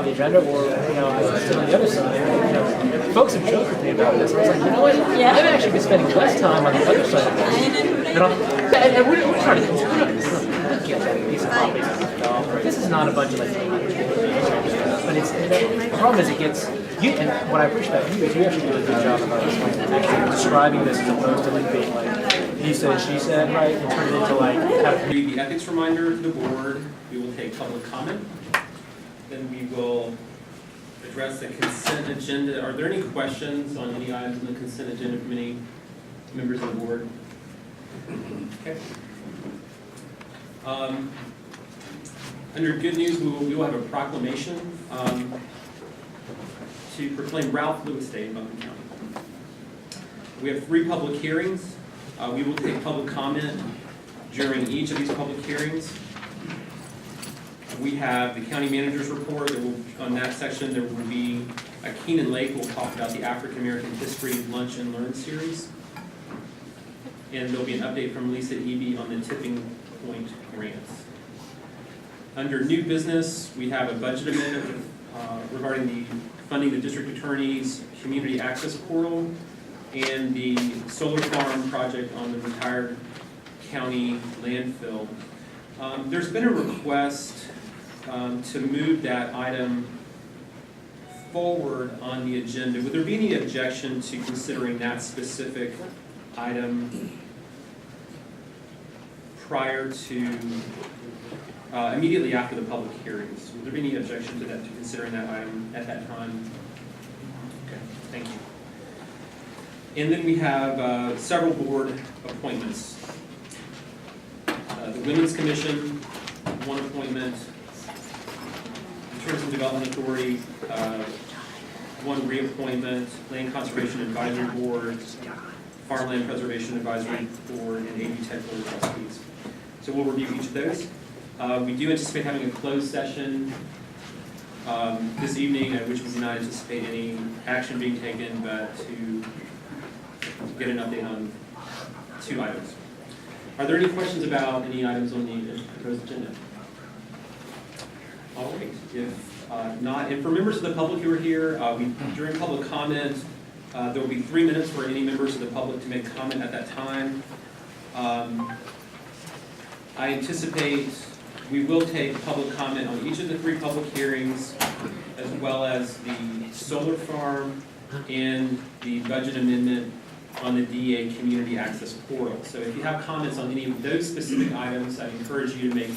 on the agenda, or I sit on the other side. Folks have joked with me about this. I was like, you know what? Yeah. I've actually been spending less time on the other side of this. And we're trying to get that piece of coffee. This is not a bunch of but the problem is it gets you. And what I appreciate about you is you actually do a good job about actually describing this as opposed to like being like he said, she said, right, and turn it into like. Read the ethics reminder to the board. We will take public comment. Then we will address the consent agenda. Are there any questions on any items on the consent agenda from any members of the board? Okay. Under good news, we will have a proclamation to proclaim Ralph Lewis Day in Buncombe County. We have 3 public hearings. We will take public comment during each of these public hearings. We have the county manager's report. On that section, there will be Keenan Lake will talk about the African American History Lunch and Learn series. And there'll be an update from Lisa Eby on the tipping point grants. Under new business, we have a budget amendment regarding the funding the district attorney's community access portal and the solar farm project on the retired county landfill. There's been a request to move that item forward on the agenda. Would there be any objection to considering that specific item prior to, immediately after the public hearings? Would there be any objection to that, to considering that item at that time? Okay, thank you. And then we have several board appointments. The Women's Commission, 1 appointment. Tourism Development Authority, 1 reappointment. Land Conservation Advisory Board, Farmland Preservation Advisory Board, and AV Tech Board of Trustees. So we'll review each of those. We do anticipate having a closed session this evening, at which we do not anticipate any action being taken, but to get an update on 2 items. Are there any questions about any items on the proposed agenda? All right. If not, and for members of the public who are here, during public comment, there will be 3 minutes for any members of the public to make comment at that time. I anticipate we will take public comment on each of the 3 public hearings, as well as the solar farm and the budget amendment on the DEA community access portal. So if you have comments on any of those specific items, I encourage you to make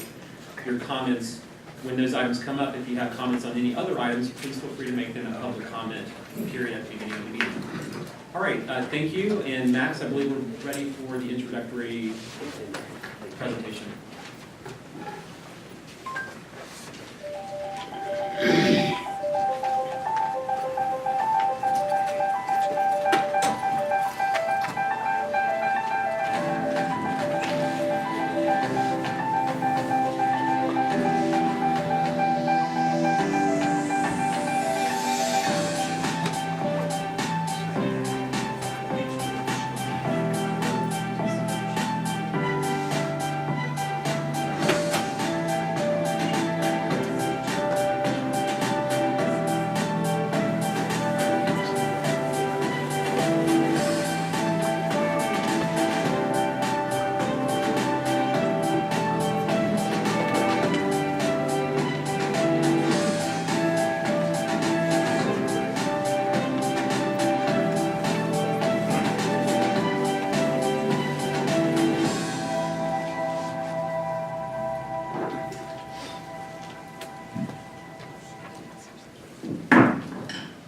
your comments when those items come up. If you have comments on any other items, please feel free to make them a public comment period at the beginning of the meeting. All right, thank you. And Max, I believe we're ready for the introductory presentation.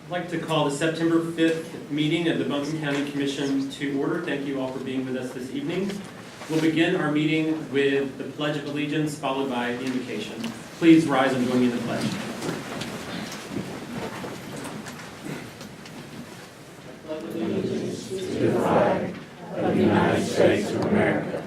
I'd like to call the September 5th meeting of the Buncombe County Commission to order. Thank you all for being with us this evening. We'll begin our meeting with the Pledge of Allegiance, followed by the invocation. Please rise and join me in the pledge. Allegiance to the flag of the United States of America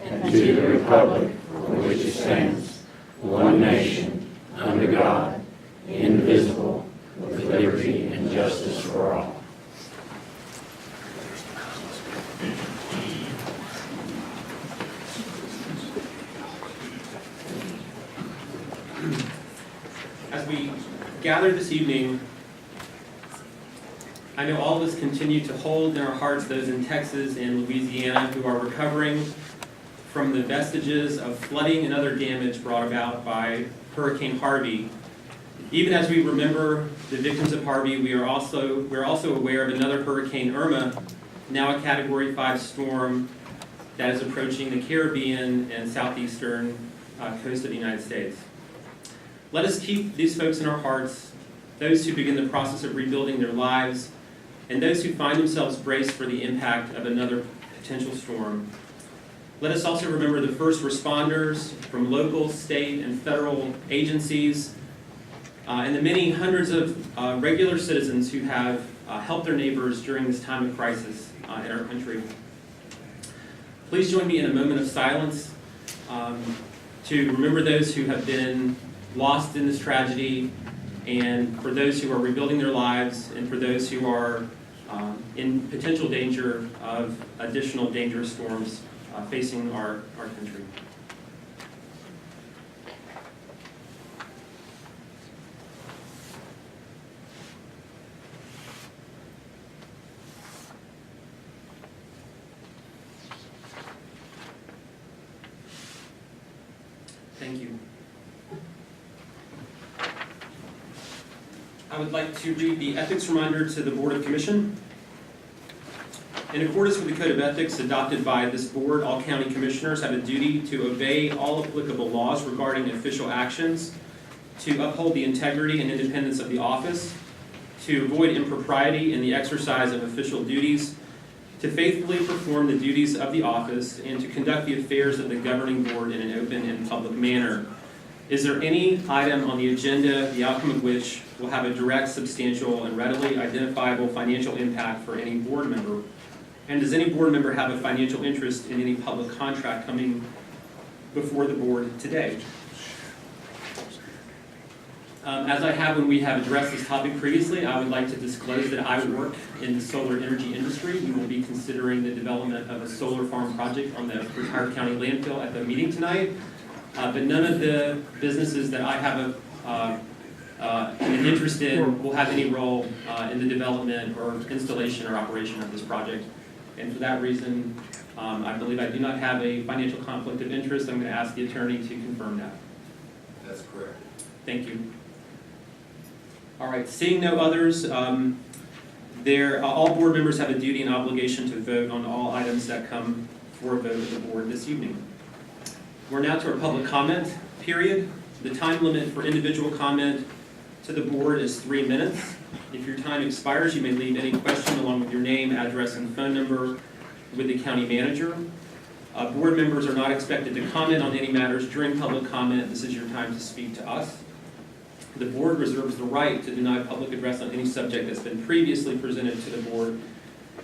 and to the republic for which it stands, one nation, under God, indivisible, with liberty and justice for all. As we gathered this evening, I know all of us continue to hold in our hearts those in Texas and Louisiana who are recovering from the vestiges of flooding and other damage brought about by Hurricane Harvey. Even as we remember the victims of Harvey, we're also aware of another Hurricane Irma, now a Category 5 storm that is approaching the Caribbean and southeastern coast of the United States. Let us keep these folks in our hearts, those who begin the process of rebuilding their lives, and those who find themselves braced for the impact of another potential storm. Let us also remember the first responders from local, state, and federal agencies, and the many hundreds of regular citizens who have helped their neighbors during this time of crisis in our country. Please join me in a moment of silence to remember those who have been lost in this tragedy, and for those who are rebuilding their lives, and for those who are in potential danger of additional dangerous storms facing our country. Thank you. I would like to read the ethics reminder to the Board of Commission. In accordance with the Code of Ethics adopted by this board, all county commissioners have a duty to obey all applicable laws regarding official actions, to uphold the integrity and independence of the office, to avoid impropriety in the exercise of official duties, to faithfully perform the duties of the office, and to conduct the affairs of the governing board in an open and public manner. Is there any item on the agenda, the outcome of which will have a direct, substantial, and readily identifiable financial impact for any board member? And does any board member have a financial interest in any public contract coming before the board today? As I have when we have addressed this topic previously, I would like to disclose that I work in the solar energy industry. We will be considering the development of a solar farm project on the retired county landfill at the meeting tonight. But none of the businesses that I have an interest in will have any role in the development or installation or operation of this project. And for that reason, I believe I do not have a financial conflict of interest. I'm going to ask the attorney to confirm that. That's correct. Thank you. All right, seeing no others, all board members have a duty and obligation to vote on all items that come for a vote of the board this evening. We're now to our public comment period. The time limit for individual comment to the board is 3 minutes. If your time expires, you may leave any question along with your name, address, and phone number with the county manager. Board members are not expected to comment on any matters during public comment. This is your time to speak to us. The board reserves the right to deny public address on any subject that's been previously presented to the board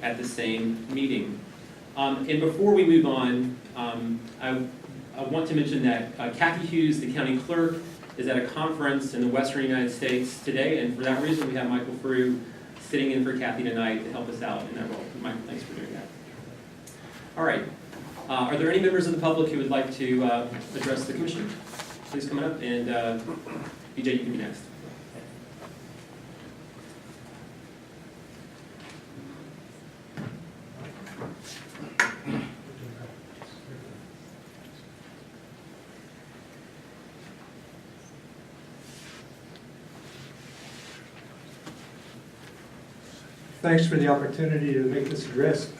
at the same meeting. And before we move on, I want to mention that Kathy Hughes, the county clerk, is at a conference in the western United States today, and for that reason we have Michael Frew sitting in for Kathy tonight to help us out in that role. Michael, thanks for doing that. All right. Are there any members of the public who would like to address the commission? Please come up, and BJ, you can be next. Thanks for the opportunity to make this address.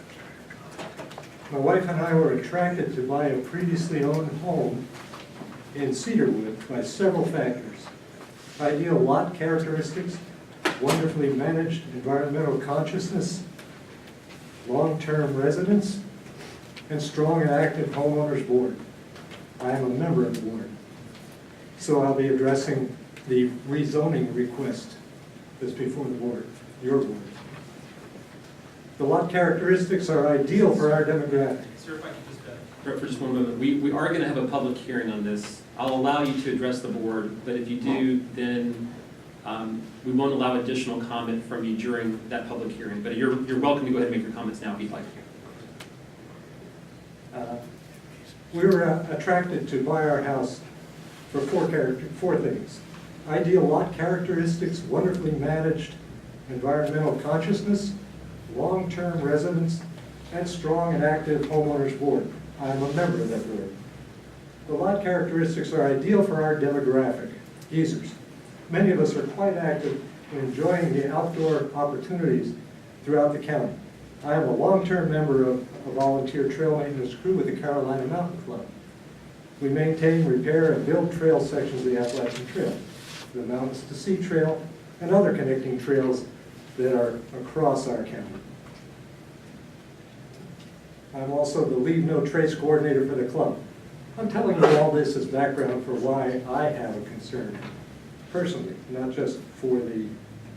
My wife and I were attracted to buy a previously owned home in Cedarwood by several factors. Ideal lot characteristics, wonderfully managed environmental consciousness, long-term residence, and strong and active homeowners board. I am a member of the board, so I'll be addressing the rezoning request that's before the board, your board. The lot characteristics are ideal for our demographic. Sir, if I could just for just one moment, we are going to have a public hearing on this. I'll allow you to address the board, but if you do, then we won't allow additional comment from you during that public hearing. But you're welcome to go ahead and make your comments now if you'd like. We were attracted to buy our house for four things. ideal lot characteristics, wonderfully managed environmental consciousness, long-term residence, and strong and active homeowners board. I am a member of that board. The lot characteristics are ideal for our demographic, geezers. Many of us are quite active in enjoying the outdoor opportunities throughout the county. I am a long-term member of a volunteer trail maintenance crew with the Carolina Mountain Club. We maintain, repair, and build trail sections of the Appalachian Trail, the Mountains to Sea Trail, and other connecting trails that are across our county. I'm also the Leave No Trace coordinator for the club. I'm telling you all this as background for why I have a concern, personally, not just for the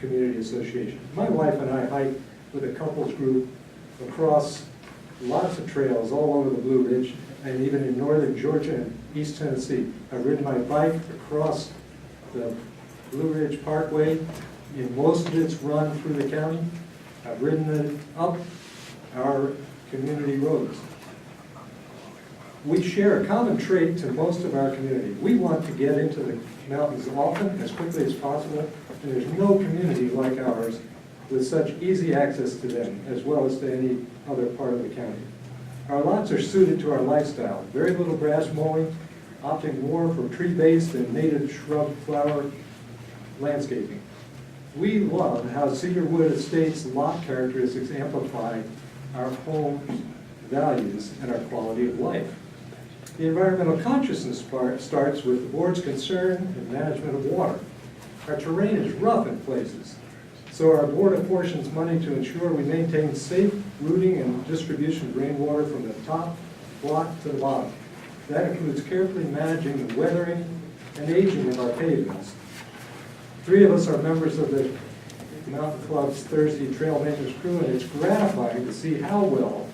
community association. My wife and I hike with a couples group across lots of trails all over the Blue Ridge and even in northern Georgia and East Tennessee. I've ridden my bike across the Blue Ridge Parkway in most of its run through the county. I've ridden it up our community roads. We share a common trait to most of our community. We want to get into the mountains often, as quickly as possible, and there's no community like ours with such easy access to them, as well as to any other part of the county. Our lots are suited to our lifestyle. Very little grass mowing, opting more for tree-based and native shrub flower landscaping. We love how Cedarwood Estates lot characteristics amplify our home values and our quality of life. The environmental consciousness part starts with the board's concern and management of water. Our terrain is rough in places, so our board apportions money to ensure we maintain safe routing and distribution of rainwater from the top block to the bottom. That includes carefully managing the weathering and aging of our pavements. 3 of us are members of the Mountain Club's Thursday Trail Maintenance Crew, and it's gratifying to see how well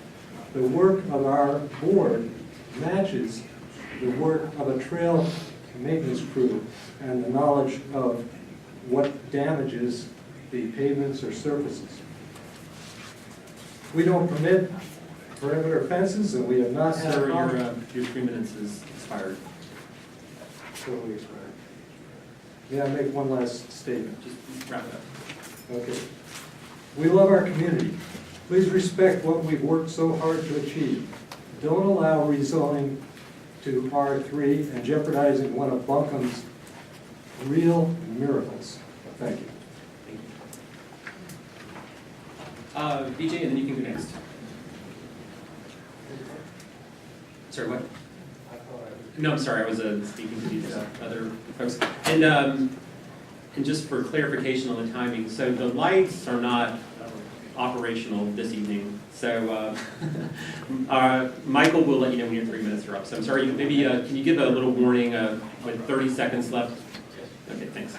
the work of our board matches the work of a trail maintenance crew and the knowledge of what damages the pavements or surfaces. We don't permit perimeter fences, and we have not had Sir, your 3 minutes is expired. totally expired. May I make one last statement? Just wrap it up. Okay. We love our community. Please respect what we've worked so hard to achieve. Don't allow rezoning to R3 and jeopardizing one of Buncombe's real miracles. Thank you. Thank you. BJ, and then you can go next. Sorry, what? No, I'm sorry, I was speaking to these other folks. And just for clarification on the timing, so the lights are not operational this evening. So Michael will let you know when your 3 minutes are up. So I'm sorry, maybe can you give a little warning with 30 seconds left? Okay, thanks.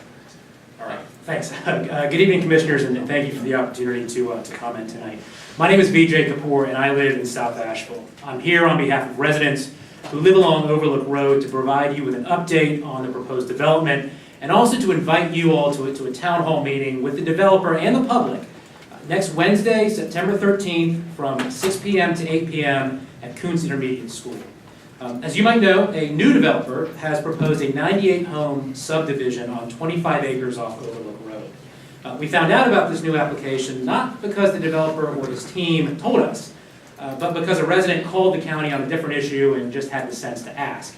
All right. Thanks. Good evening, Commissioners, and thank you for the opportunity to comment tonight. My name is Vijay Kapoor, and I live in South Asheville. I'm here on behalf of residents who live along Overlook Road to provide you with an update on the proposed development and also to invite you all to a town hall meeting with the developer and the public next Wednesday, September 13th from 6 p.m. to 8 p.m. at Coons Intermediate School. As you might know, a new developer has proposed a 98-home subdivision on 25 acres off Overlook Road. We found out about this new application not because the developer or his team told us, but because a resident called the county on a different issue and just had the sense to ask,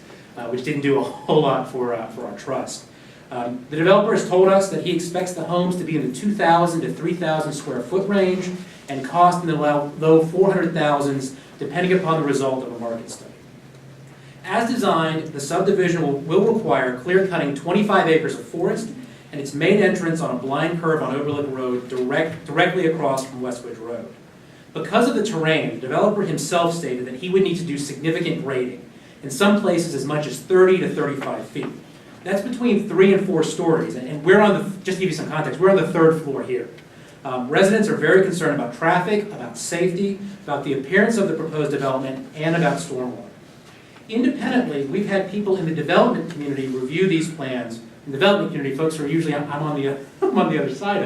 which didn't do a whole lot for our trust. The developer has told us that he expects the homes to be in the 2,000 to 3,000 square foot range and cost in the low 400,000s, depending upon the result of a market study. As designed, the subdivision will require clear-cutting 25 acres of forest and its main entrance on a blind curve on Overlook Road directly across from Westwood Road. Because of the terrain, the developer himself stated that he would need to do significant grading, in some places as much as 30 to 35 feet. That's between 3 and 4 stories, and we're on the, just to give you some context, we're on the 3rd floor here. Residents are very concerned about traffic, about safety, about the appearance of the proposed development, and about stormwater. Independently, we've had people in the development community review these plans. In the development community, folks who are usually I'm on the other side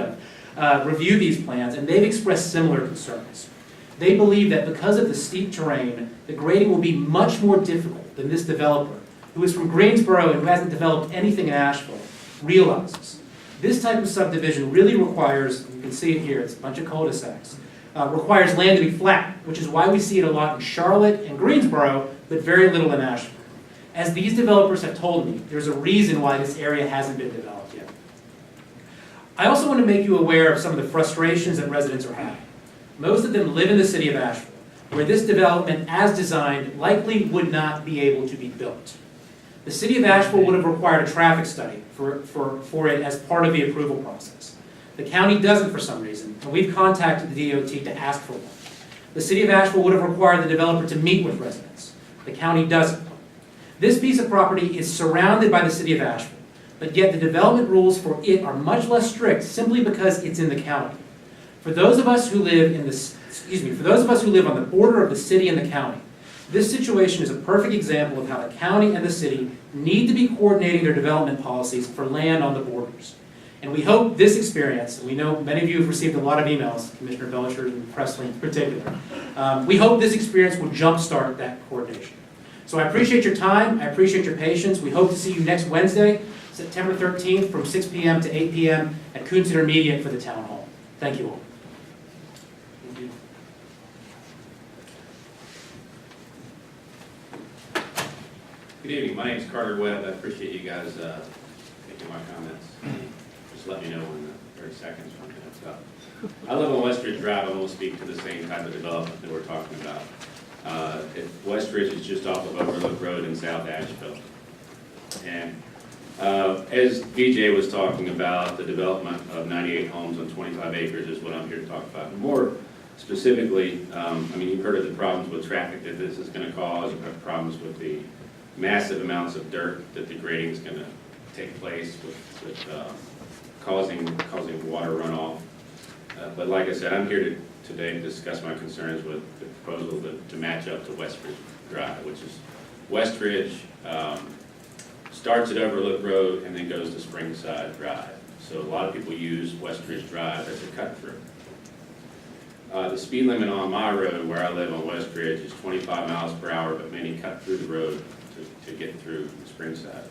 of, review these plans, and they've expressed similar concerns. They believe that because of the steep terrain, the grading will be much more difficult than this developer, who is from Greensboro and who hasn't developed anything in Asheville, realizes. This type of subdivision really requires, you can see it here, it's a bunch of cul-de-sacs, requires land to be flat, which is why we see it a lot in Charlotte and Greensboro, but very little in Asheville. As these developers have told me, there's a reason why this area hasn't been developed yet. I also want to make you aware of some of the frustrations that residents are having. Most of them live in the city of Asheville, where this development, as designed, likely would not be able to be built. The city of Asheville would have required a traffic study for it as part of the approval process. The county doesn't for some reason, and we've contacted the DOT to ask for one. The city of Asheville would have required the developer to meet with residents. The county doesn't. This piece of property is surrounded by the city of Asheville, but yet the development rules for it are much less strict simply because it's in the county. For those of us who live on the border of the city and the county, this situation is a perfect example of how the county and the city need to be coordinating their development policies for land on the borders. And we hope this experience, and we know many of you have received a lot of emails, Commissioner Belcher and Presley in particular, we hope this experience will jumpstart that coordination. So I appreciate your time, I appreciate your patience. We hope to see you next Wednesday, September 13th from 6 p.m. to 8 p.m. at Coons Intermediate for the town hall. Thank you all. Good evening, my name is Carter Webb. I appreciate you guys taking my comments. Just let me know when the 30 seconds run up. I live on Westridge Drive. I won't speak to the same type of development that we're talking about. Westridge is just off of Overlook Road in South Asheville. And as VJ was talking about, the development of 98 homes on 25 acres is what I'm here to talk about. More specifically, you've heard of the problems with traffic that this is going to cause. You've heard problems with the massive amounts of dirt that the grading is going to take place with causing water runoff. But like I said, I'm here today to discuss my concerns with the proposal to match up to Westridge Drive, which is Westridge starts at Overlook Road and then goes to Springside Drive. So a lot of people use Westridge Drive as a cut through. The speed limit on my road where I live on Westridge is 25 miles per hour, but many cut through the road to get through Springside.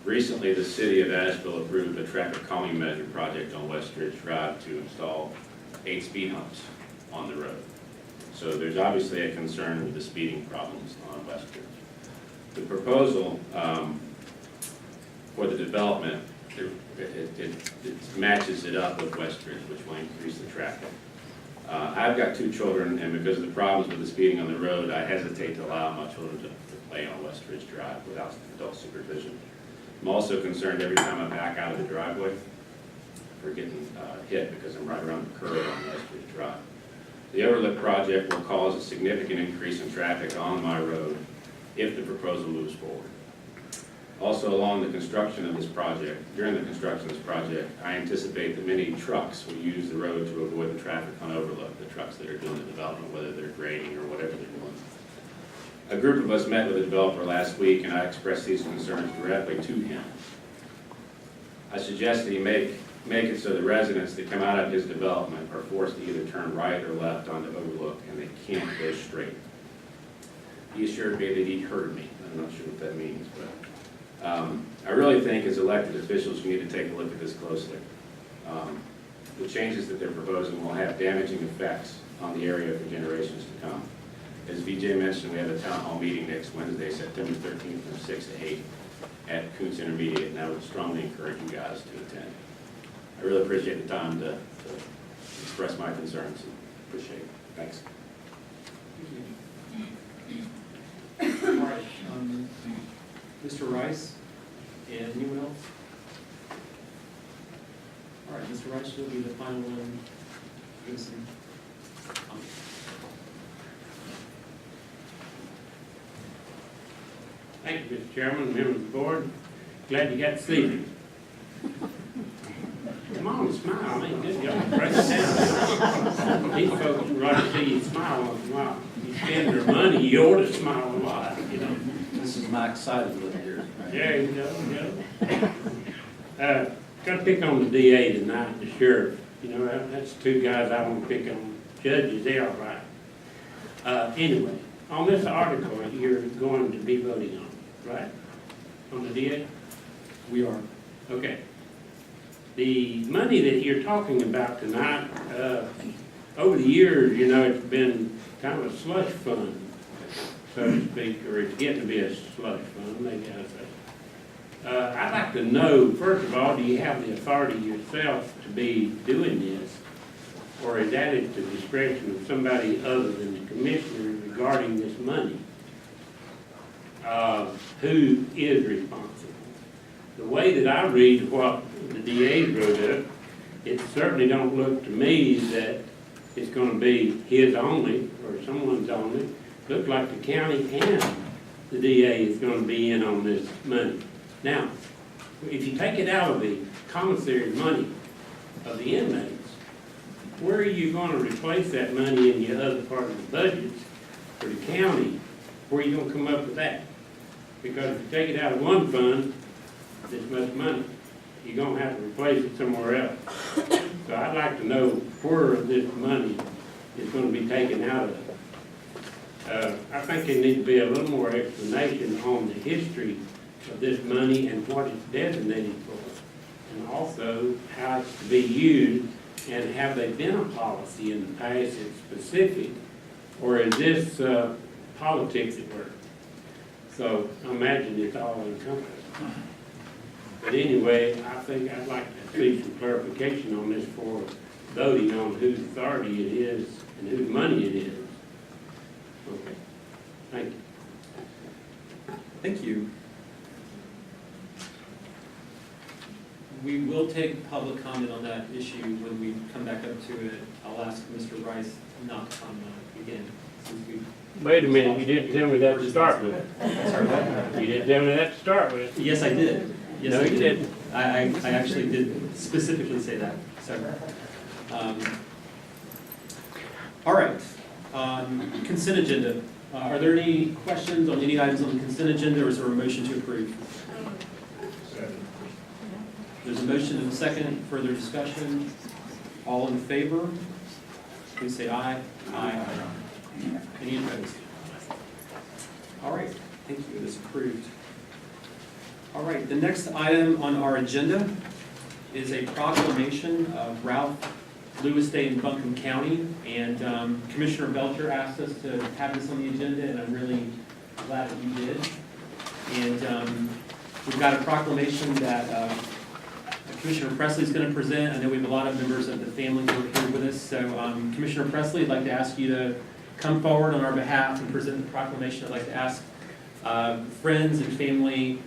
Recently, the city of Asheville approved a traffic calming measure project on Westridge Drive to install 8 speed humps on the road. So there's obviously a concern with the speeding problems on Westridge. The proposal for the development, it matches it up with Westridge, which will increase the traffic. I've got 2 children, and because of the problems with the speeding on the road, I hesitate to allow my children to play on Westridge Drive without adult supervision. I'm also concerned every time I back out of the driveway for getting hit because I'm right around the curve on Westridge Drive. The overlook project will cause a significant increase in traffic on my road if the proposal moves forward. Also, along the construction of this project, during the construction of this project, I anticipate that many trucks will use the road to avoid the traffic on overlook, the trucks that are doing the development, whether they're grading or whatever they're doing. A group of us met with a developer last week, and I expressed these concerns directly to him. I suggested he make it so the residents that come out of his development are forced to either turn right or left onto overlook, and they can't go straight. He assured me that he heard me. I'm not sure what that means, but I really think as elected officials, we need to take a look at this closely. The changes that they're proposing will have damaging effects on the area for generations to come. As VJ mentioned, we have a town hall meeting next Wednesday, September 13th from 6 to 8 at Coons Intermediate, and I would strongly encourage you guys to attend. I really appreciate the time to express my concerns. Appreciate it. Thanks. All right, Mr. Rice, and anyone else? All right, Mr. Rice, you'll be the final one. Listening. Thank you, Mr. Chairman, members of the board. Glad you got to see me. Come on, smile. I mean, good job. Break it down. These folks would rather see you smile once in a while. You spend their money, you ought to smile a lot, you know. This is my excited look here. There you go. Got to pick on the DA tonight, the sheriff. You know, that's 2 guys I want to pick on. Judges, they all right. Anyway, on this article, you're going to be voting on, right? On the DA? We are. Okay. The money that you're talking about tonight, over the years, you know, it's been kind of a slush fund, so to speak, or it's getting to be a slush fund, maybe I say. I'd like to know, first of all, do you have the authority yourself to be doing this? Or is that at the discretion of somebody other than the commissioner regarding this money? Who is responsible? The way that I read what the DA wrote up, it certainly don't look to me that it's gonna be his only, or someone's only. Look like the county and the DA is gonna be in on this money. Now, if you take it out of the commissary money of the inmates, where are you gonna replace that money in your other part of the budgets for the county? Where are you gonna come up with that? Because if you take it out of one fund, this much money, you're gonna have to replace it somewhere else. So I'd like to know where this money is gonna be taken out of. I think there needs to be a little more explanation on the history of this money and what it's designated for, and also how it's to be used, and have they been a policy in the past that's specific, or is this politics at work? So I imagine it's all encompassed. But anyway, I think I'd like to see some clarification on this for voting on whose authority it is and whose money it is. Okay, thank you. Thank you. We will take public comment on that issue when we come back up to it. I'll ask Mr. Rice not to comment again, since we. Wait a minute, you didn't tell me that to start with. Sorry, what? You didn't tell me that to start with. Yes, I did. Yes, No, I you did. didn't. I actually did specifically say that, so. All right, consent agenda. Are there any questions on any items on the consent agenda, or is there a motion to approve? There's a motion and a second. Further discussion? All in favor? Please say aye. Aye. Any opposed? All right, thank you. It is approved. All right, the next item on our agenda is a proclamation of Ralph Lewis Day in Buncombe County. And Commissioner Belcher asked us to have this on the agenda, and I'm really glad that you did. And we've got a proclamation that Commissioner Presley is going to present. I know we have a lot of members of the family who are here with us. So Commissioner Presley, I'd like to ask you to come forward on our behalf and present the proclamation. I'd like to ask friends and family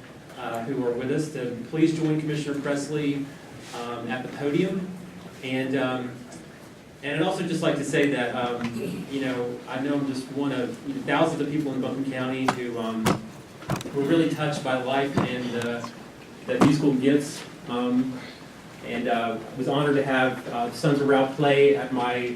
who are with us to please join Commissioner Presley at the podium. And I'd also just like to say that, you know, I know I'm just one of thousands of people in Buncombe County who were really touched by life and the musical gifts. And was honored to have Sons of Ralph play at my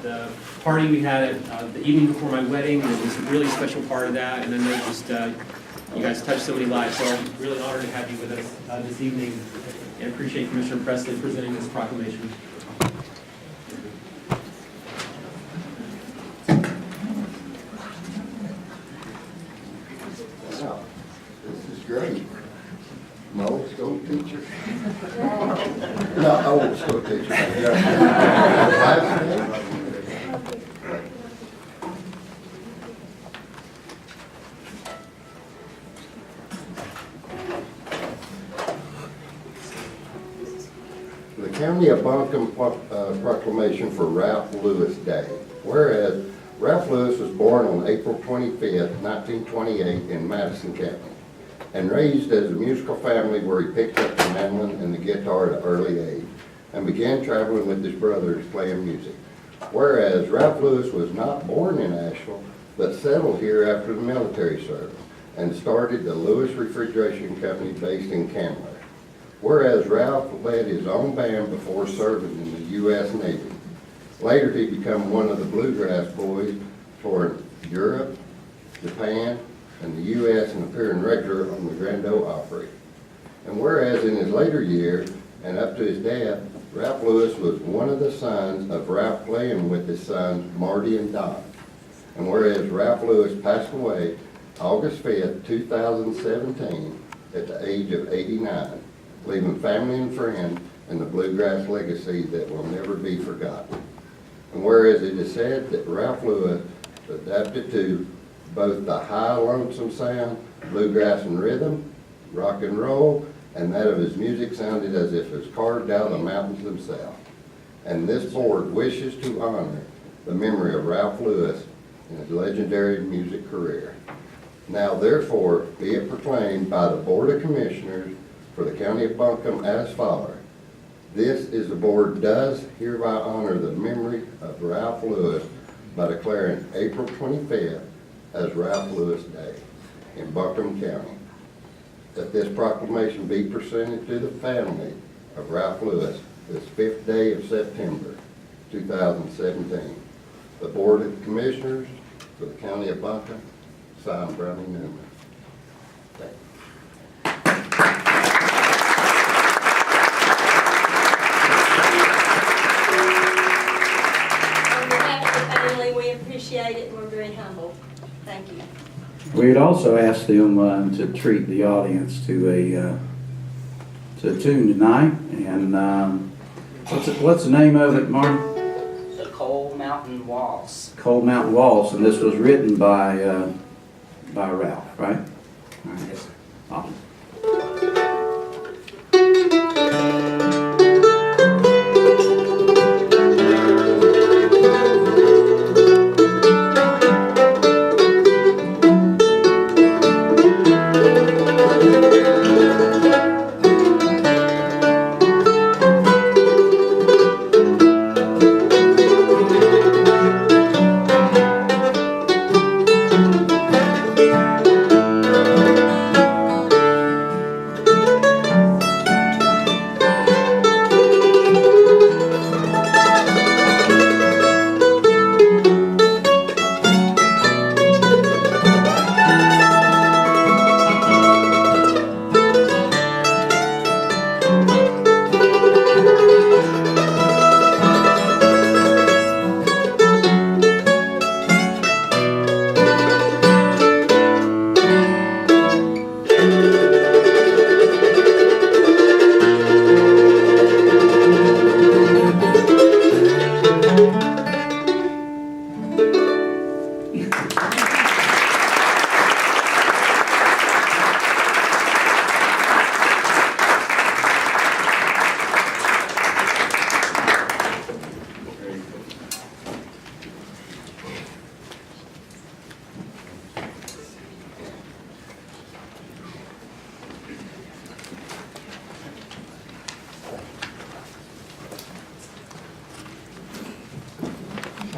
the party we had at the evening before my wedding. It was a really special part of that, and then they just you guys touched so many lives. So I'm really honored to have you with us this evening, and appreciate Commissioner Presley presenting this proclamation. Wow, this is great. My old school teacher. Not old school teacher. The County of Buncombe proclamation for Ralph Lewis Day. Whereas Ralph Lewis was born on April 25th, 1928 in Madison County, and raised as a musical family where he picked up the mandolin and the guitar at an early age and began traveling with his brothers playing music. Whereas Ralph Lewis was not born in Asheville, but settled here after the military service and started the Lewis Refrigeration Company based in Candler. Whereas Ralph led his own band before serving in the U.S. Navy. Later he became one of the Bluegrass Boys for Europe, Japan, and the U.S. and appearing regular on the Grand Ole Opry. And whereas in his later years and up to his death, Ralph Lewis was one of the sons of Ralph playing with his sons Marty and Don. And whereas Ralph Lewis passed away August 5th, 2017 at the age of 89. leaving family and friends and the bluegrass legacy that will never be forgotten. And whereas it is said that Ralph Lewis adapted to both the high lonesome sound, bluegrass and rhythm, rock and roll, and that of his music sounded as if it was carved out of the mountains themselves. And this board wishes to honor the memory of Ralph Lewis in his legendary music career. Now therefore be it proclaimed by the Board of Commissioners for the County of Buncombe as follows. This is the board does hereby honor the memory of Ralph Lewis by declaring April 25th as Ralph Lewis Day in Buncombe County. That this proclamation be presented to the family of Ralph Lewis this 5th day of September, 2017. The Board of Commissioners for the County of Buncombe, signed Brownie Newman. On behalf of the family, we appreciate it and we're very humbled. Thank you. We'd also ask them to treat the audience to a tune tonight. And what's the name of it, Martin? The Coal Mountain Waltz. Coal Mountain Waltz, and this was written by Ralph, right? All right. Yes, sir. Awesome.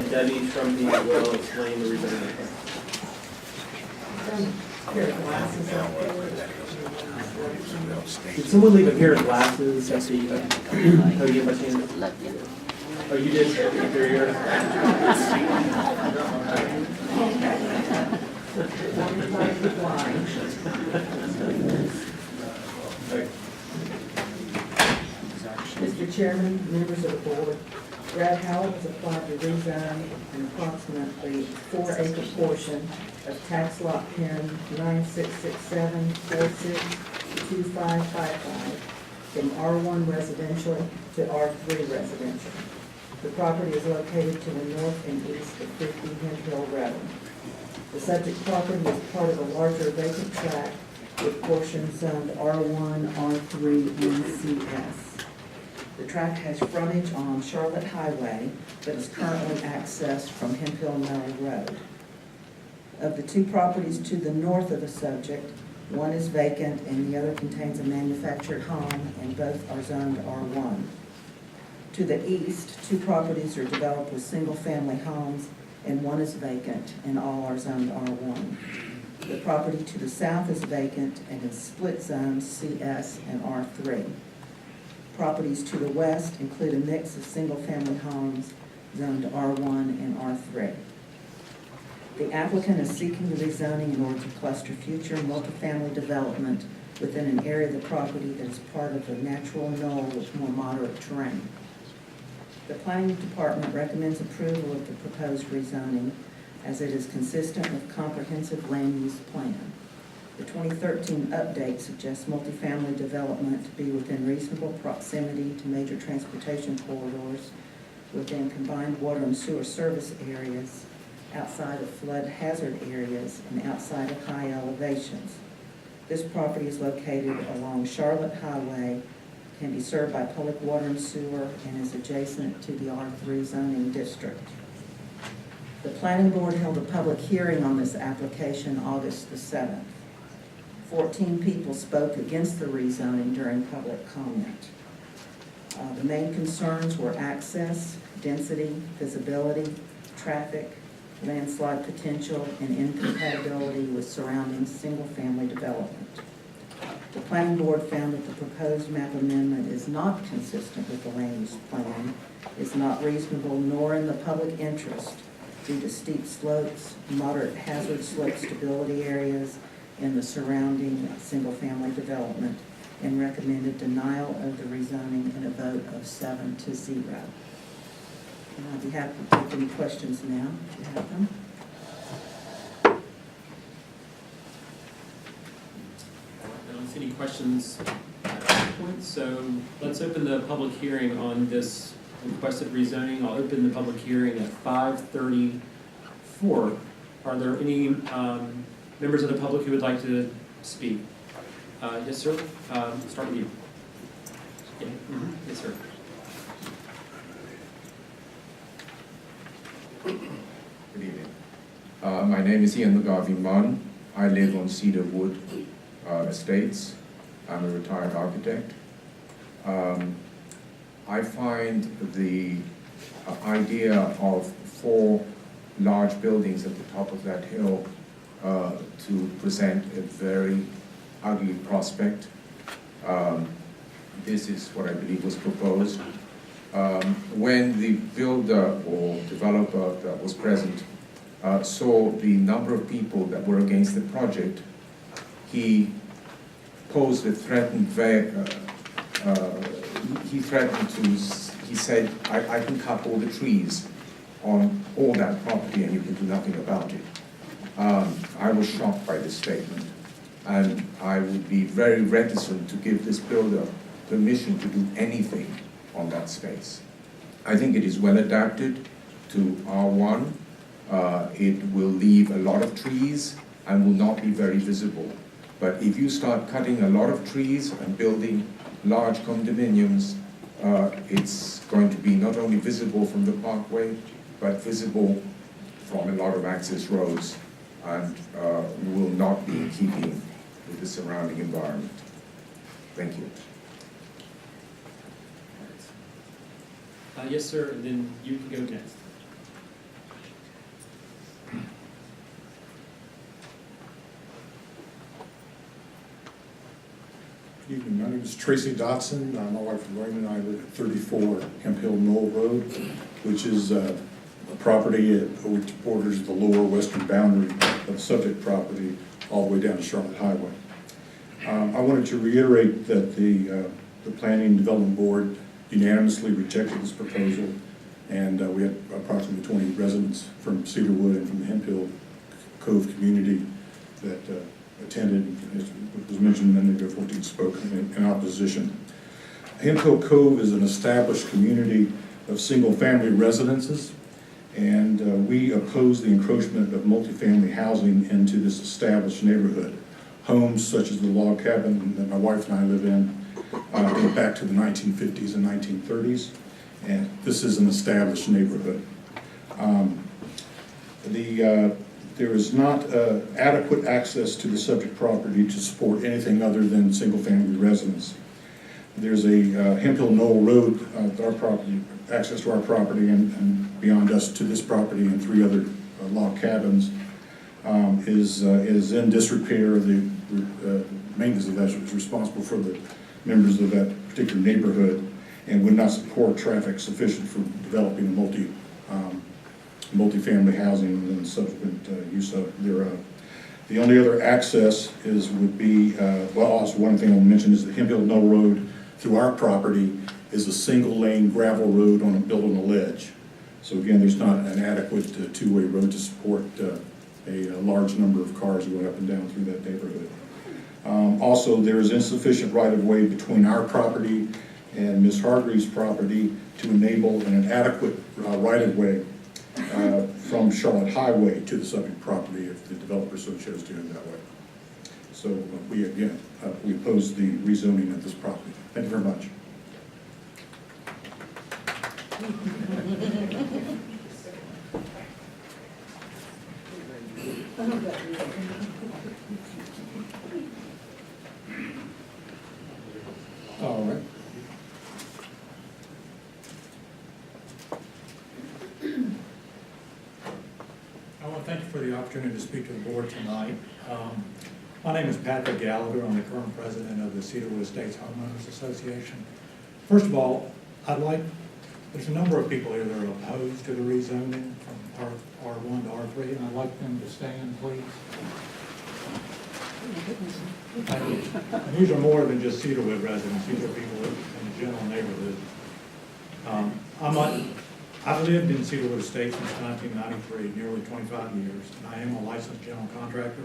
Debbie Trumpy will explain the reason. Did someone leave a pair of glasses at the podium by chance? Oh, you did? They're yours. Mr. Chairman, members of the board, Brad Howell has applied to rezone an approximately 4-acre portion of tax lot pin 9667462555 from R1 residential to R3 residential. The property is located to the north and east of 50 Hemp Hill Road. The subject property is part of a larger vacant tract with portions zoned R1, R3, and CS. The tract has frontage on Charlotte Highway, but is currently accessed from Hemp Hill Mill Road. Of the two properties to the north of the subject, one is vacant and the other contains a manufactured home, and both are zoned R1. To the east, two properties are developed with single-family homes, and one is vacant, and all are zoned R1. The property to the south is vacant and is split zones CS and R3. Properties to the west include a mix of single-family homes zoned R1 and R3. The applicant is seeking the rezoning in order to cluster future multifamily development within an area of the property that is part of a natural knoll with more moderate terrain. The Planning Department recommends approval of the proposed rezoning as it is consistent with comprehensive land use plan. The 2013 update suggests multifamily development to be within reasonable proximity to major transportation corridors, within combined water and sewer service areas, outside of flood hazard areas, and outside of high elevations. This property is located along Charlotte Highway, can be served by public water and sewer, and is adjacent to the R3 zoning district. The planning board held a public hearing on this application August the 7th. 14 people spoke against the rezoning during public comment. The main concerns were access, density, visibility, traffic, landslide potential, and incompatibility with surrounding single-family development. The planning board found that the proposed map amendment is not consistent with the land use plan, is not reasonable nor in the public interest due to steep slopes, moderate hazard slope stability areas, and the surrounding single-family development, and recommended denial of the rezoning in a vote of 7-0. And I'll be happy to take any questions now, if you have them. I don't see any questions at this point, so let's open the public hearing on this requested rezoning. I'll open the public hearing at 5:34. Are there any members of the public who would like to speak? Yes, sir. Start with you. Yeah. Yes, sir. Good evening. My name is Ian McGarvey-Munn. I live on Cedarwood Estates. I'm a retired architect. I find the idea of 4 large buildings at the top of that hill to present a very ugly prospect. This is what I believe was proposed. When the builder or developer that was present saw the number of people that were against the project, he posed a threatened, he said, I can cut all the trees on all that property and you can do nothing about it. I was shocked by this statement, and I would be very reticent to give this builder permission to do anything on that space. I think it is well adapted to R1. It will leave a lot of trees and will not be very visible. But if you start cutting a lot of trees and building large condominiums, it's going to be not only visible from the parkway, but visible from a lot of access roads, and will not be in keeping with the surrounding environment. Thank you. Yes, sir, and then you can go next. Good evening. My name is Tracy Dotson. My wife Lorraine and I live at 34 Hemp Hill Knoll Road, which is a property which borders the lower western boundary of the subject property all the way down to Charlotte Highway. I wanted to reiterate that the Planning and Development Board unanimously rejected this proposal, and we had approximately 20 residents from Cedarwood and from the Hemp Hill Cove community that attended. As was mentioned, many of the 14 spoke in opposition. Hemp Hill Cove is an established community of single-family residences, and we oppose the encroachment of multifamily housing into this established neighborhood. Homes such as the log cabin that my wife and I live in go back to the 1950s and 1930s, and this is an established neighborhood. There is not adequate access to the subject property to support anything other than single-family residence. There's a Hemp Hill Knoll Road, our property, access to our property, and beyond us to this property and 3 other log cabins is in disrepair. The maintenance of that is responsible for the members of that particular neighborhood and would not support traffic sufficient for developing multifamily housing and subsequent use thereof. The only other access would be, also one thing I'll mention is the Hemp Hill Knoll Road through our property is a single-lane gravel road built on a ledge. So again, there's not an adequate two-way road to support a large number of cars going up and down through that neighborhood. Also, there is insufficient right-of-way between our property and Ms. Hargreaves' property to enable an adequate right-of-way from Charlotte Highway to the subject property if the developer so chose to go that way. So we oppose the rezoning of this property. Thank you very much. All right. I want to thank you for the opportunity to speak to the board tonight. My name is Patrick Gallagher. I'm the current president of the Cedarwood Estates Homeowners Association. First of all, there's a number of people here that are opposed to the rezoning from R1 to R3, and I'd like them to stand, please. Thank you. And these are more than just Cedarwood residents. These are people in the general neighborhood. I've lived in Cedarwood Estates since 1993, nearly 25 years, and I am a licensed general contractor.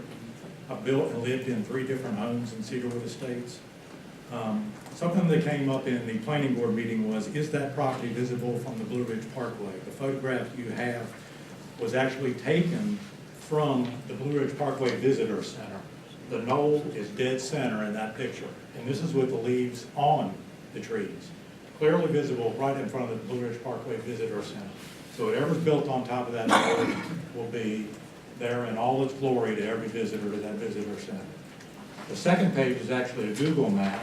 I've built and lived in 3 different homes in Cedarwood Estates. Something that came up in the planning board meeting was, is that property visible from the Blue Ridge Parkway? The photograph you have was actually taken from the Blue Ridge Parkway Visitor Center. The knoll is dead center in that picture, and this is with the leaves on the trees. Clearly visible right in front of the Blue Ridge Parkway Visitor Center. So whatever's built on top of that knoll will be there in all its glory to every visitor to that visitor center. The second page is actually a Google map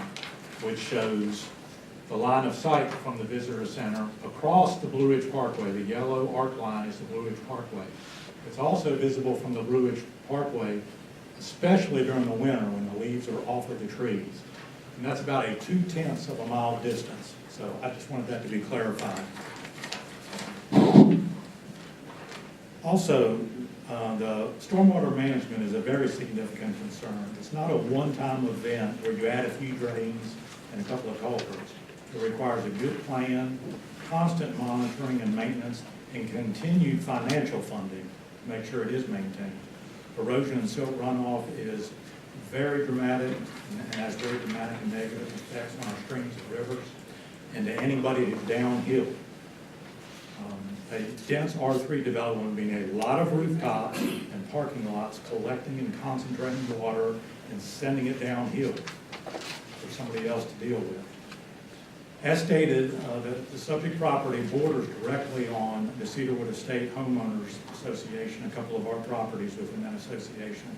which shows the line of sight from the visitor center across the Blue Ridge Parkway. The yellow arc line is the Blue Ridge Parkway. It's also visible from the Blue Ridge Parkway, especially during the winter when the leaves are off of the trees. And that's about a 2/10 of a mile distance. So I just wanted that to be clarified. Also, the stormwater management is a very significant concern. It's not a one-time event where you add a few drains and a couple of culverts. It requires a good plan, constant monitoring and maintenance, and continued financial funding to make sure it is maintained. Erosion and silt runoff is very dramatic and has very dramatic and negative effects on our streams and rivers and to anybody who's downhill. A dense R3 development would mean a lot of rooftops and parking lots collecting and concentrating water and sending it downhill for somebody else to deal with. As stated, the subject property borders directly on the Cedarwood Estate Homeowners Association, a couple of our properties within that association.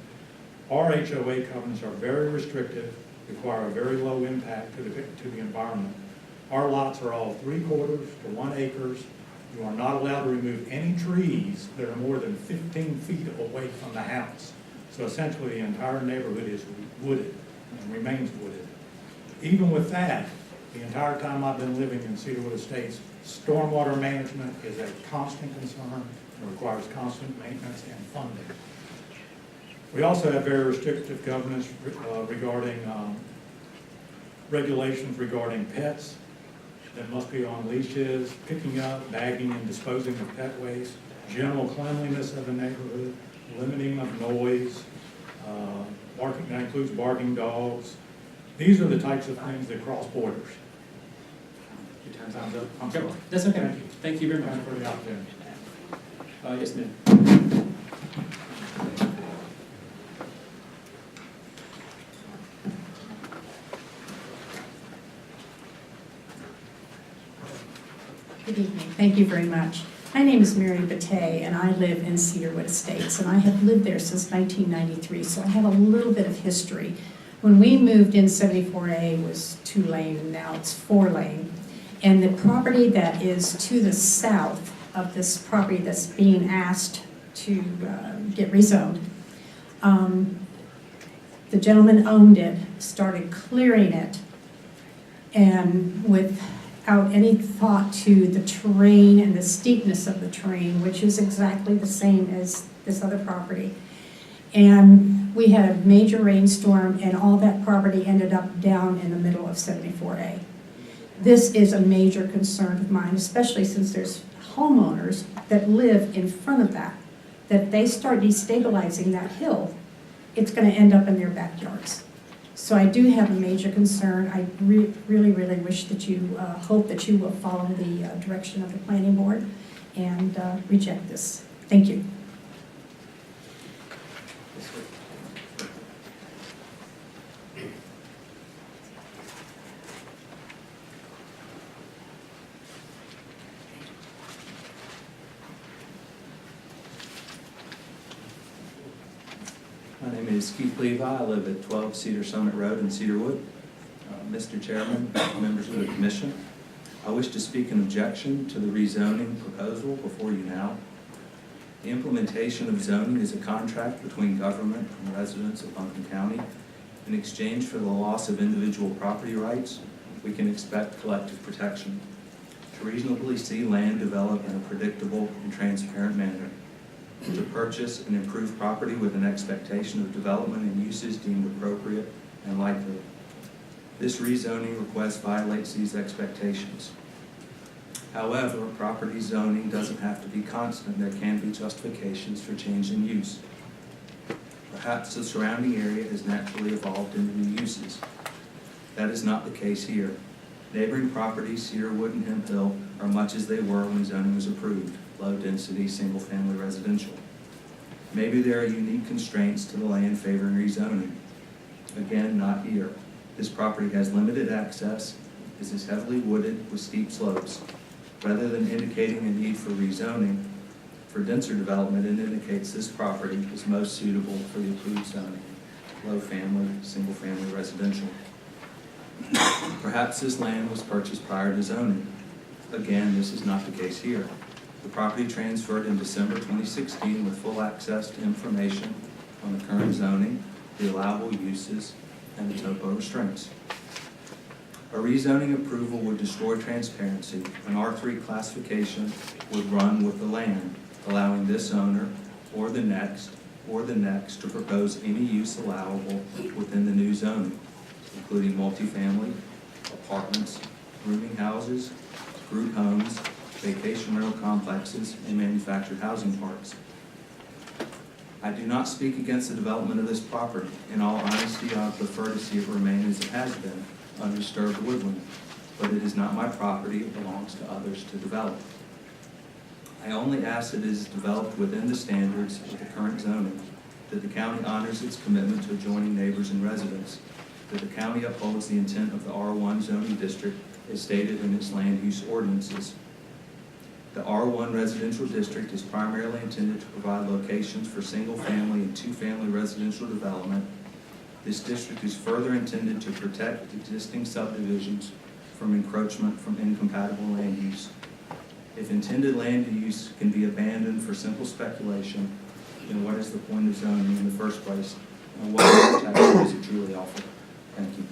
Our HOA covenants are very restrictive, require a very low impact to the environment. Our lots are all 3/4 to 1 acres. You are not allowed to remove any trees that are more than 15 feet away from the house. So essentially the entire neighborhood is wooded and remains wooded. Even with that, the entire time I've been living in Cedarwood Estates, stormwater management is a constant concern and requires constant maintenance and funding. We also have very restrictive governance regarding regulations regarding pets that must be on leashes, picking up, bagging, and disposing of pet waste, general cleanliness of the neighborhood, limiting of noise, barking, that includes barking dogs. These are the types of things that cross borders. Your time's up. I'm sorry. That's okay. Thank you. Thank you very much. Thanks for the opportunity. Yes, ma'am. Good evening. Thank you very much. My name is Mary Batay, and I live in Cedarwood Estates, and I have lived there since 1993, so I have a little bit of history. When we moved in, 74A was 2-lane, and now it's 4-lane. And the property that is to the south of this property that's being asked to get rezoned, the gentleman owned it, started clearing it, and without any thought to the terrain and the steepness of the terrain, which is exactly the same as this other property. And we had a major rainstorm, and all that property ended up down in the middle of 74A. This is a major concern of mine, especially since there's homeowners that live in front of that they start destabilizing that hill, it's going to end up in their backyards. So I do have a major concern. I really wish that you, hope that you will follow the direction of the planning board and reject this. Thank you. My name is Keith Levi. I live at 12 Cedar Summit Road in Cedarwood. Mr. Chairman, members of the commission, I wish to speak in objection to the rezoning proposal before you now. The implementation of zoning is a contract between government and residents of Buncombe County. In exchange for the loss of individual property rights, we can expect collective protection to reasonably see land develop in a predictable and transparent manner, to purchase and improve property with an expectation of development and uses deemed appropriate and likely. This rezoning request violates these expectations. However, property zoning doesn't have to be constant. There can be justifications for change in use. Perhaps the surrounding area has naturally evolved into new uses. That is not the case here. Neighboring properties, Cedarwood and Hemp Hill, are much as they were when zoning was approved, low-density, single-family residential. Maybe there are unique constraints to the land favoring rezoning. Again, not here. This property has limited access, is heavily wooded with steep slopes. Rather than indicating a need for rezoning, for denser development, it indicates this property is most suitable for the approved zoning, low-family, single-family residential. Perhaps this land was purchased prior to zoning. Again, this is not the case here. The property transferred in December 2016 with full access to information on the current zoning, the allowable uses, and the topo restraints. A rezoning approval would destroy transparency. An R3 classification would run with the land, allowing this owner or the next to propose any use allowable within the new zoning, including multifamily, apartments, rooming houses, group homes, vacation rental complexes, and manufactured housing parks. I do not speak against the development of this property. In all honesty, I would prefer to see it remain as it has been, undisturbed woodland, but it is not my property. It belongs to others to develop. I only ask that it is developed within the standards of the current zoning, that the county honors its commitment to adjoining neighbors and residents, that the county upholds the intent of the R1 zoning district as stated in its land use ordinances. The R1 residential district is primarily intended to provide locations for single-family and two-family residential development. This district is further intended to protect existing subdivisions from encroachment from incompatible land use. If intended land use can be abandoned for simple speculation, then what is the point of zoning in the first place? And what protection does it truly offer? Thank you.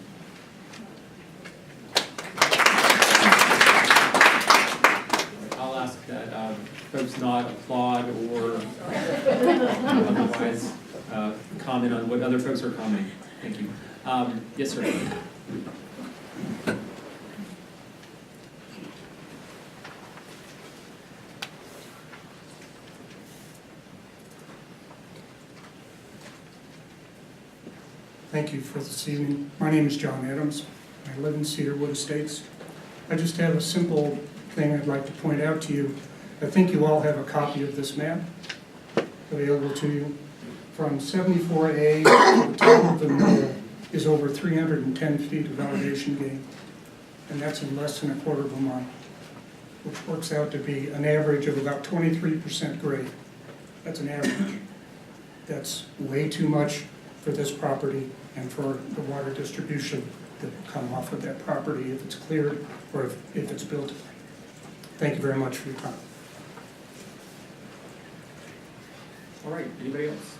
I'll ask that folks not applaud or otherwise comment on what other folks are commenting. Thank you. Yes, sir. Thank you for this evening. My name is John Adams. I live in Cedarwood Estates. I just have a simple thing I'd like to point out to you. I think you all have a copy of this map available to you. From 74A to the top of the mill is over 310 feet of elevation gain, and that's in less than a quarter of a mile, which works out to be an average of about 23% grade. That's an average. That's way too much for this property and for the water distribution that will come off of that property if it's cleared or if it's built. Thank you very much for your time. All right, anybody else?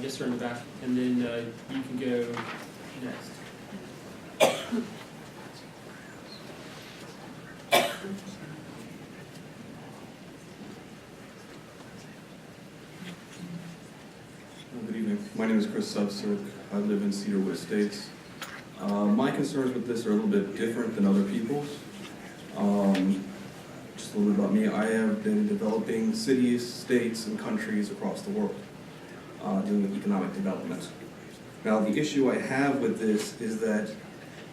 Yes, sir, in the back, and then you can go next. Good evening. My name is Chris Subsick. I live in Cedarwood Estates. My concerns with this are a little bit different than other people's. Just a little bit about me. I have been developing cities, states, and countries across the world, dealing with economic development. Now, the issue I have with this is that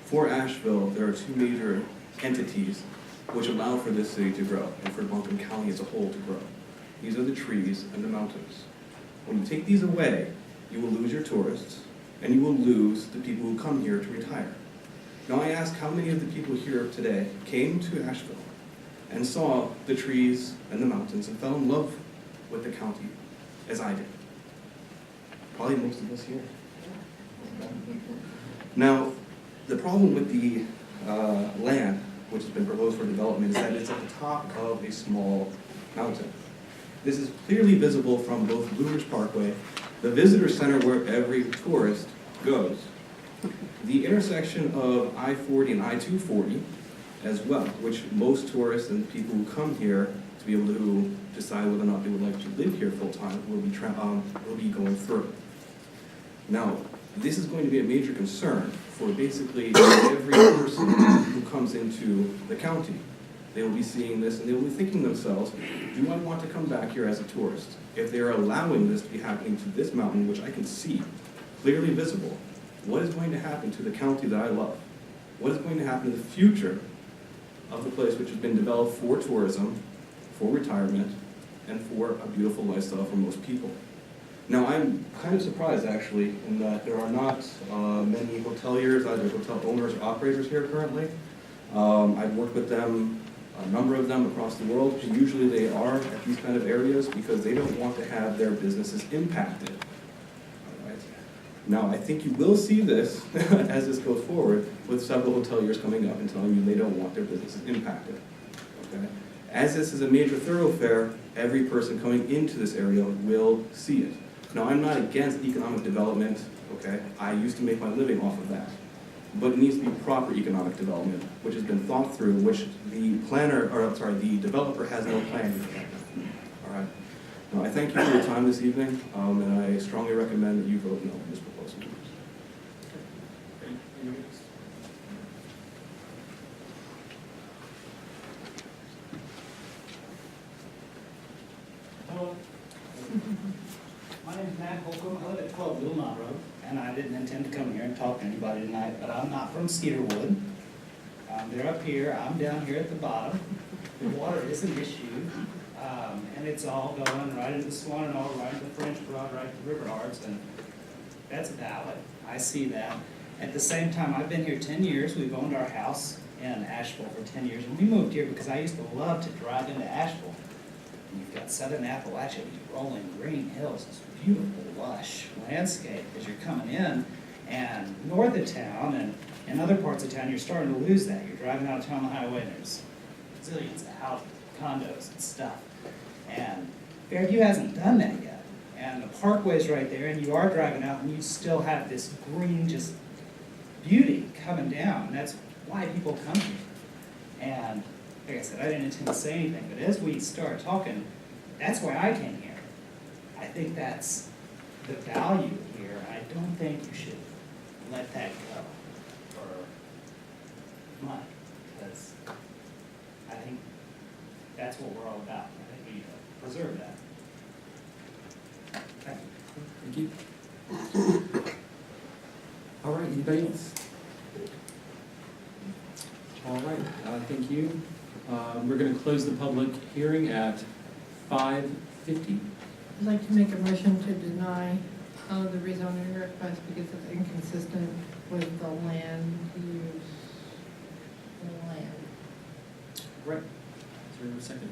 for Asheville, there are two major entities which allow for this city to grow and for Buncombe County as a whole to grow. These are the trees and the mountains. When you take these away, you will lose your tourists and you will lose the people who come here to retire. Now, I ask how many of the people here today came to Asheville and saw the trees and the mountains and fell in love with the county as I did. Probably most of us here. Now, the problem with the land which has been proposed for development is that it's at the top of a small mountain. This is clearly visible from both Blue Ridge Parkway, the visitor center where every tourist goes, the intersection of I-40 and I-240 as well, which most tourists and people who come here to be able to decide whether or not they would like to live here full-time will be going through. Now, this is going to be a major concern for basically every person who comes into the county. They will be seeing this and they will be thinking to themselves, do I want to come back here as a tourist? If they're allowing this to be happening to this mountain, which I can see clearly visible, what is going to happen to the county that I love? What is going to happen to the future of the place which has been developed for tourism, for retirement, and for a beautiful lifestyle for most people? Now, I'm kind of surprised, actually, in that there are not many hoteliers, either hotel owners or operators here currently. I've worked with them, a number of them across the world, and usually they are at these kind of areas because they don't want to have their businesses impacted. All right. Now, I think you will see this, as this goes forward, with several hoteliers coming up and telling you they don't want their businesses impacted. Okay? As this is a major thoroughfare, every person coming into this area will see it. Now, I'm not against economic development, okay? I used to make my living off of that. But it needs to be proper economic development, which has been thought through, which the the developer has no plan yet. All right? Now, I thank you for your time this evening, and I strongly recommend that you vote no on this proposal. Hello. My name is Matt Buncombe. I live at 12 Wilmot Road, and I didn't intend to come here and talk to anybody tonight, but I'm not from Cedarwood. They're up here, I'm down here at the bottom. The water is an issue, and it's all going right into Swan and all right into the French Broad, right to River Arts, and that's valid. I see that. At the same time, I've been here 10 years. We've owned our house in Asheville for 10 years, and we moved here because I used to love to drive into Asheville. And you've got southern Appalachia, these rolling green hills, this beautiful, lush landscape as you're coming in, and north of town and in other parts of town, you're starting to lose that. You're driving out of town on the highway, and there's zillions of houses, condos, and stuff. And Fairview hasn't done that yet. And the parkway's right there, and you are driving out, and you still have this green, just beauty coming down. And that's why people come here. And like I said, I didn't intend to say anything, but as we start talking, that's why I came here. I think that's the value here. I don't think you should let that go for money, because I think that's what we're all about. I think we need to preserve that. Thank you. All right, anybody else? All right, thank you. We're going to close the public hearing at 5:50. I'd like to make a motion to deny the rezoning request because it's inconsistent with the land use. The land. Right. Is there a second?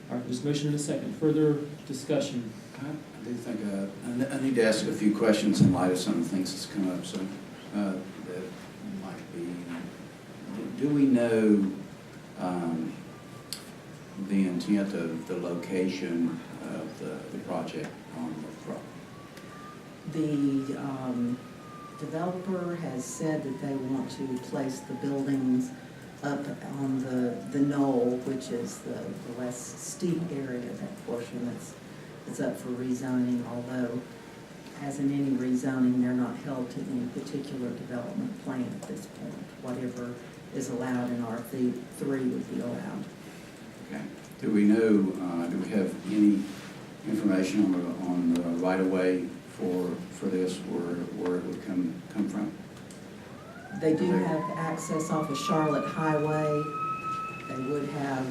All right, there's a motion and a second. Further discussion? I do think I need to ask a few questions in light of some of the things that's come up. So that might be. Do we know the intent of the location of the project on the property? The developer has said that they want to place the buildings up on the knoll, which is the less steep area, that portion that's up for rezoning, although as in any rezoning, they're not held to any particular development plan at this point. Whatever is allowed in R3 would be allowed. Okay. Do we know, do we have any information on the right-of-way for this, where it would come from? They do have access off of Charlotte Highway. They would have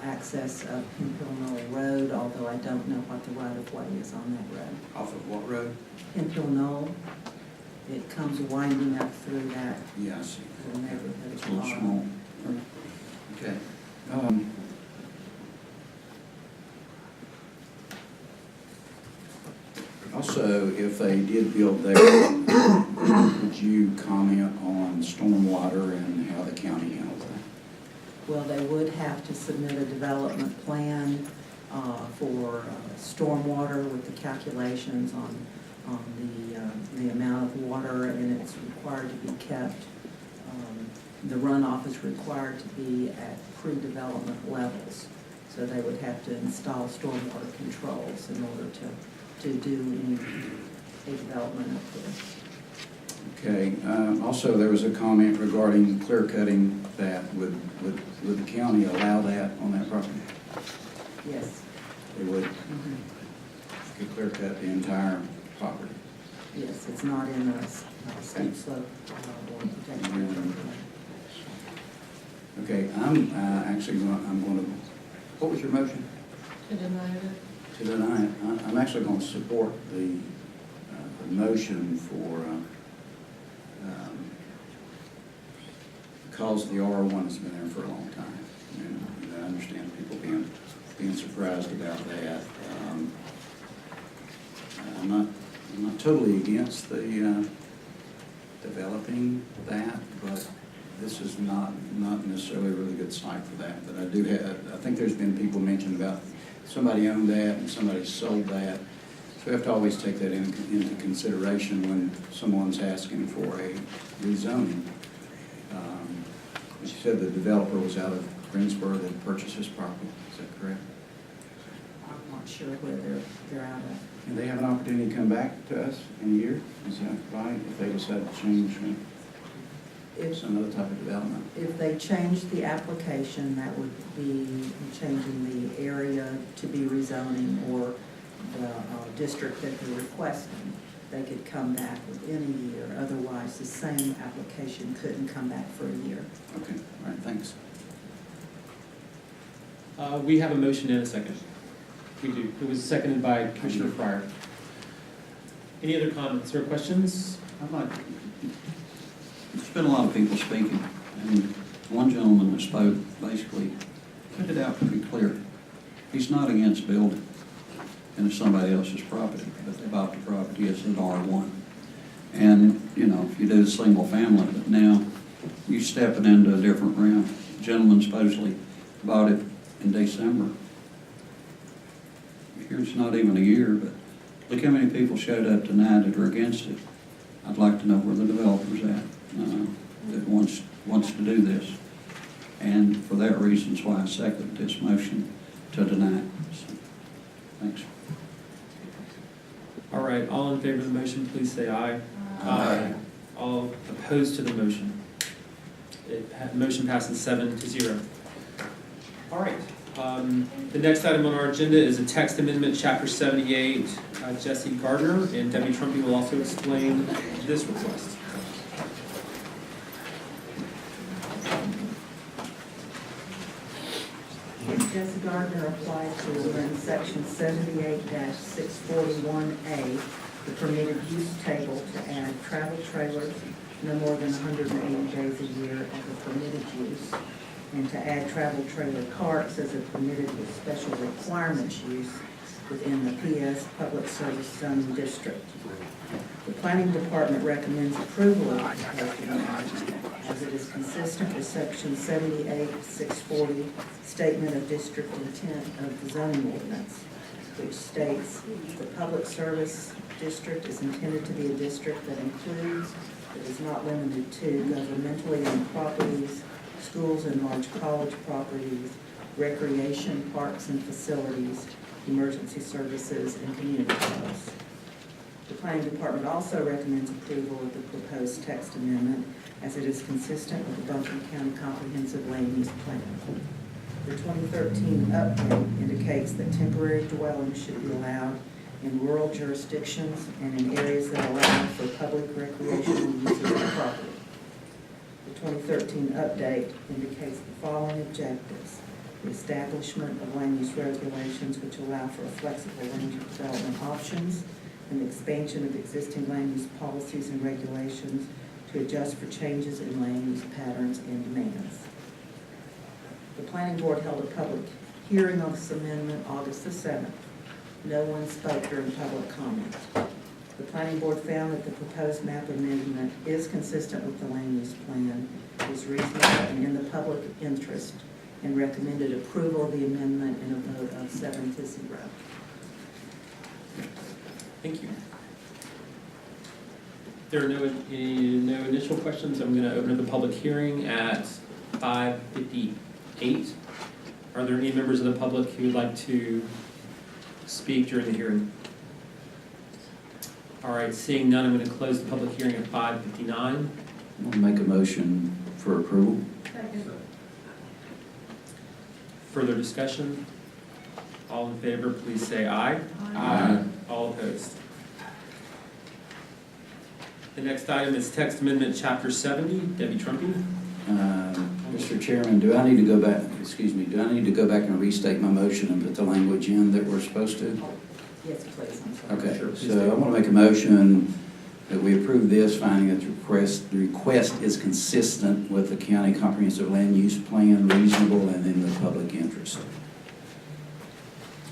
access of Hemp Hill Knoll Road, although I don't know what the right-of-way is on that road. Off of what road? Hemp Hill Knoll, it comes winding up through that Yeah, I see. little neighborhood. It's a little small. Okay. Also, if they did build there, would you comment on stormwater and how the county handles that? Well, they would have to submit a development plan for stormwater with the calculations on the amount of water, and it's required to be kept. The runoff is required to be at pre-development levels, so they would have to install stormwater controls in order to do any development up there. Okay. Also, there was a comment regarding clear cutting that would the county allow that on that property? Yes. They would? Mhm. Could clear cut the entire property? Yes, it's not in a steep slope or protection. Okay, I'm going to, what was your motion? To deny it. To deny it. I'm actually going to support the motion for, because the R1 has been there for a long time. And I understand people being surprised about that. I'm not totally against the developing that, but this is not necessarily a really good site for that. But I think there's been people mentioned about somebody owned that and somebody sold that. So we have to always take that into consideration when someone's asking for a rezoning. As you said, the developer was out of Greensboro that purchased this property. Is that correct? I'm not sure where they're out of. And they have an opportunity to come back to us in a year? Is that right? If they decide to change some other type of development? If they change the application, that would be changing the area to be rezoning or the district that they're requesting. They could come back within a year. Otherwise, the same application couldn't come back for a year. Okay, all right, thanks. We have a motion and a second. We do. It was seconded by Commissioner Fryer. Any other comments or questions? There's been a lot of people speaking, and one gentleman that spoke basically put it out pretty clear. He's not against building into somebody else's property, but they bought the property as an R1. And, you know, if you do the single family, but now you're stepping into a different realm. The gentleman supposedly bought it in December. Here's not even a year, but look how many people showed up tonight that are against it. I'd like to know where the developer's at that wants to do this. And for that reason is why I second this motion to deny it. So, thanks. All right, all in favor of the motion, please say aye. Aye. All opposed to the motion? Motion passes 7-0. All right. The next item on our agenda is a text amendment, Chapter 78. Jesse Gardner and Debbie Trumpy will also explain this request. Jesse Gardner applied to amend section 78-641A, the permitted use table, to add travel trailers no more than 180 days a year as a permitted use, and to add travel trailer carts as a permitted with special requirements use within the PS Public Service Zoning District. The Planning Department recommends approval of the proposed amendment as it is consistent with section 78-640 Statement of District Intent of the zoning ordinance, which states the Public Service District is intended to be a district that includes, but is not limited to, governmentally owned properties, schools and large college properties, recreation, parks and facilities, emergency services, and community clubs. The Planning Department also recommends approval of the proposed text amendment as it is consistent with the Buncombe County Comprehensive Land Use Plan. The 2013 update indicates that temporary dwellings should be allowed in rural jurisdictions and in areas that allow for public recreational uses of the property. The 2013 update indicates the following objectives: the establishment of land use regulations which allow for a flexible range of development options, and the expansion of existing land use policies and regulations to adjust for changes in land use patterns and demands. The Planning Board held a public hearing on this amendment August the 7th. No one spoke during public comment. The Planning Board found that the proposed map amendment is consistent with the land use plan, is reasonable and in the public interest, and recommended approval of the amendment in a vote of 7-0. Thank you. If there are no initial questions, I'm going to open up the public hearing at 5:58. Are there any members of the public who would like to speak during the hearing? All right, seeing none, I'm going to close the public hearing at 5:59. I'll make a motion for approval. Further discussion? All in favor, please say aye. Aye. All opposed? The next item is text amendment, Chapter 70. Debbie Trumpy. Mr. Chairman, do I need to go back and restate my motion and put the language in that we're supposed to? Yes, please. I'm sorry. Okay, Sure, please so do. I want to make a motion that we approve this, finding that the request is consistent with the county comprehensive land use plan, reasonable and in the public interest.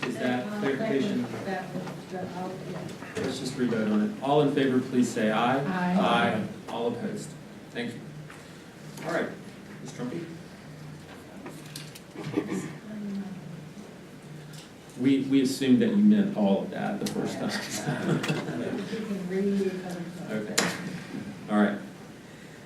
Is that clarification? Yeah. Let's just re-vote on it. All in favor, please say aye. Aye. Aye. All opposed? Thank you. All right, Ms. Trumpy. We assumed that you meant all of that the first time. Okay. All right.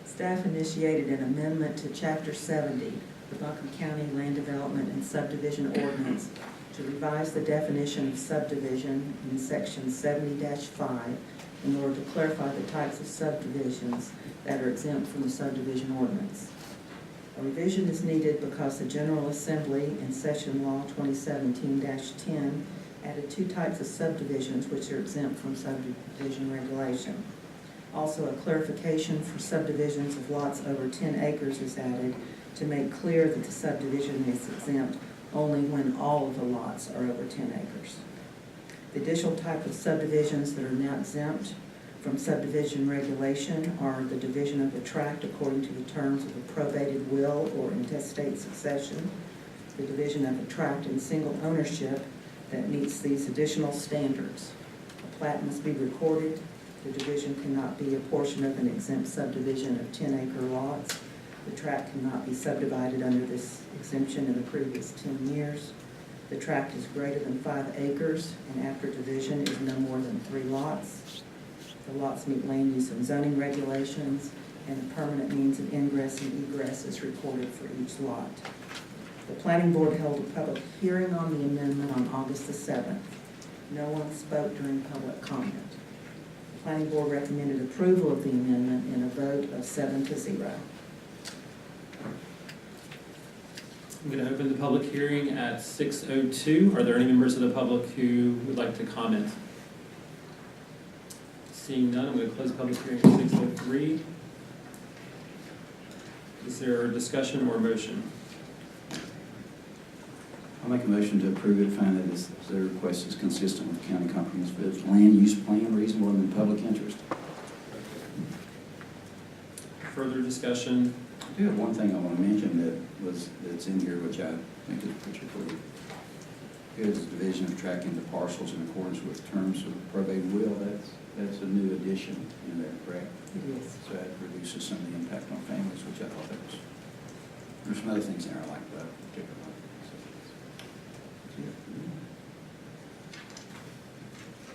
Staff initiated an amendment to Chapter 70, the Buncombe County Land Development and Subdivision Ordinance, to revise the definition of subdivision in Section 70-5 in order to clarify the types of subdivisions that are exempt from the subdivision ordinance. A revision is needed because the General Assembly in Session Law 2017-10 added two types of subdivisions which are exempt from subdivision regulation. Also, a clarification for subdivisions of lots over 10 acres is added to make clear that the subdivision is exempt only when all of the lots are over 10 acres. The additional type of subdivisions that are now exempt from subdivision regulation are the division of a tract according to the terms of a probated will or intestate succession, the division of a tract in single ownership that meets these additional standards. A plat must be recorded. The division cannot be a portion of an exempt subdivision of 10-acre lots. The tract cannot be subdivided under this exemption in the previous 10 years. The tract is greater than 5 acres and after division is no more than 3 lots. The lots meet land use and zoning regulations, and a permanent means of ingress and egress is recorded for each lot. The Planning Board held a public hearing on the amendment on August the 7th. No one spoke during public comment. The Planning Board recommended approval of the amendment in a vote of 7-0. I'm going to open the public hearing at 6:02. Are there any members of the public who would like to comment? Seeing none, I'm going to close the public hearing at 6:03. Is there a discussion or a motion? I'll make a motion to approve it, find that the request is consistent with the county comprehensive land use plan, reasonable and in the public interest. Further discussion? I do have one thing I want to mention that's in here, which I think is particularly good, is division of tract into parcels in accordance with terms of probate will. That's a new addition in there, correct? Yes. So that reduces some of the impact on families, which I thought that was, there's some other things in there I like, but particularly.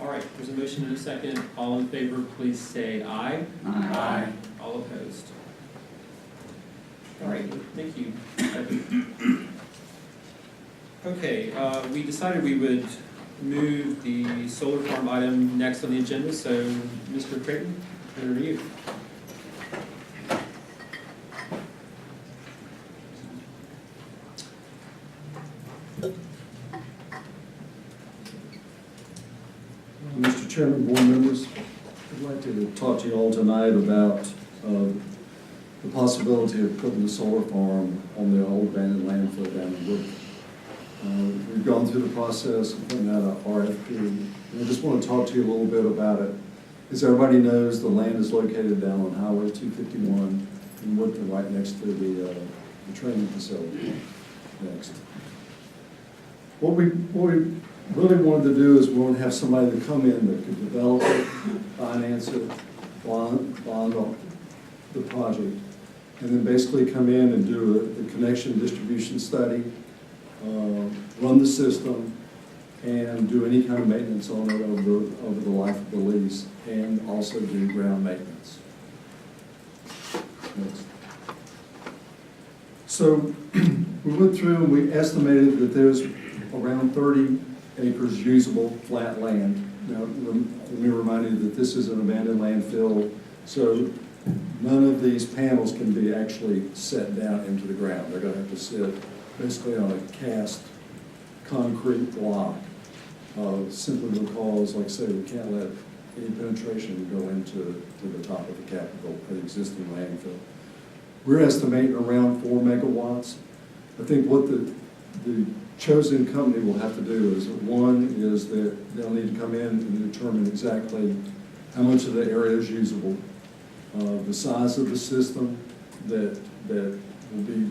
All right, there's a motion and a second. All in favor, please say aye. Aye. All opposed? All right, thank you. Okay, we decided we would move the solar farm item next on the agenda, so Mr. Creighton, over to you. Chairman, board members, I'd like to talk to you all tonight about the possibility of putting a solar farm on the old abandoned landfill down in Woodford. We've gone through the process of putting out an RFP, and I just want to talk to you a little bit about it. As everybody knows, the land is located down on Highway 251 in Woodford, right next to the training facility. Next. What we really wanted to do is we want to have somebody to come in that could develop it, finance it, bond the project, and then basically come in and do a connection distribution study, run the system, and do any kind of maintenance on it over the life of the lease, and also do ground maintenance. Next. So we went through and we estimated that there's around 30 acres usable flat land. Now, let me remind you that this is an abandoned landfill, so none of these panels can be actually set down into the ground. They're going to have to sit basically on a cast concrete block, simply because, like I say, we can't let any penetration go into the top of the existing landfill. We're estimating around 4 megawatts. I think what the chosen company will have to do is, one, is that they'll need to come in and determine exactly how much of the area is usable, the size of the system that will be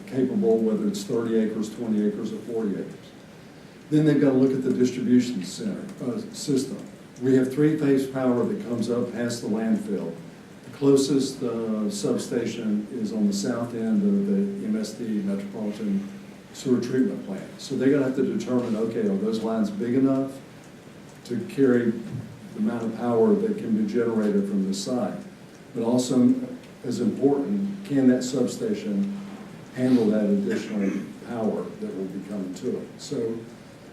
capable, whether it's 30 acres, 20 acres, or 40 acres. Then they've got to look at the distribution system. We have 3-phase power that comes up past the landfill. The closest substation is on the south end of the MSD, Metropolitan Sewer Treatment Plant. So they're going to have to determine, okay, are those lines big enough to carry the amount of power that can be generated from the site? But also, as important, can that substation handle that additional power that will be coming to it? So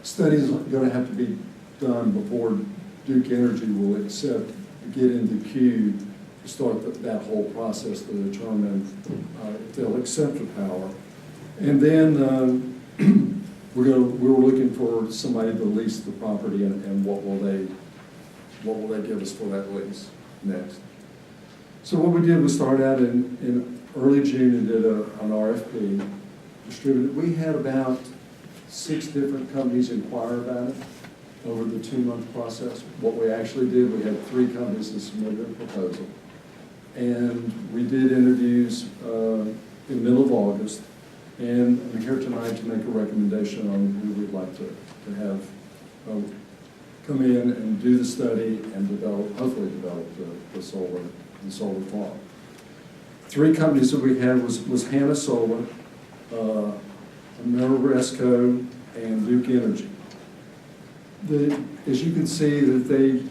studies are going to have to be done before Duke Energy will get into queue to start that whole process to determine if they'll accept the power. And then we're looking for somebody to lease the property, and what will they give us for that lease next. So what we did was start out in early June and did an RFP, distributed. We had about 6 different companies inquire about it over the 2-month process. What we actually did, we had 3 companies that submitted a proposal. And we did interviews in the middle of August. And I'm here tonight to make a recommendation on who we'd like to have come in and do the study and hopefully develop the solar farm. 3 companies that we had was Hannah Solar, Ameriresco, and Duke Energy. As you can see that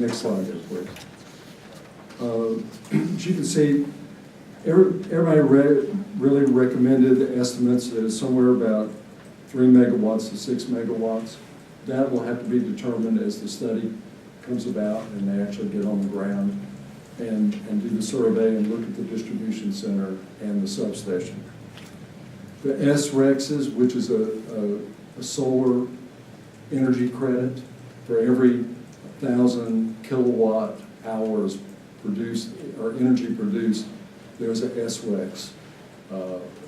next slide there, please. As you can see, everybody really recommended the estimates that is somewhere about 3 megawatts to 6 megawatts. That will have to be determined as the study comes about and they actually get on the ground and do the survey and look at the distribution center and the substation. The SREXs, which is a solar energy credit for every 1,000 kilowatt hours produced or energy produced, there's a SREX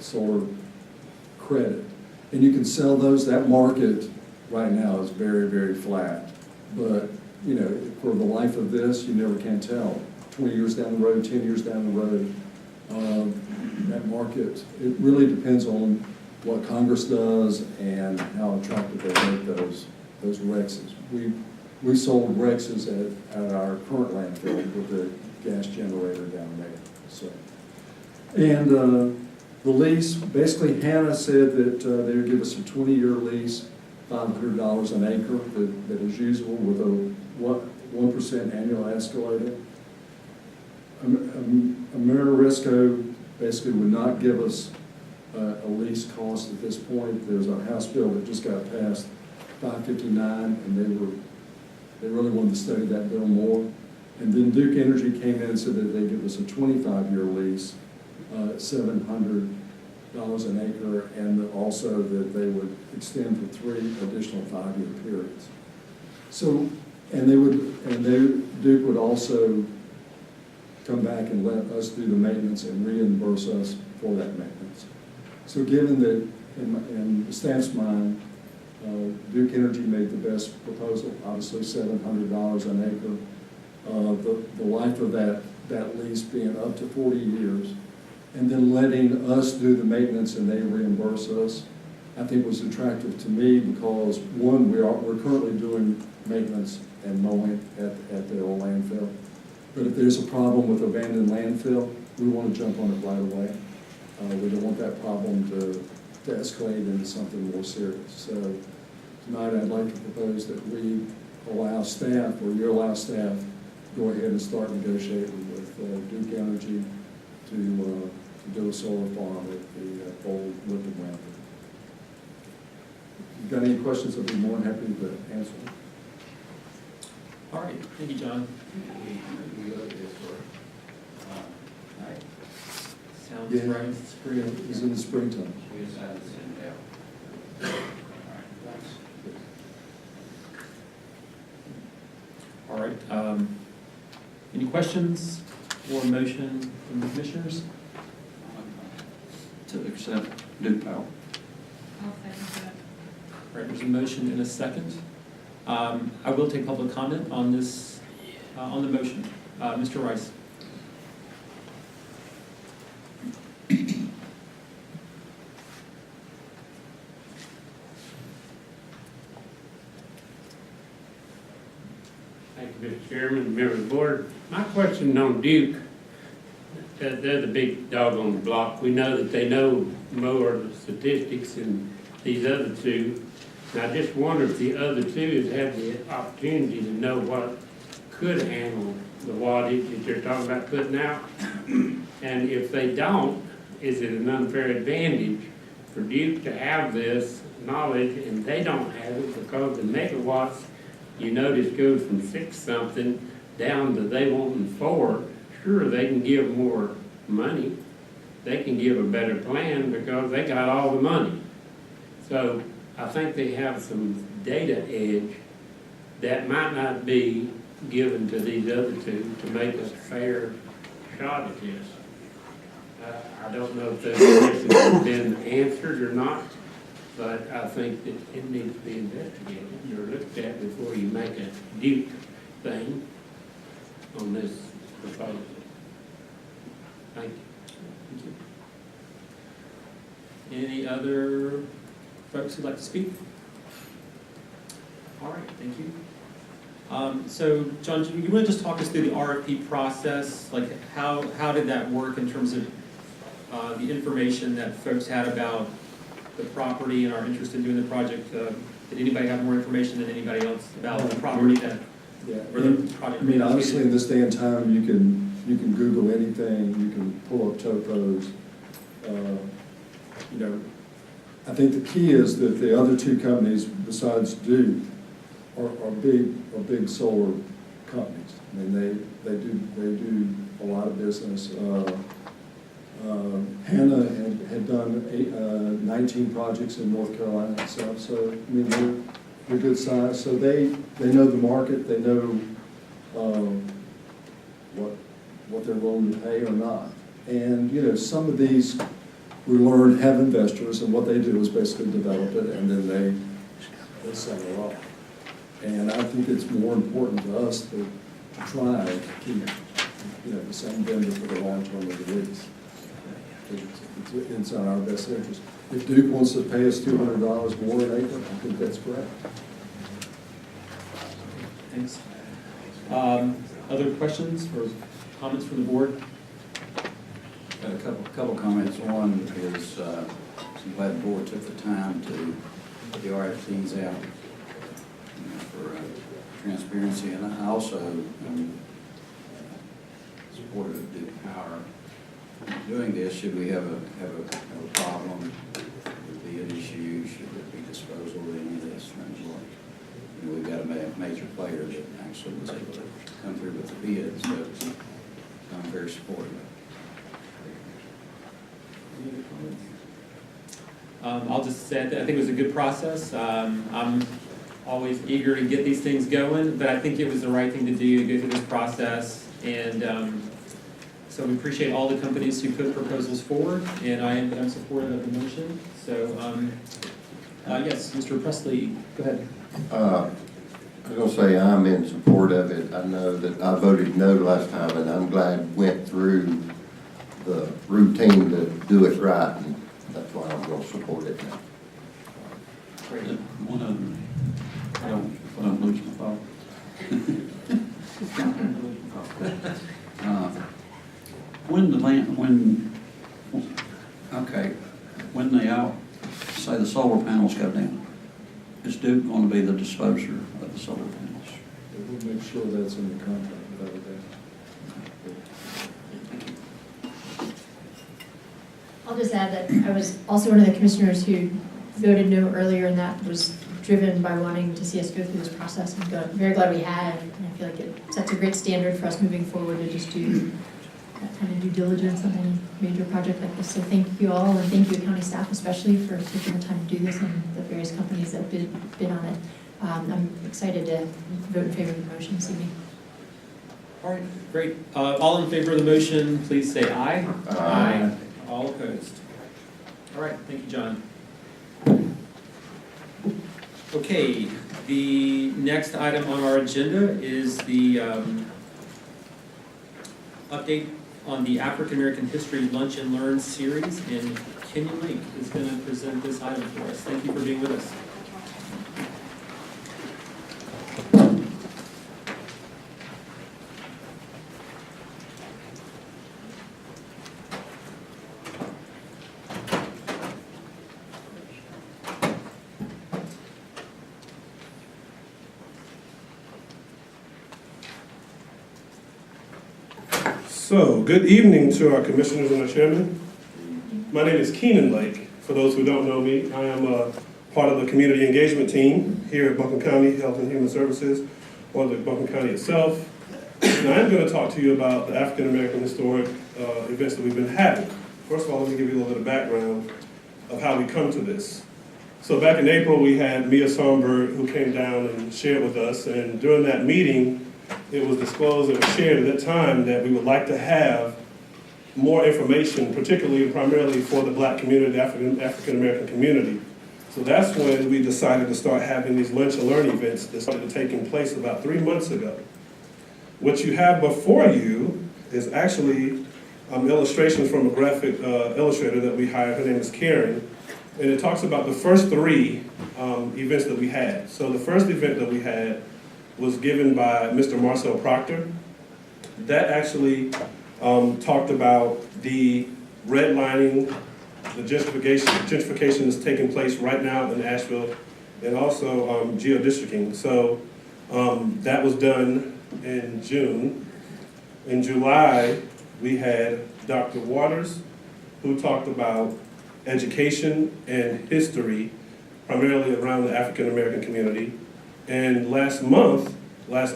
solar credit. And you can sell those. That market right now is very, very flat. But, for the life of this, you never can tell. 20 years down the road, 10 years down the road, that market, it really depends on what Congress does and how attractive they make those REXs. We sold REXs at our current landfill with the gas generator down there. So, and the lease, basically Hannah said that they would give us a 20-year lease, $500 an acre that is usable with a 1% annual escalator. Ameriresco basically would not give us a lease cost at this point. There's a House bill that just got passed, 559, and they really wanted to study that bill more. And then Duke Energy came in and said that they'd give us a 25-year lease, $700 an acre, and also that they would extend for 3 additional 5-year periods. So And Duke would also come back and let us do the maintenance and reimburse us for that maintenance. So given that, in the staff's mind, Duke Energy made the best proposal, obviously $700 an acre. The life of that lease being up to 40 years, and then letting us do the maintenance and they reimburse us, I think was attractive to me because, one, we're currently doing maintenance and mowing at the old landfill. But if there's a problem with abandoned landfill, we want to jump on it right away. We don't want that problem to escalate into something more serious. So tonight I'd like to propose that we allow staff, or you allow staff, go ahead and start negotiating with Duke Energy to do a solar farm at the old liquid landfill. If you've got any questions, I'd be more than happy to answer them. All right, thank you, John. Sounds Yeah, right. it's in the springtime. All right, any questions or motion from the commissioners? To accept Duke Power. I'll second that. All right, there's a motion and a second. I will take public comment on this, on the motion. Mr. Rice. Thank you, Mr. Chairman, members of the board. My question on Duke, they're the big dog on the block. We know that they know more of the statistics than these other two. And I just wonder if the other two has had the opportunity to know what could handle the wattage that you're talking about putting out. And if they don't, is it an unfair advantage for Duke to have this knowledge and they don't have it because the megawatts, you notice, goes from 6-something down to they wanting 4. Sure, they can give more money. They can give a better plan because they got all the money. So I think they have some data edge that might not be given to these other two to make a fair shot at this. I don't know if those questions have been answered or not, but I think that it needs to be investigated or looked at before you make a Duke thing on this proposal. Thank you. Thank you. Any other folks who'd like to speak? All right, thank you. So, John, you want to just talk us through the RFP process? Like, how did that work in terms of the information that folks had about the property and our interest in doing the project? Did anybody have more information than anybody else about the property that, or the project? I mean, obviously, in this day and time, you can Google anything, you can pull up topos. You know, I think the key is that the other two companies besides Duke are big solar companies. I mean, they do a lot of business. Hannah had done 19 projects in North Carolina and stuff. So I mean, they're good size. So they know the market. They know what they're willing to pay or not. And you know, some of these we learned have investors, and what they do is basically develop it and then they sell it off. And I think it's more important to us to try to keep, you know, the same vendor for the long term of the lease. It's in our best interest. If Duke wants to pay us $200 more an acre, I think that's correct. Thanks. Other questions or comments from the board? Got a couple comments. One is, I'm glad the board took the time to put the RFPs out, you know, for transparency, and I also supportive of Duke Power. Doing this, should we have a problem, would be an issue, should there be disposal of any of this? You know, we've got a major player that actually was able to come through with the bid, so I'm very supportive. Any other comments? I'll just say, I think it was a good process. I'm always eager to get these things going, but I think it was the right thing to do, to go through this process. And so we appreciate all the companies who put proposals forward, and I'm supportive of the motion. So, yes, Mr. Presley, go ahead. I was gonna say I'm in support of it. I know that I voted no last time, and I'm glad we went through the routine to do it right, and that's why I'm gonna support it now. One other, I don't lose my thought. When the land, when they say the solar panels go down, is Duke going to be the disposer of the solar panels? We'll make sure that's in the contract without a doubt. I'll just add that I was also one of the commissioners who voted no earlier, and that was driven by wanting to see us go through this process. I'm very glad we have, and I feel like it sets a great standard for us moving forward to just do that kind of due diligence on any major project like this. So thank you all, and thank you county staff especially for taking the time to do this, and the various companies that bid on it. I'm excited to vote in favor of the motion this evening. All right, great. All in favor of the motion, please say aye. Aye. All opposed? All right, thank you, John. Okay, the next item on our agenda is the update on the African American History Lunch and Learn series, and Kenyon Lake is going to present this item for us. Thank you for being with us. So, good evening to our commissioners and our chairman. My name is Keenan Lake. For those who don't know me, I am a part of the community engagement team here at Buncombe County Health and Human Services, or the Buncombe County itself. And I am going to talk to you about the African American historic events that we've been having. First of all, let me give you a little bit of background of how we come to this. So back in April, we had Mia Sonberg who came down and shared with us, and during that meeting, it was disclosed and shared at that time that we would like to have more information, particularly and primarily for the Black community, the African American community. So that's when we decided to start having these lunch and learn events that started taking place about 3 months ago. What you have before you is actually illustrations from a graphic illustrator that we hired. Her name is Karen, and it talks about the first 3 events that we had. So the first event that we had was given by Mr. Marcel Proctor. That actually talked about the redlining, the gentrification that's taking place right now in Asheville, and also geodistricting. So that was done in June. In July, we had Dr. Waters, who talked about education and history, primarily around the African American community. And last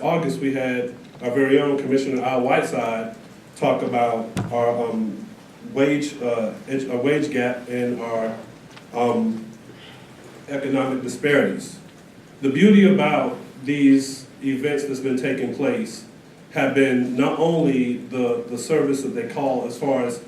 August, we had our very own Commissioner Al Whiteside talk about our wage gap and our economic disparities. The beauty about these events that's been taking place have been not only the service that they call as far as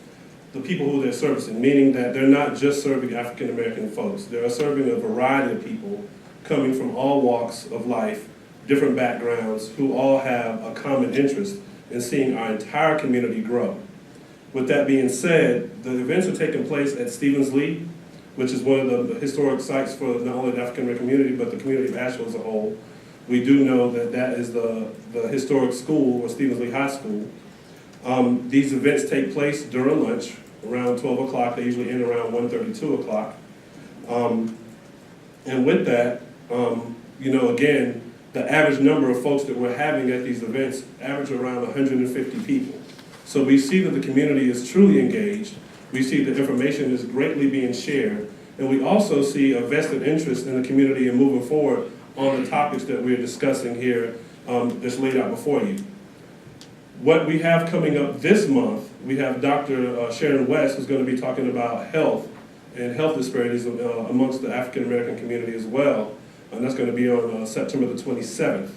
the people who they're servicing, meaning that they're not just serving African American folks, they're serving a variety of people coming from all walks of life, different backgrounds, who all have a common interest in seeing our entire community grow. With that being said, the events are taking place at Stevens Lee, which is one of the historic sites for not only the African American community, but the community of Asheville as a whole. We do know that that is the historic school, or Stevens Lee High School. These events take place during lunch, around 12 o'clock. They usually end around 1:30, 2 o'clock. And with that, again, the average number of folks that we're having at these events average around 150 people. So we see that the community is truly engaged. We see that information is greatly being shared. And we also see a vested interest in the community in moving forward on the topics that we're discussing here that's laid out before you. What we have coming up this month, we have Dr. Sharon West, who's going to be talking about health and health disparities amongst the African American community as well. and that's going to be on September the 27th.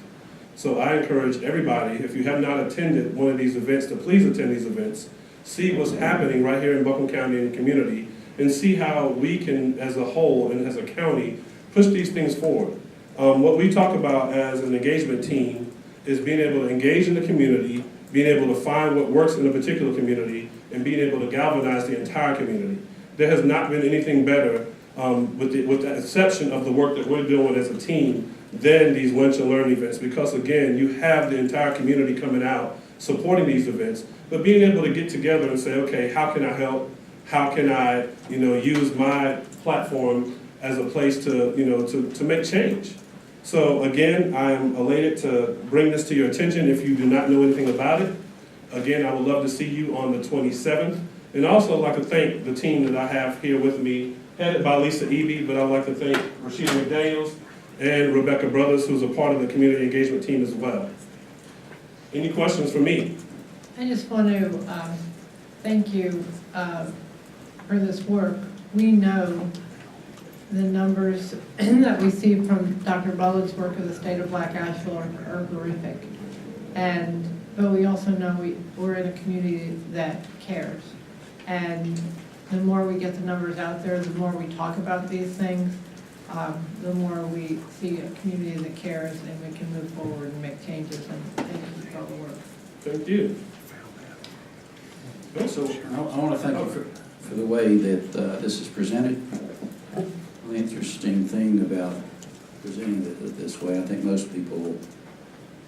So I encourage everybody, if you have not attended one of these events, to please attend these events, see what's happening right here in Buncombe County and the community, and see how we can, as a whole and as a county, push these things forward. What we talk about as an engagement team is being able to engage in the community, being able to find what works in a particular community, and being able to galvanize the entire community. There has not been anything better, with the exception of the work that we're doing as a team, than these lunch and learn events, because again, you have the entire community coming out supporting these events, but being able to get together and say, okay, how can I help? How can I, use my platform as a place to, to make change? So again, I'm elated to bring this to your attention if you do not know anything about it. Again, I would love to see you on the 27th. And also I'd like to thank the team that I have here with me, headed by Lisa Eby, but I'd like to thank Rashida McDaniels and Rebecca Brothers, who's a part of the community engagement team as well. Any questions for me? I just want to thank you for this work. We know the numbers that we see from Dr. Bullett's work of the state of Black Asheville are horrific. But we also know we're in a community that cares. And the more we get the numbers out there, the more we talk about these things, the more we see a community that cares, and we can move forward and make changes. And thank you for all the work. Thank you. So I want to thank you for the way that this is presented. The interesting thing about presenting it this way, I think most people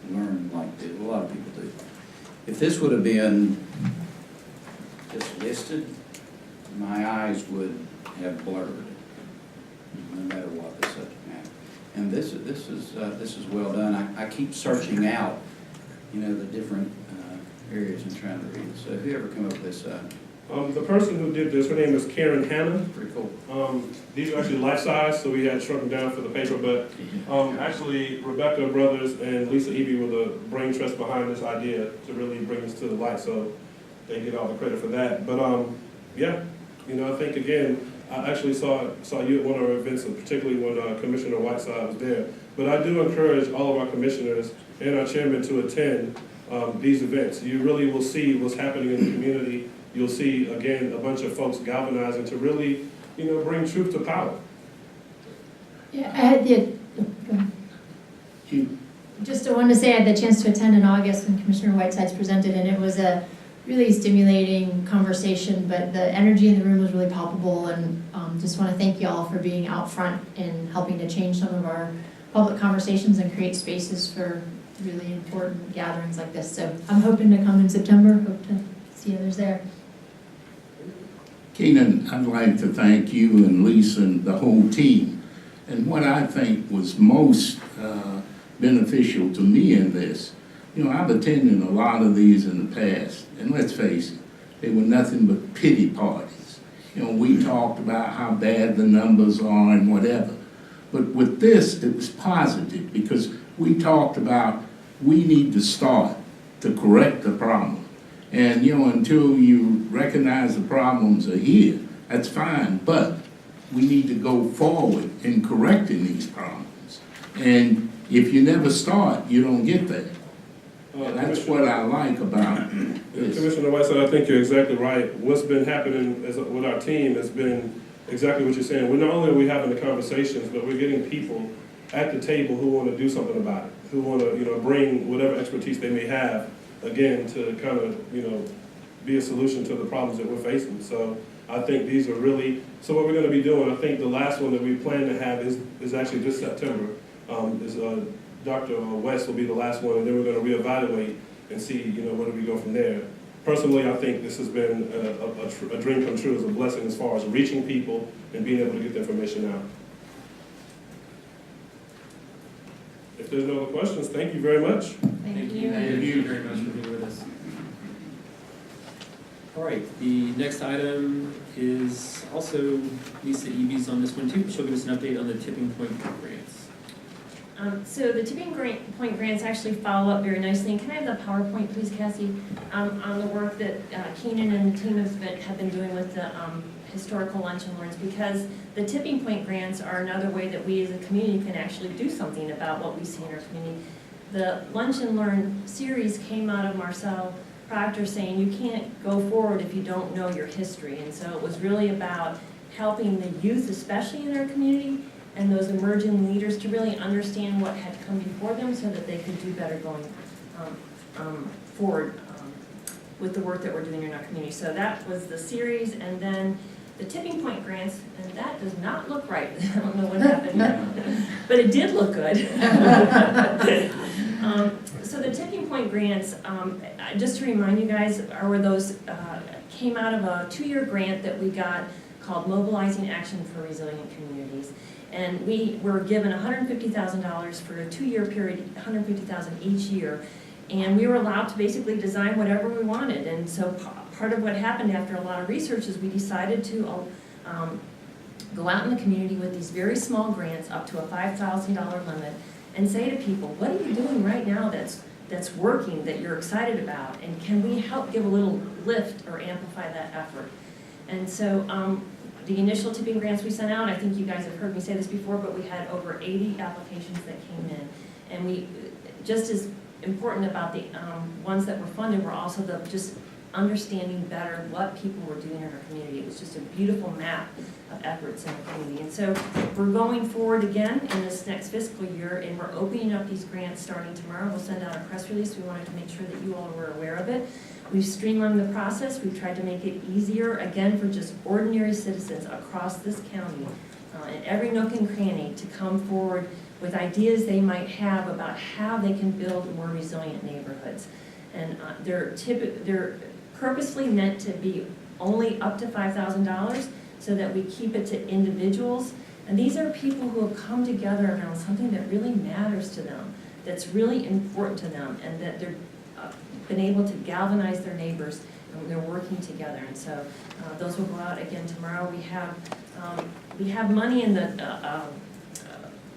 learn like this. A lot of people do. If this would have been just listed, my eyes would have blurred, no matter what the subject matter. And this is well done. I keep searching out, the different areas and trying to read it. So whoever come up with this. The person who did this, her name is Karen Hanna. Pretty cool. These are actually life-size, so we had shrunk them down for the paper, but actually Rebecca Brothers and Lisa Eby were the brain trust behind this idea to really bring this to the light, so they get all the credit for that. But yeah, I think again, I actually saw you at one of our events, particularly when Commissioner Whiteside was there. But I do encourage all of our commissioners and our chairman to attend these events. You really will see what's happening in the community. You'll see, again, a bunch of folks galvanizing to really, bring truth to power. Yeah, I wanted to say I had the chance to attend in August when Commissioner Whiteside's presented, and it was a really stimulating conversation, but the energy in the room was really palpable, and just want to thank you all for being out front and helping to change some of our public conversations and create spaces for really important gatherings like this. So I'm hoping to come in September, hope to see others there. Keenan, I'd like to thank you and Lisa and the whole team. And what I think was most beneficial to me in this, I've attended a lot of these in the past, and let's face it, they were nothing but pity parties. We talked about how bad the numbers are and whatever. But with this, it was positive because we talked about we need to start to correct the problem. And, until you recognize the problems are here, that's fine, but we need to go forward in correcting these problems. And if you never start, you don't get there. That's what I like about this. Commissioner Whiteside, I think you're exactly right. What's been happening with our team has been exactly what you're saying. Not only are we having the conversations, but we're getting people at the table who want to do something about it, who want to, bring whatever expertise they may have, again, to kind of, be a solution to the problems that we're facing. So I think these are really, so what we're going to be doing, I think the last one that we plan to have is actually this September. Dr. West will be the last one, and then we're going to reevaluate and see, where do we go from there. Personally, I think this has been a dream come true, as a blessing as far as reaching people and being able to get the information out. If there's no other questions, thank you very much. Thank you. Thank you very much for being with us. All right, the next item is also Lisa Eby's on this one too. She'll give us an update on the tipping point grants. So the tipping point grants actually follow up very nicely. And can I have the PowerPoint, please, Cassie, on the work that Keenan and the team have been doing with the historical lunch and learns? Because the tipping point grants are another way that we as a community can actually do something about what we see in our community. The Lunch and Learn series came out of Marcel Proctor saying you can't go forward if you don't know your history. And so it was really about helping the youth, especially in our community, and those emerging leaders to really understand what had come before them so that they could do better going forward with the work that we're doing in our community. So that was the series, and then the tipping point grants, and that does not look right. I don't know what happened, but it did look good. So the tipping point grants, just to remind you guys, are those came out of a 2-year grant that we got called Mobilizing Action for Resilient Communities. And we were given $150,000 for a 2-year period, $150,000 each year. And we were allowed to basically design whatever we wanted. And so part of what happened after a lot of research is we decided to go out in the community with these very small grants up to a $5,000 limit and say to people, what are you doing right now that's working, that you're excited about? And can we help give a little lift or amplify that effort? And so the initial tipping grants we sent out, I think you guys have heard me say this before, but we had over 80 applications that came in. And we, just as important about the ones that were funded were also the just understanding better what people were doing in our community. It was just a beautiful map of efforts in the community. And so we're going forward again in this next fiscal year, and we're opening up these grants starting tomorrow. We'll send out a press release. We wanted to make sure that you all were aware of it. We've streamlined the process. We've tried to make it easier, again, for just ordinary citizens across this county, in every nook and cranny, to come forward with ideas they might have about how they can build more resilient neighborhoods. And they're purposely meant to be only up to $5,000 so that we keep it to individuals. And these are people who have come together around something that really matters to them, that's really important to them, and that they're been able to galvanize their neighbors, and they're working together. And so those will go out again tomorrow. We have money in the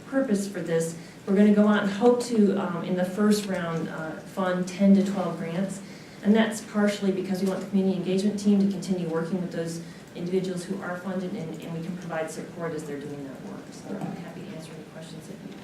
purpose for this. We're going to go out and hope to, in the first round, fund 10 to 12 grants. And that's partially because we want the community engagement team to continue working with those individuals who are funded, and we can provide support as they're doing that work. So I'm happy to answer any questions that you have.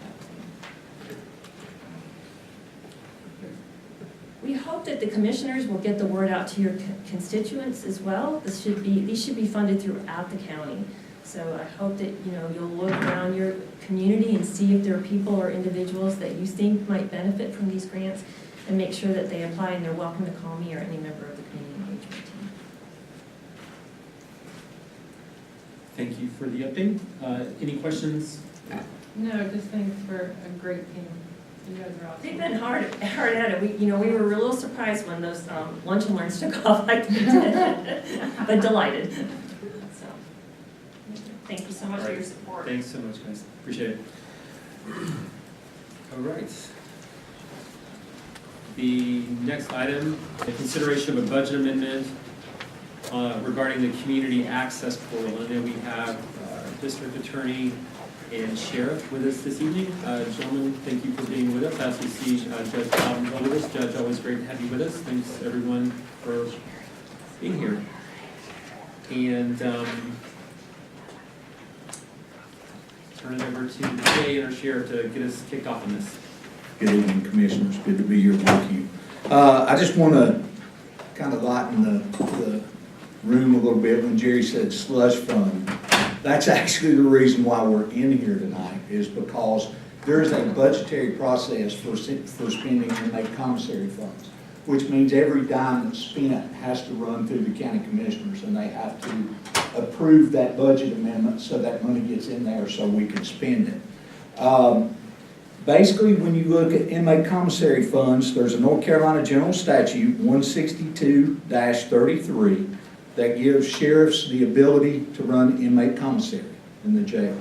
We hope that the commissioners will get the word out to your constituents as well. These should be funded throughout the county. So I hope that you'll look around your community and see if there are people or individuals that you think might benefit from these grants, and make sure that they apply, and they're welcome to call me or any member of the community engagement team. Thank you for the update. Any questions? No, just thanks for a great team. You guys are awesome. They've been hard at it. We were a little surprised when those lunch and learns took off like they did, but delighted. So, thank you so much for your support. Thanks so much, guys. Appreciate it. All right. The next item, the consideration of a budget amendment regarding the community access portal. I know we have district attorney and sheriff with us this evening. Gentlemen, thank you for being with us. As we see Judge Calvin with us. Judge, always great to have you with us. Thanks everyone for being here. And turn it over to Jay and our sheriff to get us kicked off on this. Good evening, Commissioners. Good to be here with you. I just want to kind of lighten the room a little bit when Jerry said slush fund. That's actually the reason why we're in here tonight, is because there's a budgetary process for spending inmate commissary funds, which means every dime that's spent has to run through the county commissioners, and they have to approve that budget amendment so that money gets in there so we can spend it. Basically, when you look at inmate commissary funds, there's a North Carolina General Statute 162-33 that gives sheriffs the ability to run inmate commissary in the jail.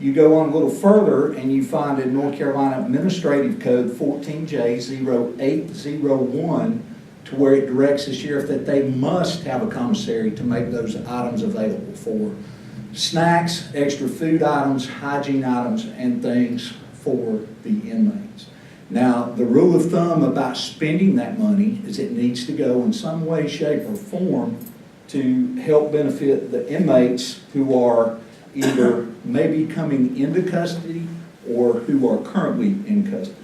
You go on a little further and you find in North Carolina Administrative Code 14J0801 to where it directs the sheriff that they must have a commissary to make those items available for snacks, extra food items, hygiene items, and things for the inmates. Now, the rule of thumb about spending that money is it needs to go in some way, shape, or form to help benefit the inmates who are either maybe coming into custody or who are currently in custody.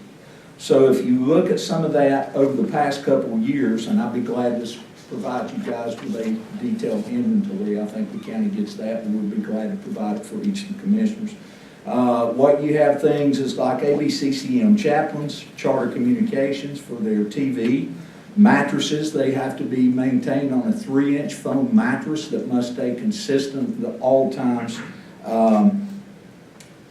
So if you look at some of that over the past couple of years, and I'll be glad to provide you guys with a detailed inventory. I think the county gets that, and we'd be glad to provide it for each of the commissioners. What you have things is like ABCCM chaplains, Charter Communications for their TV, mattresses, they have to be maintained on a 3-inch foam mattress that must stay consistent at all times.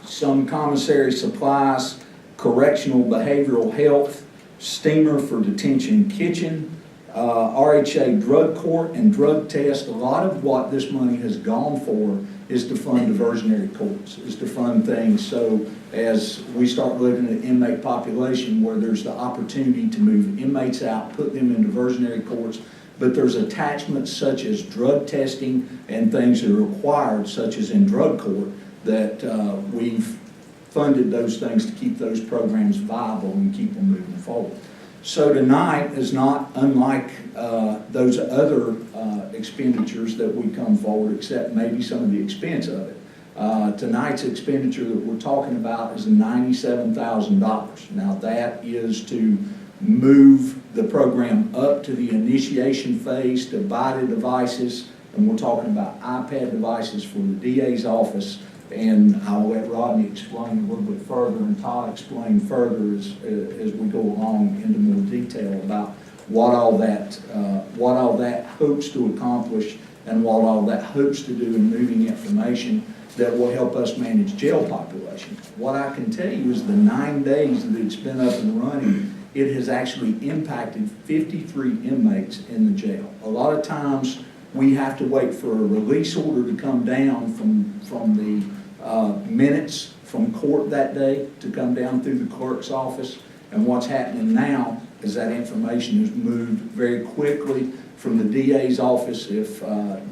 Some commissary supplies, correctional behavioral health, steamer for detention kitchen, RHA drug court and drug test. A lot of what this money has gone for is to fund diversionary courts, is to fund things. So as we start looking at inmate population where there's the opportunity to move inmates out, put them in diversionary courts, but there's attachments such as drug testing and things that are required, such as in drug court, that we've funded those things to keep those programs viable and keep them moving forward. So tonight is not unlike those other expenditures that we come forward, except maybe some of the expense of it. Tonight's expenditure that we're talking about is $97,000. Now that is to move the program up to the initiation phase to BIDA devices, and we're talking about iPad devices for the DA's office. And I'll let Rodney explain a little bit further, and Todd explain further as we go along into more detail about what all that hopes to accomplish and what all that hopes to do in moving information that will help us manage jail population. What I can tell you is the 9 days that it's been up and running, it has actually impacted 53 inmates in the jail. A lot of times we have to wait for a release order to come down from the minutes from court that day to come down through the clerk's office. And what's happening now is that information is moved very quickly from the DA's office. If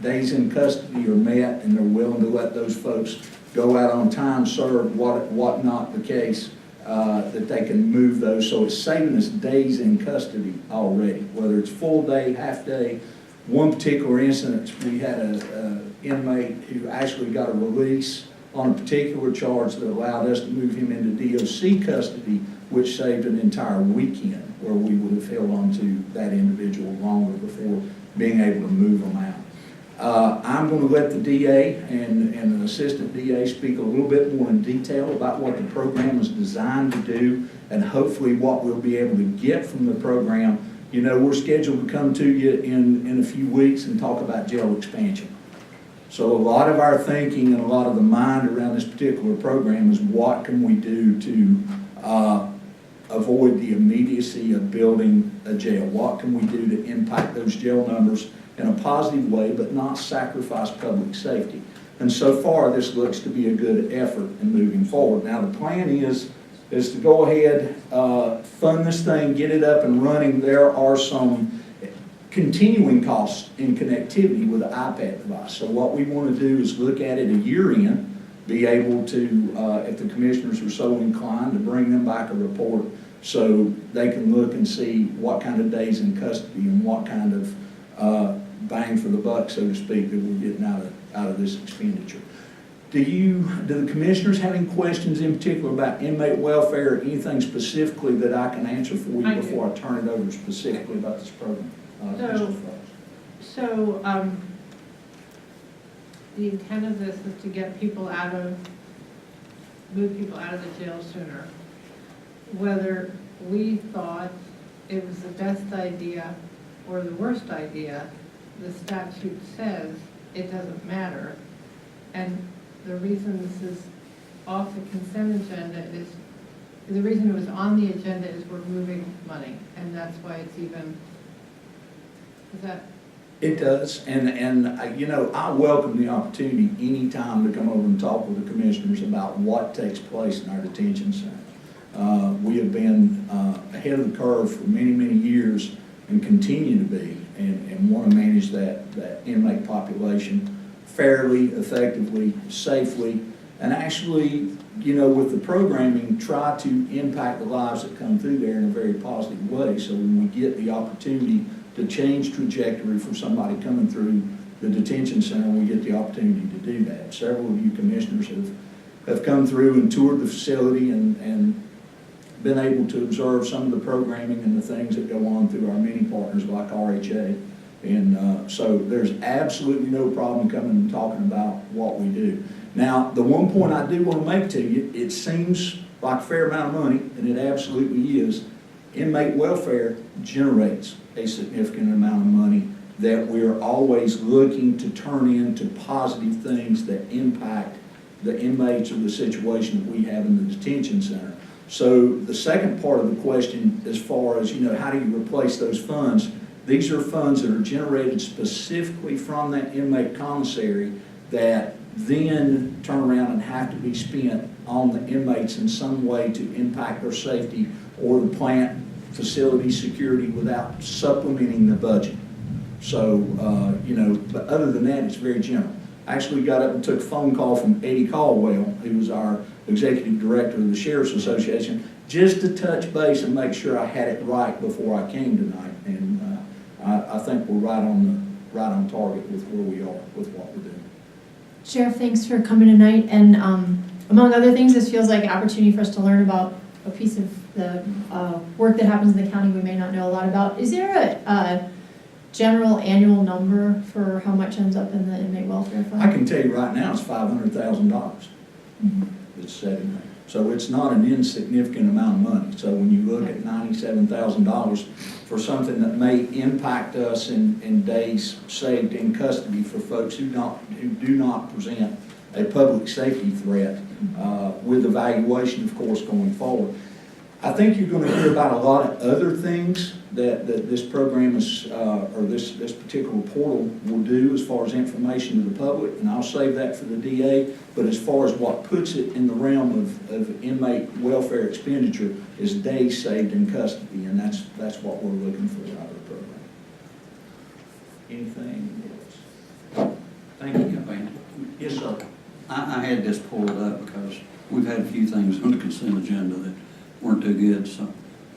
days in custody are met and they're willing to let those folks go out on time served, what not the case, that they can move those. So it's saving us days in custody already, whether it's full day, half day. One particular incident, we had an inmate who actually got a release on a particular charge that allowed us to move him into DOC custody, which saved an entire weekend where we would have held on to that individual longer before being able to move them out. I'm going to let the DA and an assistant DA speak a little bit more in detail about what the program is designed to do and hopefully what we'll be able to get from the program. You know, we're scheduled to come to you in a few weeks and talk about jail expansion. So a lot of our thinking and a lot of the mind around this particular program is what can we do to avoid the immediacy of building a jail? What can we do to impact those jail numbers in a positive way but not sacrifice public safety? And so far this looks to be a good effort in moving forward. Now the plan is to go ahead, fund this thing, get it up and running. There are some continuing costs in connectivity with the iPad device. So what we want to do is look at it a year in, be able to, if the commissioners are so inclined, to bring them back a report so they can look and see what kind of days in custody and what kind of bang for the buck, so to speak, that we're getting out of this expenditure. Do the commissioners have any questions in particular about inmate welfare or anything specifically that I can answer for you before I turn it over specifically about this program? So the intent of this is to get move people out of the jail sooner. Whether we thought it was the best idea or the worst idea, the statute says it doesn't matter. And the reason this is off the consent agenda is, the reason it was on the agenda is we're moving money, and that's why it's even, is that? It does, and you know, I welcome the opportunity anytime to come over and talk with the commissioners about what takes place in our detention center. We have been ahead of the curve for many, many years and continue to be, and want to manage that inmate population fairly, effectively, safely, and actually, you know, with the programming, try to impact the lives that come through there in a very positive way. So when we get the opportunity to change trajectory for somebody coming through the detention center, we get the opportunity to do that. Several of you commissioners have come through and toured the facility and been able to observe some of the programming and the things that go on through our many partners like RHA. And so there's absolutely no problem coming and talking about what we do. Now, the one point I do want to make to you, it seems like a fair amount of money, and it absolutely is. Inmate welfare generates a significant amount of money that we're always looking to turn into positive things that impact the inmates or the situation that we have in the detention center. So the second part of the question, as far as, you know, how do you replace those funds? These are funds that are generated specifically from that inmate commissary that then turn around and have to be spent on the inmates in some way to impact their safety or the plant facility security without supplementing the budget. So, you know, but other than that, it's very general. I actually got up and took a phone call from Eddie Caldwell, who was our executive director of the Sheriff's Association, just to touch base and make sure I had it right before I came tonight. And I think we're right on target with where we are with what we're doing. Sheriff, thanks for coming tonight. And among other things, this feels like an opportunity for us to learn about a piece of the work that happens in the county we may not know a lot about. Is there a general annual number for how much ends up in the inmate welfare fund? I can tell you right now, it's $500,000. It's set in there. So it's not an insignificant amount of money. So when you look at $97,000 for something that may impact us in days saved in custody for folks who do not present a public safety threat, with evaluation, of course, going forward. I think you're going to hear about a lot of other things that this program is, or this particular portal will do as far as information to the public, and I'll save that for the DA. But as far as what puts it in the realm of inmate welfare expenditure is days saved in custody, and that's what we're looking for out of the program. Anything else? Thank you, Van. Yes, sir. I had this pulled up because we've had a few things on the consent agenda that weren't too good, so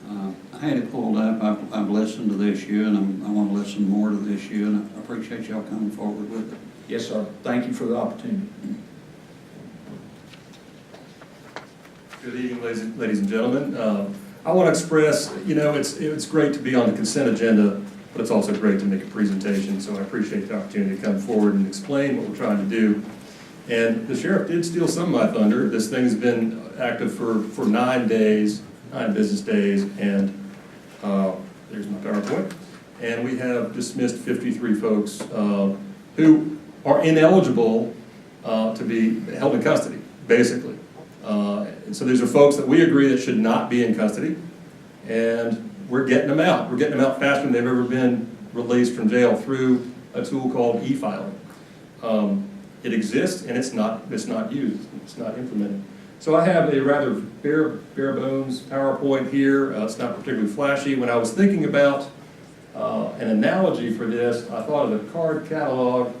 I had it pulled up. I've listened to the issue, and I want to listen more to the issue, and I appreciate y'all coming forward with it. Yes, sir. Thank you for the opportunity. Good evening, ladies and gentlemen. I want to express, you know, it's great to be on the consent agenda, but it's also great to make a presentation, so I appreciate the opportunity to come forward and explain what we're trying to do. And the sheriff did steal some of my thunder. This thing's been active for 9 days, 9 business days, and there's my PowerPoint. And we have dismissed 53 folks who are ineligible to be held in custody, basically. And so these are folks that we agree that should not be in custody, and we're getting them out. We're getting them out faster than they've ever been released from jail through a tool called e-filing. It exists, and it's not used. It's not implemented. So I have a rather bare bones PowerPoint here. It's not particularly flashy. When I was thinking about an analogy for this, I thought of the card catalog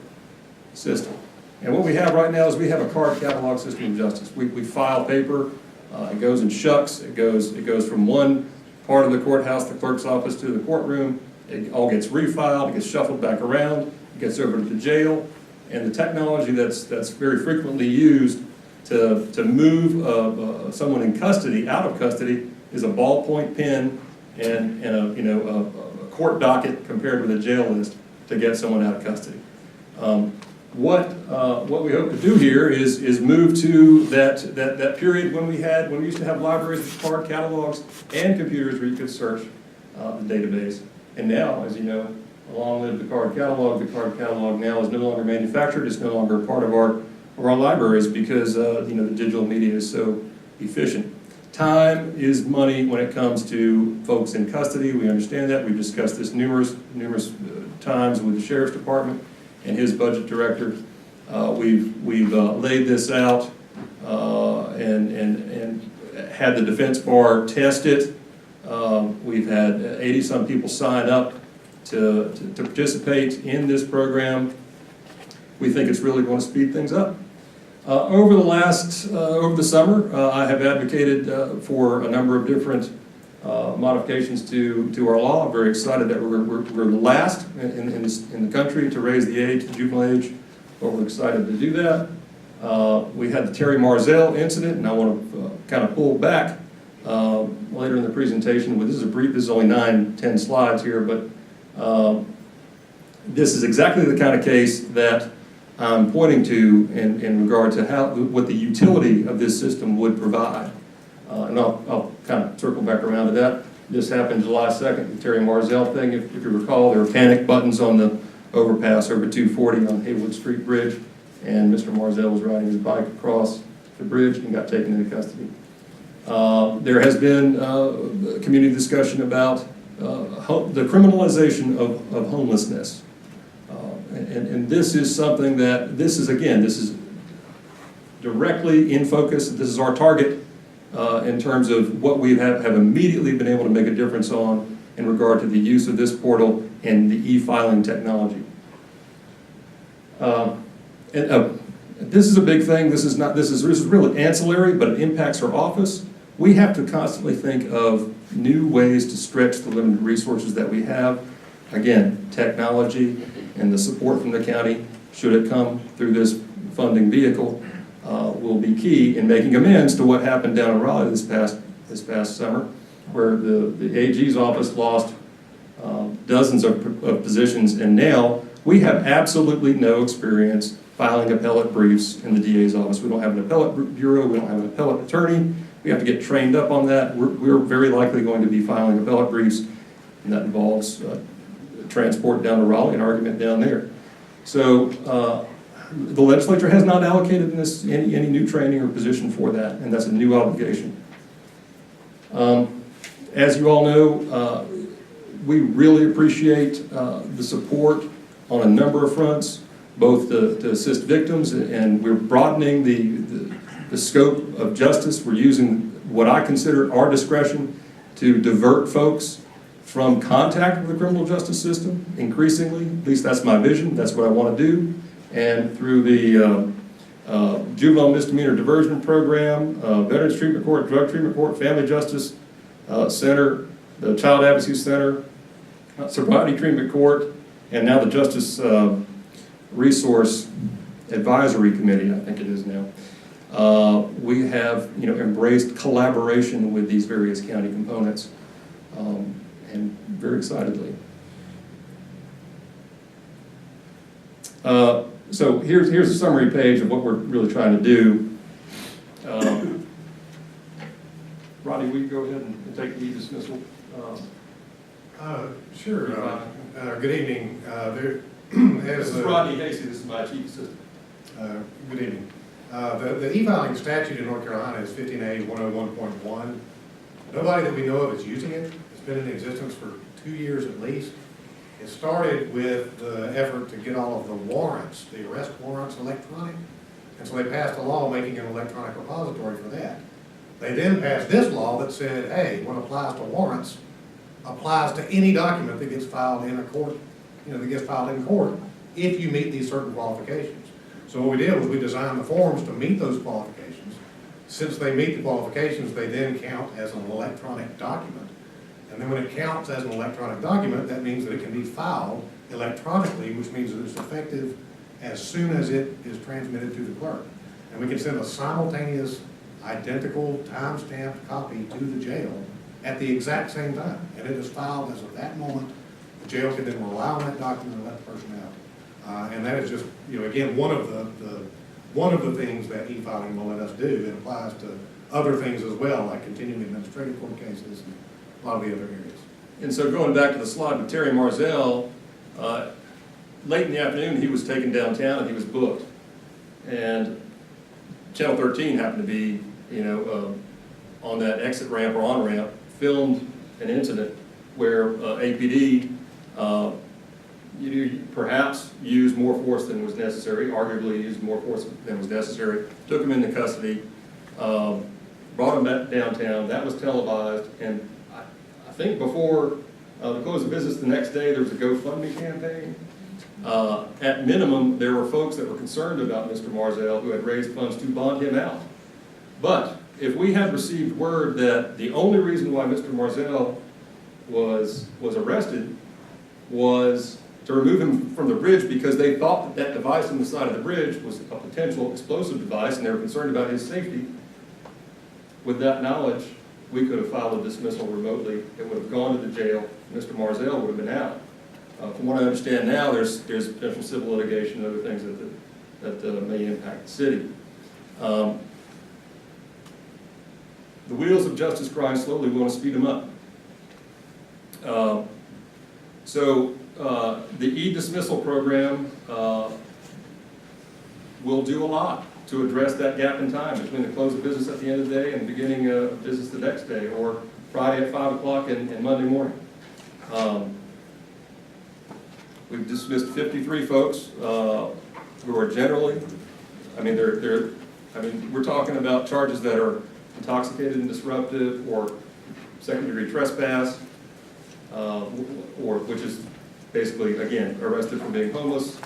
system. And what we have right now is we have a card catalog system of justice. We file paper. It goes in shucks. It goes from one part of the courthouse, the clerk's office, to the courtroom. It all gets refiled. It gets shuffled back around. It gets over to the jail. And the technology that's very frequently used to move someone in custody out of custody is a ballpoint pen and a court docket compared with a jail list to get someone out of custody. What we hope to do here is move to that period when we used to have libraries with card catalogs and computers where you could search the database. And now, as you know, along with the card catalog now is no longer manufactured. It's no longer part of our libraries because the digital media is so efficient. Time is money when it comes to folks in custody. We understand that. We've discussed this numerous times with the Sheriff's Department and his budget director. We've laid this out and had the defense bar test it. We've had 80-some people sign up to participate in this program. We think it's really going to speed things up. Over the summer, I have advocated for a number of different modifications to our law. I'm very excited that we're the last in the country to raise the age, the juvenile age, but we're excited to do that. We had the Terry Marzell incident, and I want to kind of pull back later in the presentation. This is a brief, this is only 9-10 slides here, but this is exactly the kind of case that I'm pointing to in regard to what the utility of this system would provide. And I'll kind of circle back around to that. This happened July 2nd, the Terry Marzell thing. If you recall, there were panic buttons on the overpass over 240 on Haywood Street Bridge, and Mr. Marzell was riding his bike across the bridge and got taken into custody. There has been community discussion about the criminalization of homelessness. And this is something that, this is directly in focus. This is our target in terms of what we have immediately been able to make a difference on in regard to the use of this portal and the e-filing technology. This is a big thing. This is really ancillary, but it impacts our office. We have to constantly think of new ways to stretch the limited resources that we have. Again, technology and the support from the county, should it come through this funding vehicle, will be key in making amends to what happened down in Raleigh this past summer, where the AG's office lost dozens of positions, and now we have absolutely no experience filing appellate briefs in the DA's office. We don't have an appellate bureau, we don't have an appellate attorney. We have to get trained up on that. We're very likely going to be filing appellate briefs, and that involves transport down to Raleigh, an argument down there. So the legislature has not allocated any new training or position for that, and that's a new obligation. As you all know, we really appreciate the support on a number of fronts, both to assist victims, and we're broadening the scope of justice. We're using what I consider our discretion to divert folks from contact with the criminal justice system increasingly. At least that's my vision. That's what I want to do. And through the Juvenile Misdemeanor Diversion Program, Veterans Treatment Court, Drug Treatment Court, Family Justice Center, the Child Advocacy Center, Sobriety Treatment Court, and now the Justice Resource Advisory Committee, I think it is now. We have embraced collaboration with these various county components, and very excitedly. So here's a summary page of what we're really trying to do. Rodney, will you go ahead and take the e-dismissal? Sure. Good evening. This is Rodney Hasty, this is my chief assistant. Good evening. The e-filing statute in North Carolina is 15A 101.1. Nobody that we know of is using it. It's been in existence for 2 years at least. It started with the effort to get all of the warrants, the arrest warrants, electronic. And so they passed a law making an electronic repository for that. They then passed this law that said, hey, what applies to warrants applies to any document that gets filed in a court, that gets filed in court if you meet these certain qualifications. So what we did was we designed the forms to meet those qualifications. Since they meet the qualifications, they then count as an electronic document. And then when it counts as an electronic document, that means that it can be filed electronically, which means that it's effective as soon as it is transmitted to the clerk. And we can send a simultaneous, identical, time-stamped copy to the jail at the exact same time. And it is filed as of that moment. The jail can then rely on that document and let the person out. And that is just, again, one of the things that e-filing will let us do. It applies to other things as well, like continuing administrative court cases and a lot of the other areas. And so going back to the slide with Terry Marzell, late in the afternoon he was taken downtown and he was booked. And Channel 13 happened to be, on that exit ramp or on-ramp, filmed an incident where APD perhaps used more force than was necessary, arguably used more force than was necessary, took him into custody, brought him back downtown. That was televised, and I think before the close of business the next day, there was a GoFundMe campaign At minimum, there were folks that were concerned about Mr. Marzell who had raised funds to bond him out. But if we had received word that the only reason why Mr. Marzell was arrested was to remove him from the bridge because they thought that that device on the side of the bridge was a potential explosive device and they were concerned about his safety, with that knowledge, we could have filed a dismissal remotely. It would have gone to the jail. Mr. Marzell would have been out. From what I understand now, there's potential civil litigation and other things that may impact the city. The wheels of justice grind slowly. We want to speed them up. The e-dismissal program will do a lot to address that gap in time between the close of business at the end of the day and the beginning of business the next day, or Friday at 5 o'clock and Monday morning. We've dismissed 53 folks who are generally, we're talking about charges that are intoxicated and disruptive, or second-degree trespass, which is basically, again, arrested for being homeless,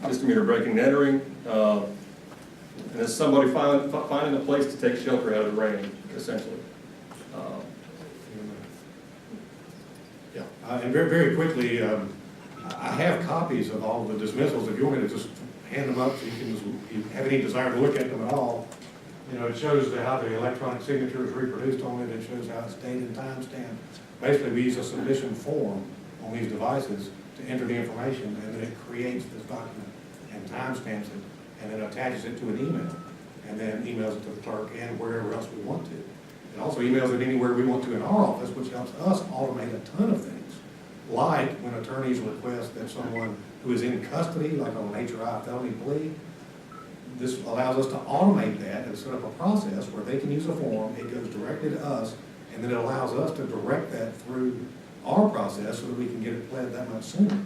misdemeanor breaking and entering, and it's somebody finding a place to take shelter out of the rain, essentially. And very, very quickly, I have copies of all the dismissals. If you want me to just hand them up so you can, if you have any desire to look at them at all. It shows how the electronic signature is reproduced on it. It shows how it's dated and timestamped. Basically, we use a submission form on these devices to enter the information, and then it creates this document and timestamps it, and then attaches it to an email, and then emails it to the clerk and wherever else we want to. It also emails it anywhere we want to in our office, which helps us automate a ton of things. Like when attorneys request that someone who is in custody, like on an HRI felony plea, this allows us to automate that and set up a process where they can use a form, it goes directly to us, and then it allows us to direct that through our process so that we can get it pled that much sooner.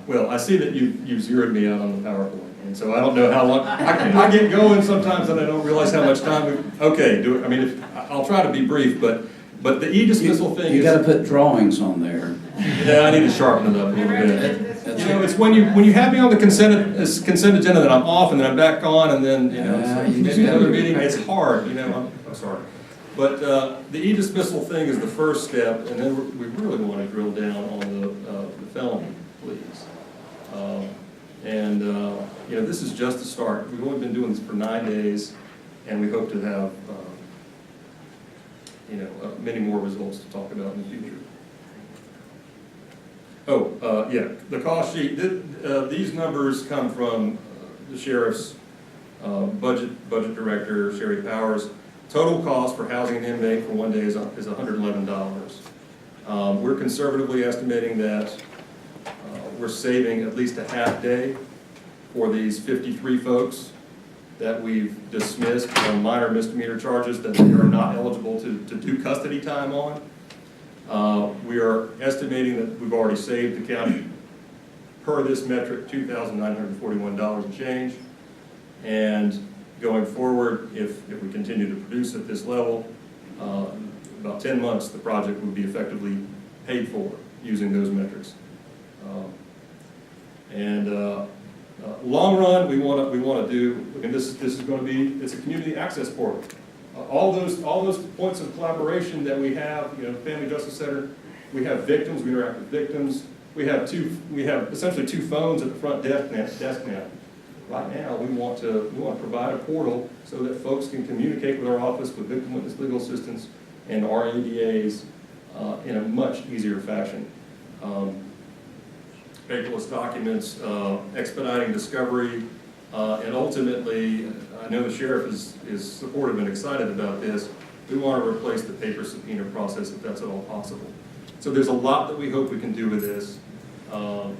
Well, I see that you zeroed me out on the PowerPoint, and so I don't know how long, I get going sometimes and I don't realize how much time I'll try to be brief, but the e-dismissal thing is... You gotta put drawings on there. Yeah, I need to sharpen it up a little bit. It's when you have me on the consent agenda that I'm off and then I'm back on, and then, maybe another meeting, it's hard, I'm sorry. But the e-dismissal thing is the first step, and then we really want to drill down on the felony pleas. This is just a start. We've only been doing this for 9 days, and we hope to have many more results to talk about in the future. The cost sheet. These numbers come from the sheriff's budget director, Sherry Powers. Total cost for housing an inmate for 1 day is $111. We're conservatively estimating that we're saving at least a half day for these 53 folks that we've dismissed on minor misdemeanor charges that they are not eligible to do custody time on. We are estimating that we've already saved the county, per this metric, $2,941 and change. And going forward, if we continue to produce at this level, about 10 months, the project would be effectively paid for using those metrics. Long run, we want to do. And this is going to be. It's a community access portal. All those points of collaboration that we have. Family Justice Center. We have victims. We interact with victims. We have essentially two phones at the front desk now. Right now, we want to provide a portal so that folks can communicate with our office, with victim witness legal assistance, and our ADAs in a much easier fashion. Paperless documents, expediting discovery, and ultimately, I know the sheriff is supportive and excited about this. We want to replace the paper subpoena process if that's at all possible. So there's a lot that we hope we can do with this. And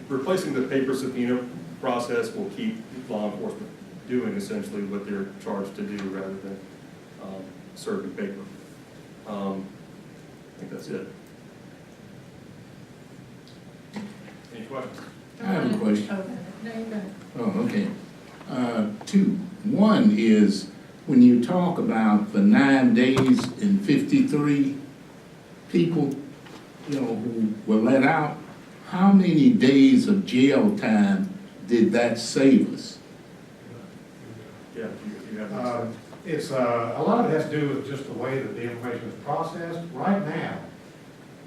replacing the paper subpoena process will keep law enforcement doing essentially what they're charged to do rather than serving paper. I think that's it. Any questions? I have a question. Okay. No, you go ahead. Oh, okay. Two. One is, when you talk about the 9 days and 53 people, who were let out, how many days of jail time did that save us? Yeah, if you have. It's, a lot of it has to do with just the way that the information is processed. Right now,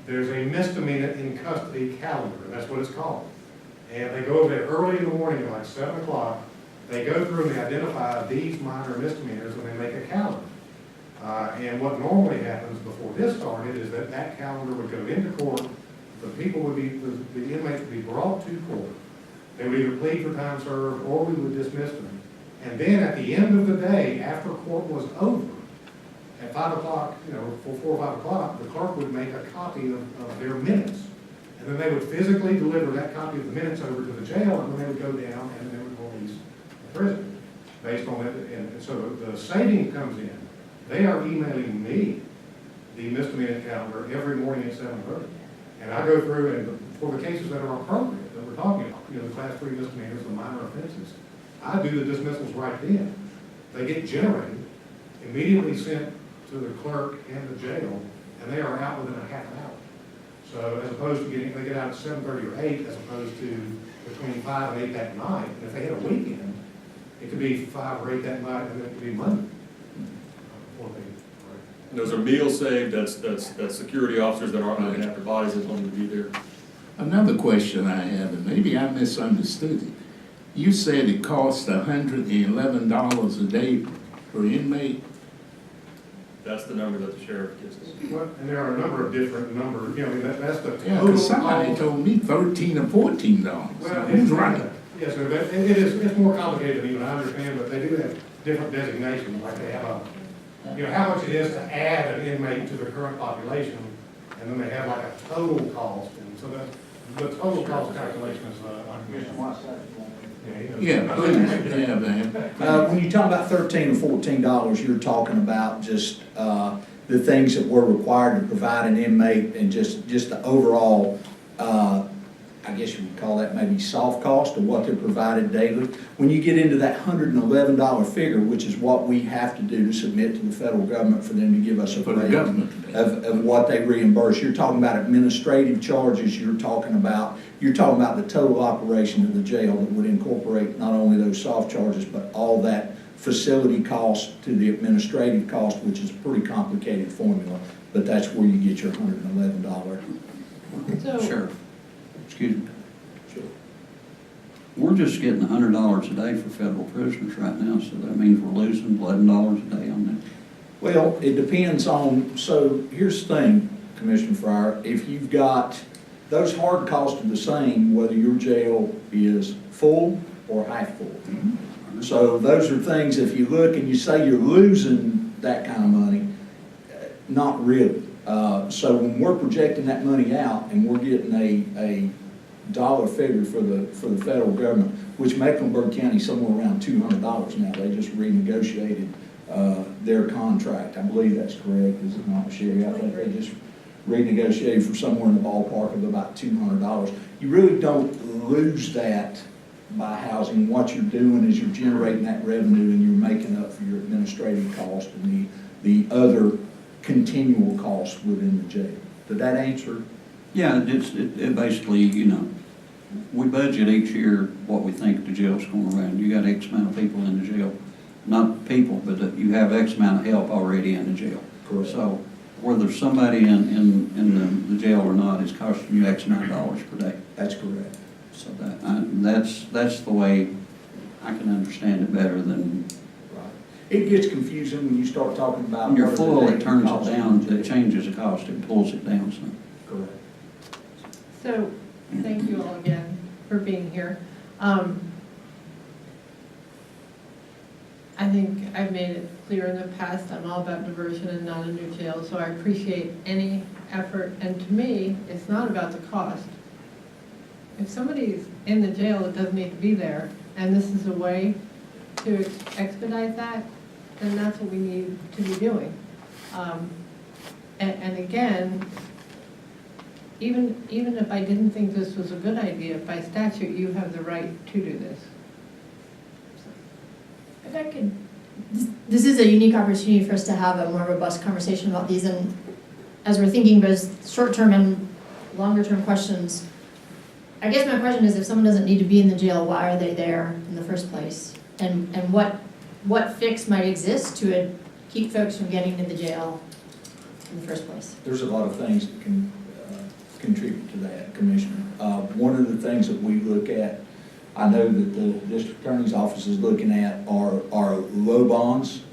there's a misdemeanor in custody calendar, that's what it's called. And they go over there early in the morning, at like 7 o'clock, they go through and they identify these minor misdemeanors and they make a calendar. And what normally happens before this started is that that calendar would go into court, the people would be, the inmates would be brought to court. They would either plead for time served or we would dismiss them. And then at the end of the day, after court was over, at 5 o'clock, for 4 or 5 o'clock, the clerk would make a copy of their minutes. And then they would physically deliver that copy of the minutes over to the jail, and then they would go down and they would release the prisoner based on it. And so the savings comes in. They are emailing me the misdemeanor calendar every morning at 7:30. And I go through, and for the cases that are appropriate, that we're talking about, the class 3 misdemeanors, the minor offenses, I do the dismissals right then. They get generated, immediately sent to the clerk and the jail, and they are out within a half an hour. So as opposed to they get out at 7:30 or 8, as opposed to between 5 and 8 that night. And if they had a weekend, it could be 5 or 8 that night, and then it could be Monday. And those are meals saved, that's security officers that aren't looking after bodies that don't need to be there. Another question I have, and maybe I misunderstood it. You said it costs $111 a day per inmate? That's the number that the sheriff gives us. Well, and there are a number of different numbers, that's the total. Yeah, because somebody told me $13 or $14. Well, Who's right? Yes, sir, it's more complicated than even I understand, but they do have different designations, like they have how much it is to add an inmate to the current population, and then they have like a total cost, and so the total cost calculation is, Yeah, please, yeah, man. When you talk about $13 or $14, you're talking about just the things that we're required to provide an inmate and just the overall, I guess you would call that maybe soft cost of what they're provided daily. When you get into that $111 figure, which is what we have to do to submit to the federal government for them to give us a rate of what they reimburse, you're talking about administrative charges, you're talking about the total operation of the jail that would incorporate not only those soft charges, but all that facility cost to the administrative cost, which is a pretty complicated formula, but that's where you get your $111. So, Sheriff, excuse me. Sure. We're just getting $100 a day for federal prisoners right now, so that means we're losing $11 a day on that. Well, it depends on, so here's the thing, Commissioner Fryer, if you've got, those hard costs are the same whether your jail is full or half full. So those are things, if you look and you say you're losing that kind of money, not really. So when we're projecting that money out and we're getting a dollar figure for the federal government, which Mecklenburg County is somewhere around $200 now. They just renegotiated their contract. I believe that's correct, is it not, Sherry? I think they just renegotiated for somewhere in the ballpark of about $200. You really don't lose that by housing. What you're doing is you're generating that revenue and you're making up for your administrative cost and the other continual costs within the jail. Did that answer? Yeah, it basically, we budget each year what we think the jail's going around. You got X amount of people in the jail. Not people, but you have X amount of help already in the jail. Correct. So whether somebody in the jail or not is costing you X amount of dollars per day. That's correct. So that's the way I can understand it better than. Right. It gets confusing when you start talking about. When you're what full, the it turns cost it down, of the it jail. changes the cost, it pulls it down some. Correct. so thank you all again for being here. I think I've made it clear in the past, I'm all about diversion and not a new jail, so I appreciate any effort. And to me, it's not about the cost. If somebody's in the jail that doesn't need to be there, and this is a way to expedite that, then that's what we need to be doing. And again, even if I didn't think this was a good idea, by statute, you have the right to do this. If I could, this is a unique opportunity for us to have a more robust conversation about these, and as we're thinking both short-term and longer-term questions, I guess my question is, if someone doesn't need to be in the jail, why are they there in the first place? And what fix might exist to keep folks from getting to the jail in the first place? There's a lot of things that can contribute to that, Commissioner. One of the things that we look at, I know that the district attorney's office is looking at are low bonds.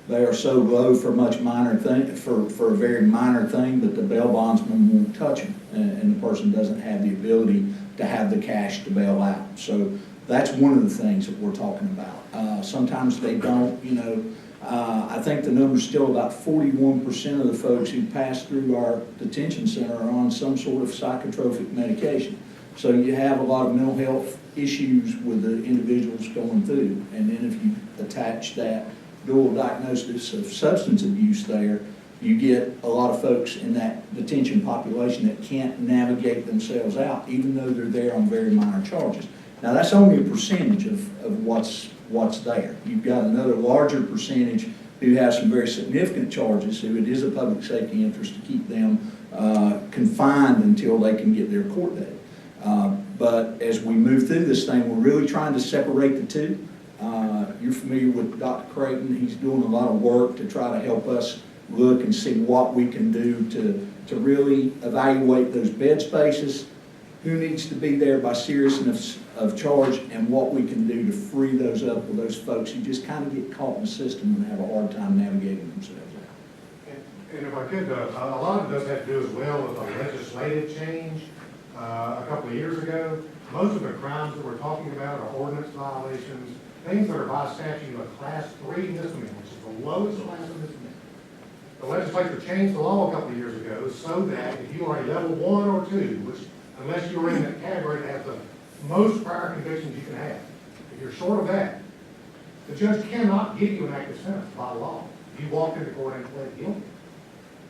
They are so low for much minor thing, for a very minor thing, but the bail bondsman won't touch them, and the person doesn't have the ability to have the cash to bail out. So that's one of the things that we're talking about. Sometimes they don't, you know. I think the number's still about 41% of the folks who pass through our detention center are on some sort of psychotropic medication. So you have a lot of mental health issues with the individuals going through. And then if you attach that dual diagnosis of substance abuse there, you get a lot of folks in that detention population that can't navigate themselves out, even though they're there on very minor charges. Now, that's only a percentage of what's there. You've got another larger percentage who have some very significant charges, who it is a public safety interest to keep them confined until they can get their court date. But as we move through this thing, we're really trying to separate the two. You're familiar with Dr. Creighton. He's doing a lot of work to try to help us look and see what we can do to really evaluate those bed spaces, who needs to be there by seriousness of charge, and what we can do to free those up with those folks who just kind of get caught in the system and have a hard time navigating themselves out. And if I could, a lot of it does have to do as well with a legislative change a couple of years ago. Most of the crimes that we're talking about are ordinance violations, things that are by statute a class 3 misdemeanor, which is the lowest class of misdemeanor. The legislature changed the law a couple of years ago so that if you are a level 1 or 2, which unless you're in that category that has the most prior convictions you can have, if you're short of that, the judge cannot give you an active sentence by law. You walked into court and pled guilty.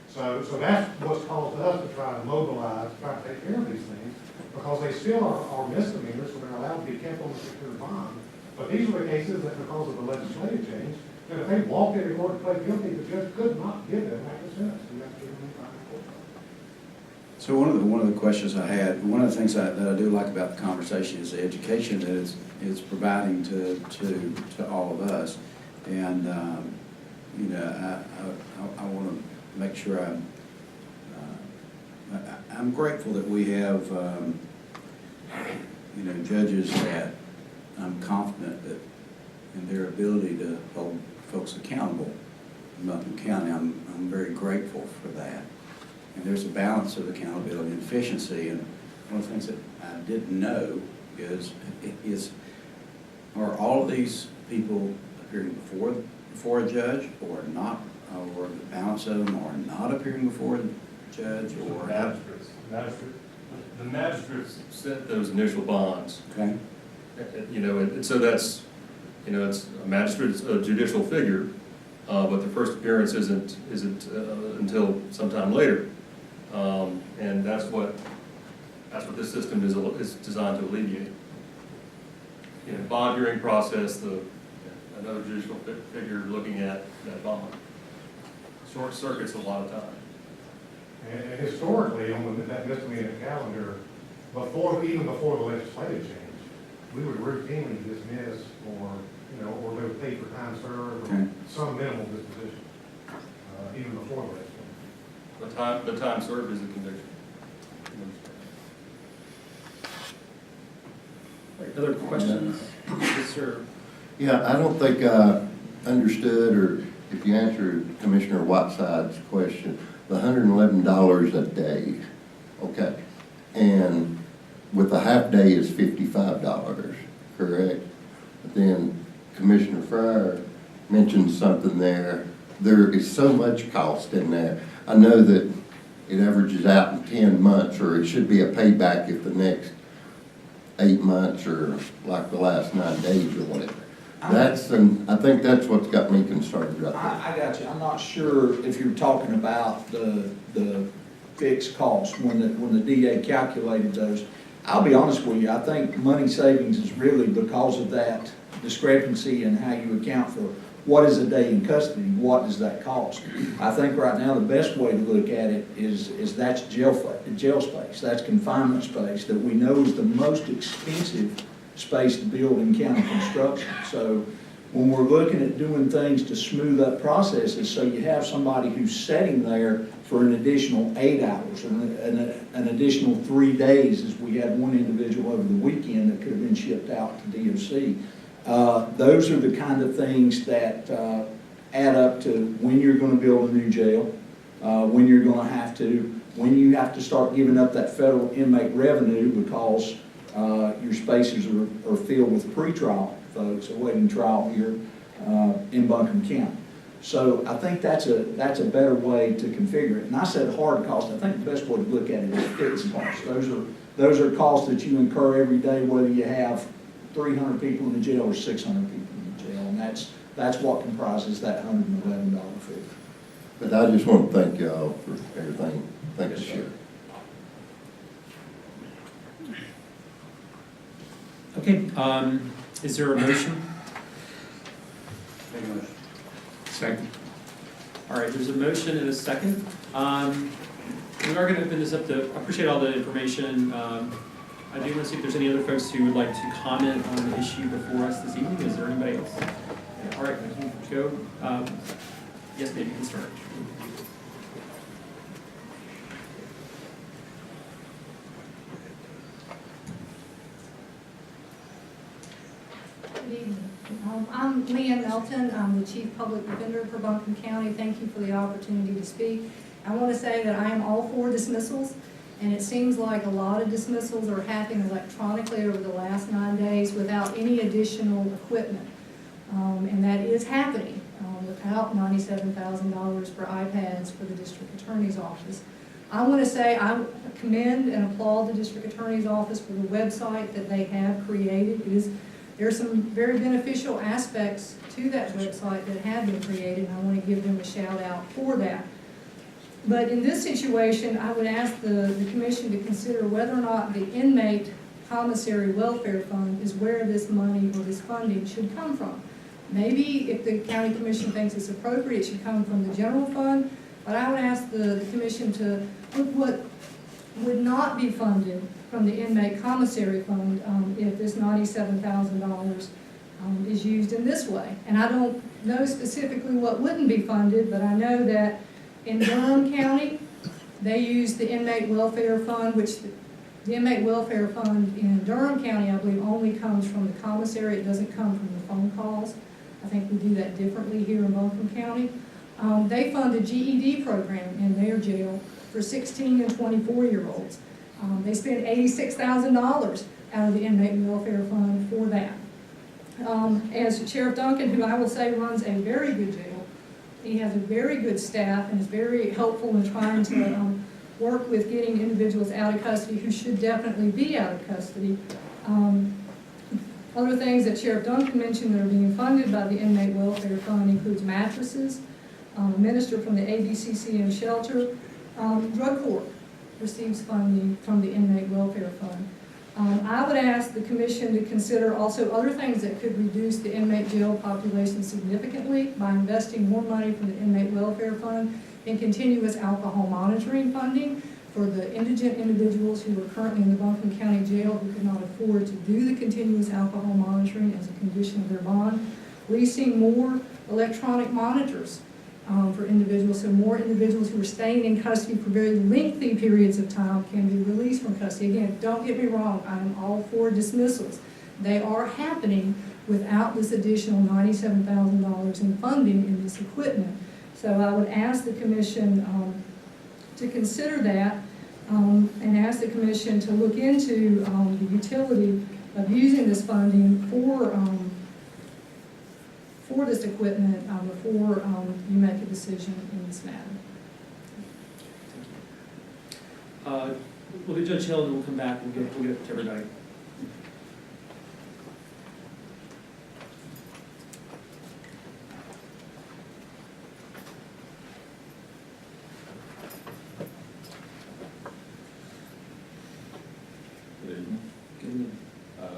So that's what's caused us to try to mobilize, try to take care of these things, because they still are misdemeanors, so they're allowed to be kept on the secure bond. But these are the cases that, because of the legislative change, that if they walked into court and pled guilty, the judge could not give them an active sentence. You have to give them a final court. So one of the questions I had, one of the things that I do like about the conversation is the education that it's providing to all of us. And, you know, I want to make sure I'm grateful that we have, you know, judges that I'm confident that in their ability to hold folks accountable in Buncombe County. I'm very grateful for that. And there's a balance of accountability and efficiency. And one of the things that I didn't know is are all of these people appearing before a judge, or not, or the balance of them are not appearing before the judge, or The magistrates set those initial bonds. Okay. You know, and so that's, you know, it's a magistrate's a judicial figure, but the first appearance isn't until sometime later, and that's what this system is designed to alleviate. You know, bond hearing process, another judicial figure looking at that bond. Short circuits a lot of time. And historically, on that misdemeanor calendar, even before the legislative change, we would routinely dismiss, or, you know, or they would pay for time served, or some minimal disposition, even before the legislative. The time served is a conviction. Other questions? Yes, sir. Yeah, I don't think I understood, or if you answered Commissioner Whiteside's question, the $111 a day, okay, and with a half day is $55, correct? But then Commissioner Fryer mentioned something there. There is so much cost in there. I know that it averages out in 10 months, or it should be a payback if the next 8 months, or like the last 9 days or whatever. I think that's what's got me concerned right there. I got you. I'm not sure if you're talking about the fixed cost when the DA calculated those. I'll be honest with you, I think money savings is really because of that discrepancy in how you account for what is a day in custody? What does that cost? I think right now the best way to look at it is that's jail space, that's confinement space that we know is the most expensive space to build in county construction. So when we're looking at doing things to smooth up processes, so you have somebody who's sitting there for an additional 8 hours, an additional 3 days, as we had one individual over the weekend that could have been shipped out to DOC. Those are the kind of things that add up to when you're going to build a new jail, when you're going to have to, when you have to start giving up that federal inmate revenue because your spaces are filled with pretrial folks awaiting trial here in Buncombe County. So I think that's a better way to configure it. And I said hard cost. I think the best way to look at it is fixed costs. Those are costs that you incur every day, whether you have 300 people in the jail or 600 people in the jail, and that's what comprises that $111 figure. But I just want to thank y'all for everything. Thank you, Sheriff. Okay, is there a motion? Make a motion. Second. All right, there's a motion and a second. We are going to open this up to, I appreciate all the information. I do want to see if there's any other folks who would like to comment on the issue before us this evening. Is there anybody else? All right, Joe. Yes, maybe you can start. Good evening. I'm Leanne Melton. I'm the Chief Public Defender for Buncombe County. Thank you for the opportunity to speak. I want to say that I am all for dismissals, and it seems like a lot of dismissals are happening electronically over the last 9 days without any additional equipment. And that is happening without $97,000 for iPads for the District Attorney's Office. I want to say I commend and applaud the District Attorney's Office for the website that they have created. There are some very beneficial aspects to that website that have been created, and I want to give them a shout out for that. But in this situation, I would ask the Commission to consider whether or not the inmate commissary welfare fund is where this money or this funding should come from. Maybe if the County Commission thinks it's appropriate, it should come from the general fund, but I would ask the Commission to look what would not be funded from the inmate commissary fund if this $97,000 is used in this way. And I don't know specifically what wouldn't be funded, but I know that in Durham County, they use the inmate welfare fund, which the inmate welfare fund in Durham County, I believe, only comes from the commissary. It doesn't come from the phone calls. I think we do that differently here in Buncombe County. They fund a GED program in their jail for 16 and 24-year-olds. They spend $86,000 out of the inmate welfare fund for that. As Sheriff Duncan, who I will say runs a very good jail, he has a very good staff and is very helpful in trying to work with getting individuals out of custody who should definitely be out of custody. Other things that Sheriff Duncan mentioned that are being funded by the inmate welfare fund includes mattresses, administered from the ABCCM shelter. Drug court receives funding from the inmate welfare fund. I would ask the Commission to consider also other things that could reduce the inmate jail population significantly by investing more money from the inmate welfare fund in continuous alcohol monitoring funding for the indigent individuals who are currently in the Buncombe County Jail who could not afford to do the continuous alcohol monitoring as a condition of their bond. Leasing more electronic monitors for individuals, so more individuals who are staying in custody for very lengthy periods of time can be released from custody. Again, don't get me wrong, I am all for dismissals. They are happening without this additional $97,000 in funding in this equipment. So I would ask the Commission to consider that and ask the Commission to look into the utility of using this funding for this equipment before you make a decision in this matter. We'll get Judge Hill and we'll come back and we'll get it to everybody.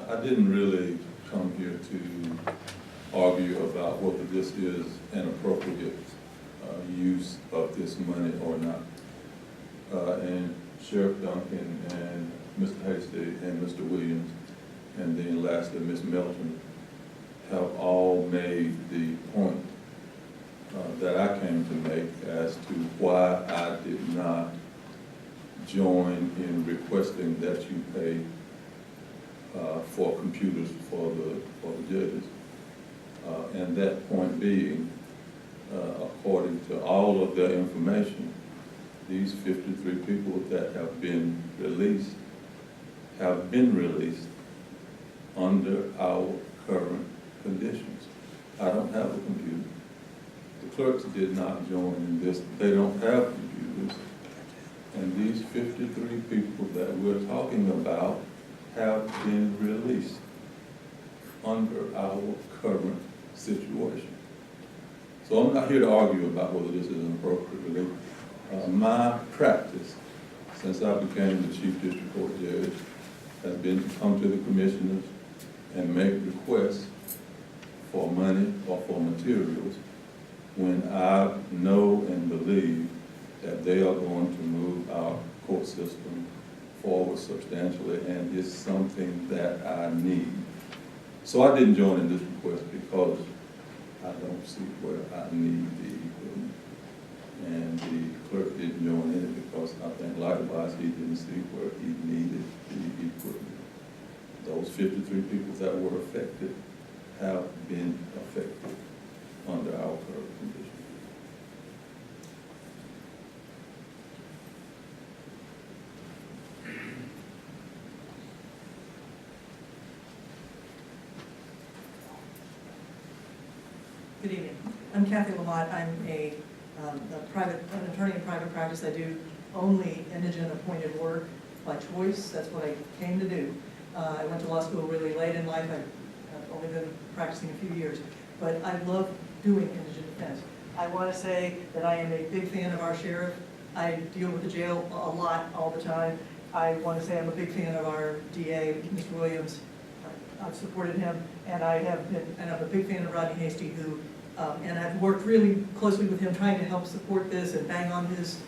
I didn't really come here to argue argue about whether this is an appropriate use of this money or not. And Sheriff Duncan and Mr. Hasty and Mr. Williams, and then lastly, Ms. Melton, have all made the point that I came to make as to why I did not join in requesting that you pay for computers for the judges. And that point being, according to all of their information, these 53 people that have been released under our current conditions. I don't have a computer. The clerks did not join in this. They don't have computers. And these 53 people that we're talking about have been released under our current situation. So I'm not here to argue about whether this is an appropriate relief. My practice, since I became the Chief District Court Judge, has been to come to the commissioners and make requests for money or for materials when I know and believe that they are going to move our court system forward substantially, and it's something that I need. So I didn't join in this request because I don't see where I need the equipment. And the clerk didn't join in it because I think likewise he didn't see where he needed the equipment. Those 53 people that were affected have been affected under our current conditions. Good evening. I'm Kathy Lamont. I'm an attorney in private practice. I do only indigent appointed work by choice. That's what I came to do. I went to law school really late in life. I've only been practicing a few years, but I love doing indigent defense. I want to say that I am a big fan of our sheriff. I deal with the jail a lot all the time. I want to say I'm a big fan of our DA, Mr. Williams. I've supported him, and I'm a big fan of Rodney Hasty, who, and I've worked really closely with him trying to help support this and bang on his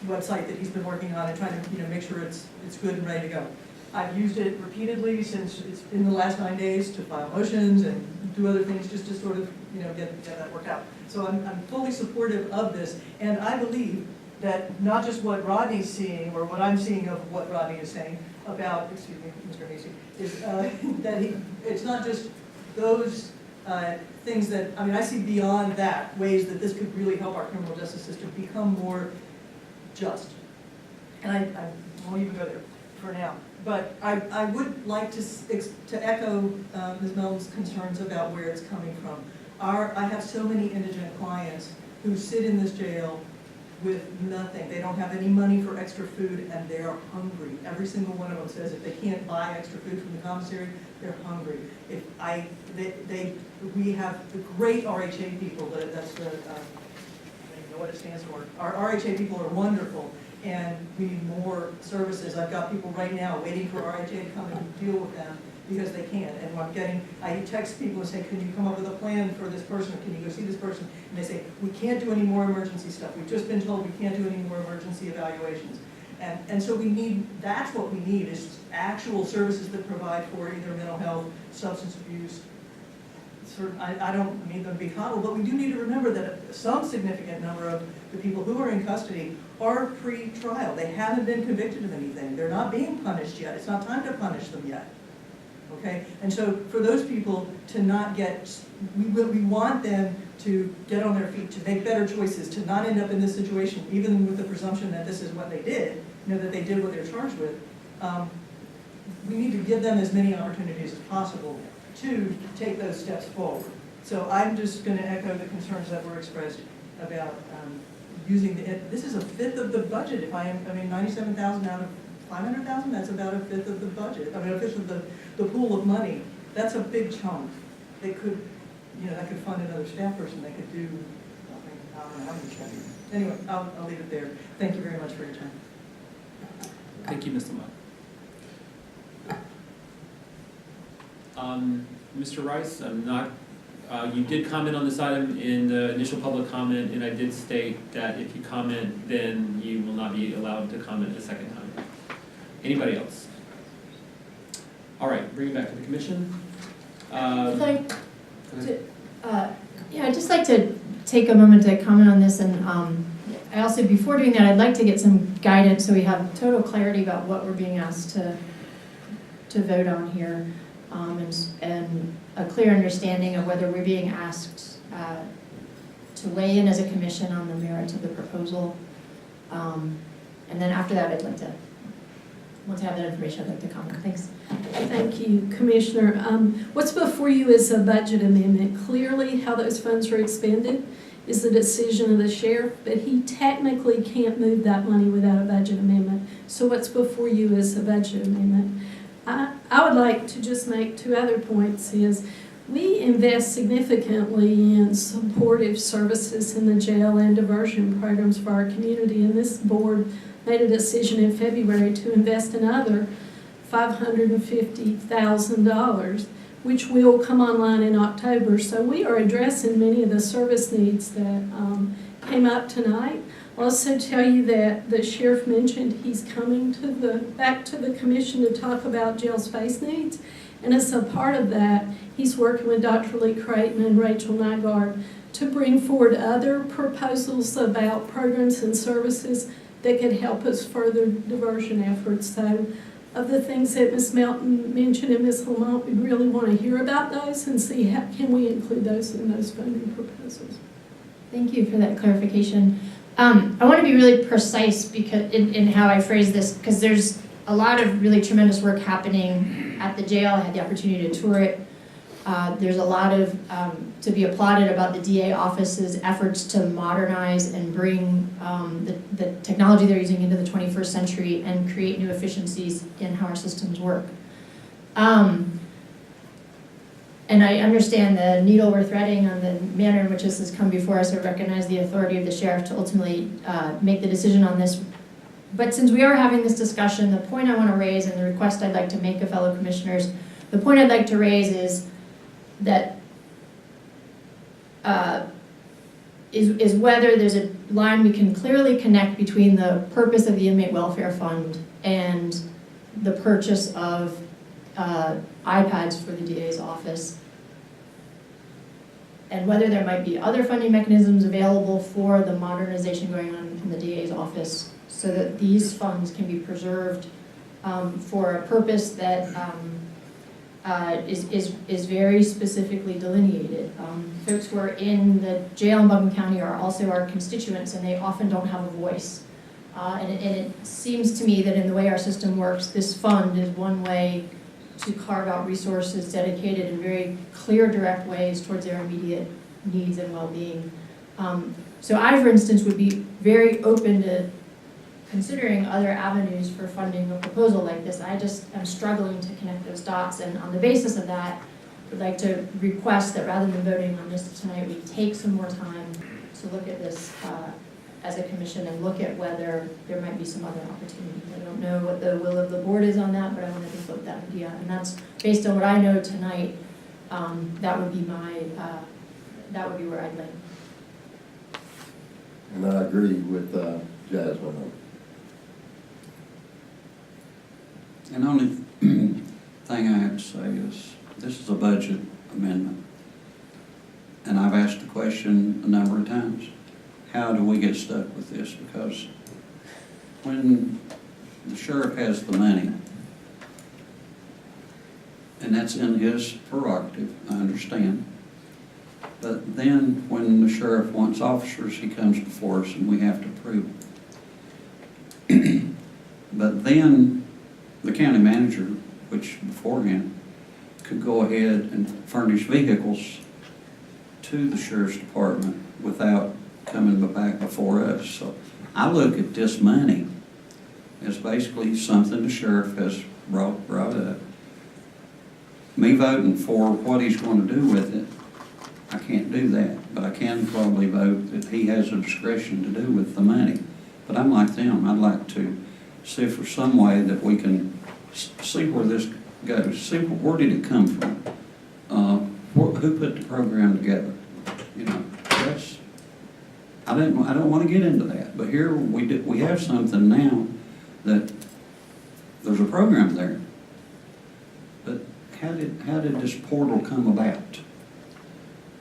website that he's been working on and trying to make sure it's good and ready to go. I've used it repeatedly since it's in the last 9 days to file motions and do other things just to sort of get that worked out. So I'm fully supportive of this, and I believe that not just what Rodney's seeing or what I'm seeing of what Rodney is saying about, excuse me, Mr. Hasty, is that it's not just those things that, I see beyond that, ways that this could really help our criminal justice system become more just. And I won't even go there for now. But I would like to echo Ms. Melton's concerns about where it's coming from. I have so many indigent clients who sit in this jail with nothing. They don't have any money for extra food, and they are hungry. Every single one of them says if they can't buy extra food from the commissary, they're hungry. We have the great RHA people. That's the I don't even know what it stands for. Our RHA people are wonderful, and we need more services. I've got people right now waiting for RHA to come and deal with them because they can't. And I text people and say, can you come up with a plan for this person? Can you go see this person? And they say, we can't do any more emergency stuff. We've just been told we can't do any more emergency evaluations. And so that's what we need, is actual services that provide for either mental health, substance abuse. I don't need them to be coddled, but we do need to remember that some significant number of the people who are in custody are pre-trial. They haven't been convicted of anything. They're not being punished yet. It's not time to punish them yet. Okay? And so for those people to not we want them to get on their feet, to make better choices, to not end up in this situation, even with the presumption that this is what they did, that they did what they're charged with. We need to give them as many opportunities as possible to take those steps forward. So I'm just going to echo the concerns that were expressed about using this is a fifth of the budget. 97,000 out of 500,000, that's about a fifth of the budget. A fifth of the pool of money. That's a big chunk. They could, that could fund another staff person. They could do, I don't know how many studies. Anyway, I'll leave it there. Thank you very much for your time. Thank you, Ms. Lamont. Mr. Rice, I'm not You did comment on this item in the initial public comment, and I did state that if you comment, then you will not be allowed to comment a second time. Anybody else? All right, bring it back to the commission. I'd like yeah, I'd just like to take a moment to comment on this, and I also, before doing that, I'd like to get some guidance so we have total clarity about what we're being asked to vote on here, and a clear understanding of whether we're being asked to weigh in as a commission on the merits of the proposal. And then after that, I'd like to, once I have that information, I'd like to comment. Thanks. Thank you, Commissioner. What's before you is a budget amendment. Clearly, how those funds are expended is the decision of the sheriff, but he technically can't move that money without a budget amendment. So what's before you is a budget amendment. I would like to just make two other points. Is we invest significantly in supportive services in the jail and diversion programs for our community, and this board made a decision in February to invest another $550,000, which will come online in October. So we are addressing many of the service needs that came up tonight. I'll also tell you that the sheriff mentioned he's coming back to the commission to talk about jail space needs. And as a part of that, he's working with Dr. Lee Creighton and Rachel Nygaard to bring forward other proposals about programs and services that could help us further diversion efforts. So of the things that Ms. Melton mentioned and Ms. Lamont, we really want to hear about those and see how can we include those in those funding proposals. Thank you for that clarification. I want to be really precise because in how I phrase this, because there's a lot of really tremendous work happening at the jail. I had the opportunity to tour it. There's a lot of to be applauded about the DA office's efforts to modernize and bring the technology they're using into the 21st century and create new efficiencies in how our systems work. And I understand the needle we're threading on the manner in which this has come before us. I recognize the authority of the sheriff to ultimately make the decision on this. But since we are having this discussion, the point I want to raise and the request I'd like to make of fellow commissioners, the point I'd like to raise is that is whether there's a line we can clearly connect between the purpose of the Inmate Welfare Fund and the purchase of iPads for the DA's office, and whether there might be other funding mechanisms available for the modernization going on in the DA's office so that these funds can be preserved for a purpose that is very specifically delineated. Folks who are in the jail in Buncombe County are also our constituents, and they often don't have a voice. And it seems to me that in the way our system works, this fund is one way to carve out resources dedicated in very clear, direct ways towards their immediate needs and well-being. So I, for instance, would be very open to considering other avenues for funding a proposal like this. I just am struggling to connect those dots, and on the basis of that, would like to request that rather than voting on this tonight, we take some more time to look at this as a commission and look at whether there might be some other opportunities. I don't know what the will of the board is on that, but I wanted to float that idea, and that's based on what I know tonight. That would be where I'd land. And I agree with Jasmine. And the only thing I have to say is, this is a budget amendment. And I've asked the question a number of times, how do we get stuck with this? Because when the sheriff has the money, and that's in his prerogative, I understand, but then when the sheriff wants officers, he comes before us and we have to approve it. But then the county manager, which beforehand could go ahead and furnish vehicles to the sheriff's department without coming back before us. So I look at this money as basically something the sheriff has brought up. Me voting for what he's going to do with it, I can't do that, but I can probably vote that he has a discretion to do with the money. But I'm like them, I'd like to see if there's some way that we can see where this goes. See, where did it come from? who put the program together? You know, that's, I don't want to get into that, but here we have something now that there's a program there. But how did this portal come about?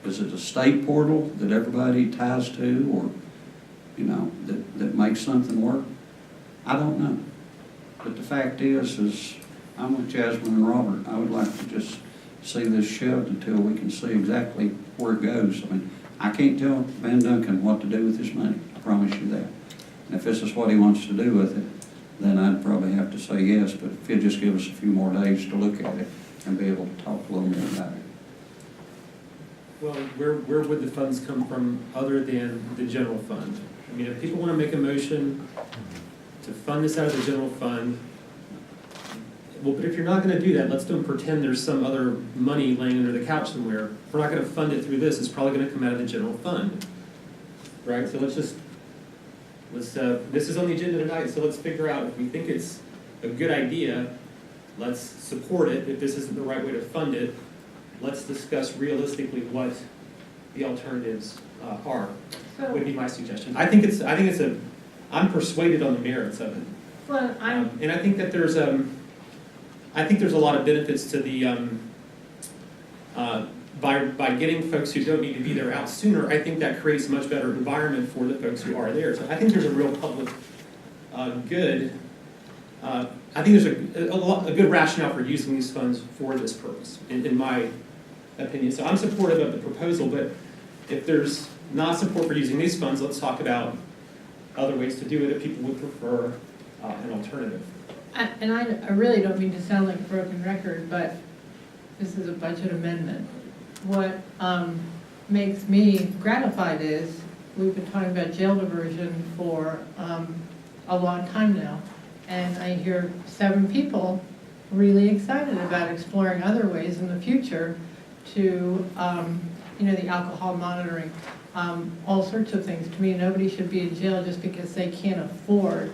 Is it a state portal that everybody ties to, or, you know, that makes something work? I don't know. But the fact is I'm with Jasmine and Robert. I would like to just see this shelved until we can see exactly where it goes. I mean, I can't tell Van Duncan what to do with his money. I promise you that. And if this is what he wants to do with it, then I'd probably have to say yes. But if he'll just give us a few more days to look at it and be able to talk a little more about it. Well, where would the funds come from other than the general fund? I mean, if people want to make a motion to fund this out of the general fund, well, but if you're not going to do that, let's don't pretend there's some other money laying under the couch somewhere. If we're not going to fund it through this, it's probably going to come out of the general fund, right? So let's this is on the agenda tonight, so let's figure out if we think it's a good idea, let's support it. If this isn't the right way to fund it, let's discuss realistically what the alternatives are, would be my suggestion. I'm persuaded on the merits of it. Well, and I think that there's a lot of benefits to the, by getting folks who don't need to be there out sooner. I think that creates a much better environment for the folks who are there. So I think there's a real public good, I think there's a good rationale for using these funds for this purpose, in my opinion. So I'm supportive of the proposal, but if there's not support for using these funds, let's talk about other ways to do it if people would prefer an alternative. And I really don't mean to sound like a broken record, but this is a budget amendment. What makes me gratified is we've been talking about jail diversion for a long time now. And I hear 7 people really excited about exploring other ways in the future to, the alcohol monitoring, all sorts of things. To me, nobody should be in jail just because they can't afford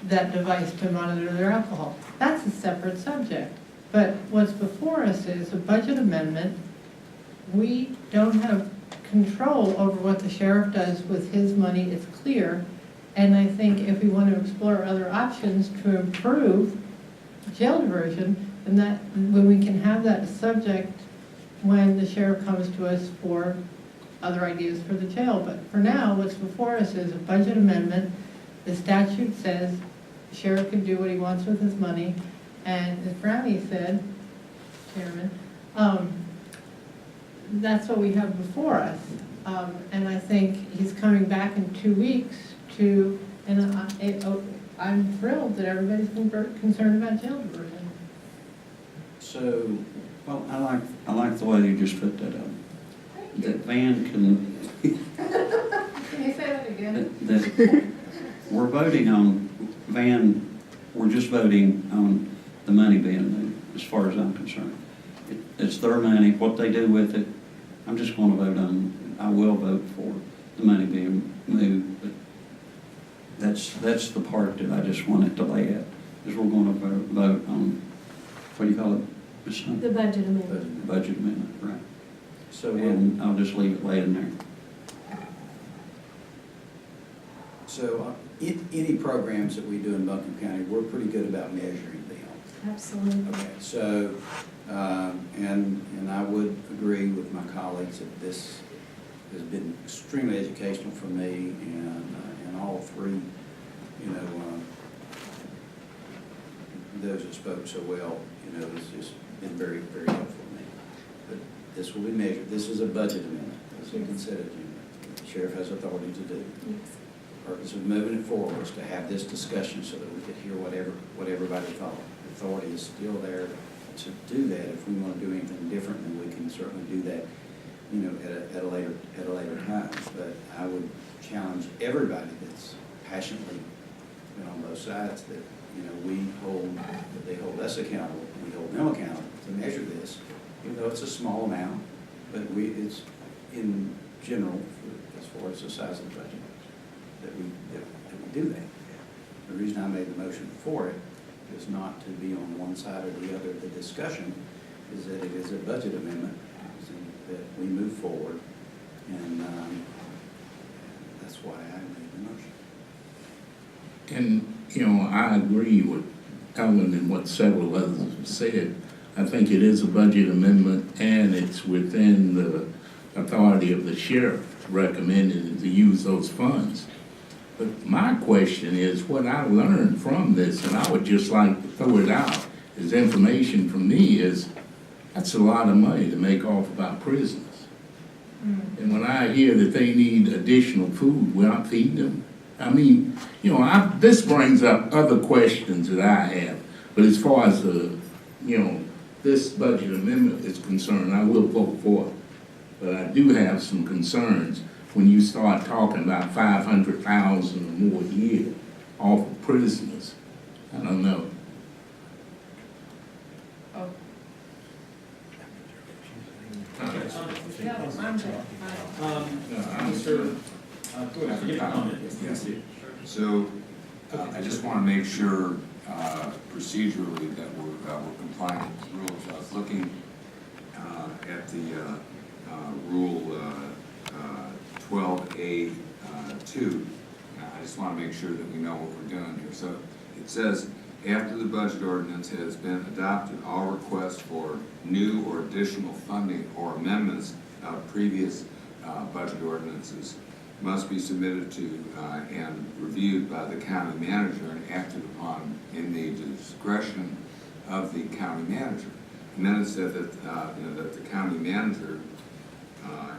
that device to monitor their alcohol. That's a separate subject. But what's before us is a budget amendment. We don't have control over what the sheriff does with his money, it's clear. And I think if we want to explore other options to improve jail diversion, then when we can have that subject when the sheriff comes to us for other ideas for the jail. But for now, what's before us is a budget amendment. The statute says the sheriff can do what he wants with his money. And as Brownie said, Chairman, that's what we have before us. And I think he's coming back in 2 weeks I'm thrilled that everybody's concerned about jail diversion. So, well, I like the way you just put that up. That Van can. Can you say that again? That we're voting on we're just voting on the money being moved, as far as I'm concerned. It's their money, what they do with it, I'm just going to vote on, I will vote for the money being moved, but that's the part that I just wanted to lay at, is we're going to vote on, what do you call it, Ms. Hunt? The budget amendment. Budget amendment, right. So, And I'll just leave it laying there. So any programs that we do in Buncombe County, we're pretty good about measuring them. Absolutely. Okay, so, and I would agree with my colleagues that this has been extremely educational for me, and all 3, those that spoke so well, it's just been very, very helpful to me. But this will be measured. This is a budget amendment, as a consent agenda. The sheriff has authority to do. Yes. The purpose of moving it forward was to have this discussion so that we could hear what everybody thought. The authority is still there to do that. If we want to do anything different, then we can certainly do that, at a later time. But I would challenge everybody that's passionately on both sides that they hold us accountable, we hold them accountable to measure this, even though it's a small amount, but it's in general, as far as the size of the budget, that we do that. The reason I made the motion for it is not to be on one side or the other of the discussion, is that it is a budget amendment. that we move forward, and that's why I made the motion. And, you know, I agree with Ellen and what several others have said. I think it is a budget amendment, and it's within the authority of the sheriff recommended to use those funds. But my question is, what I learned from this, and I would just like to throw it out as information from me, is that's a lot of money to make off about prisoners. And when I hear that they need additional food, we're not feeding them. I mean, you know, this brings up other questions that I have. But as far as the, you know, this budget amendment is concerned, I will vote for it. But I do have some concerns when you start talking about 500,000 or more a year off of prisoners. I don't know. So, I just want to make sure procedurally that we're compliant with the rules. I was looking at the rule 12A2. I just want to make sure that we know what we're doing here. So it says, after the budget ordinance has been adopted, all requests for new or additional funding or amendments of previous budget ordinances must be submitted to and reviewed by the county manager and acted upon in the discretion of the county manager. And then it said that, that the county manager,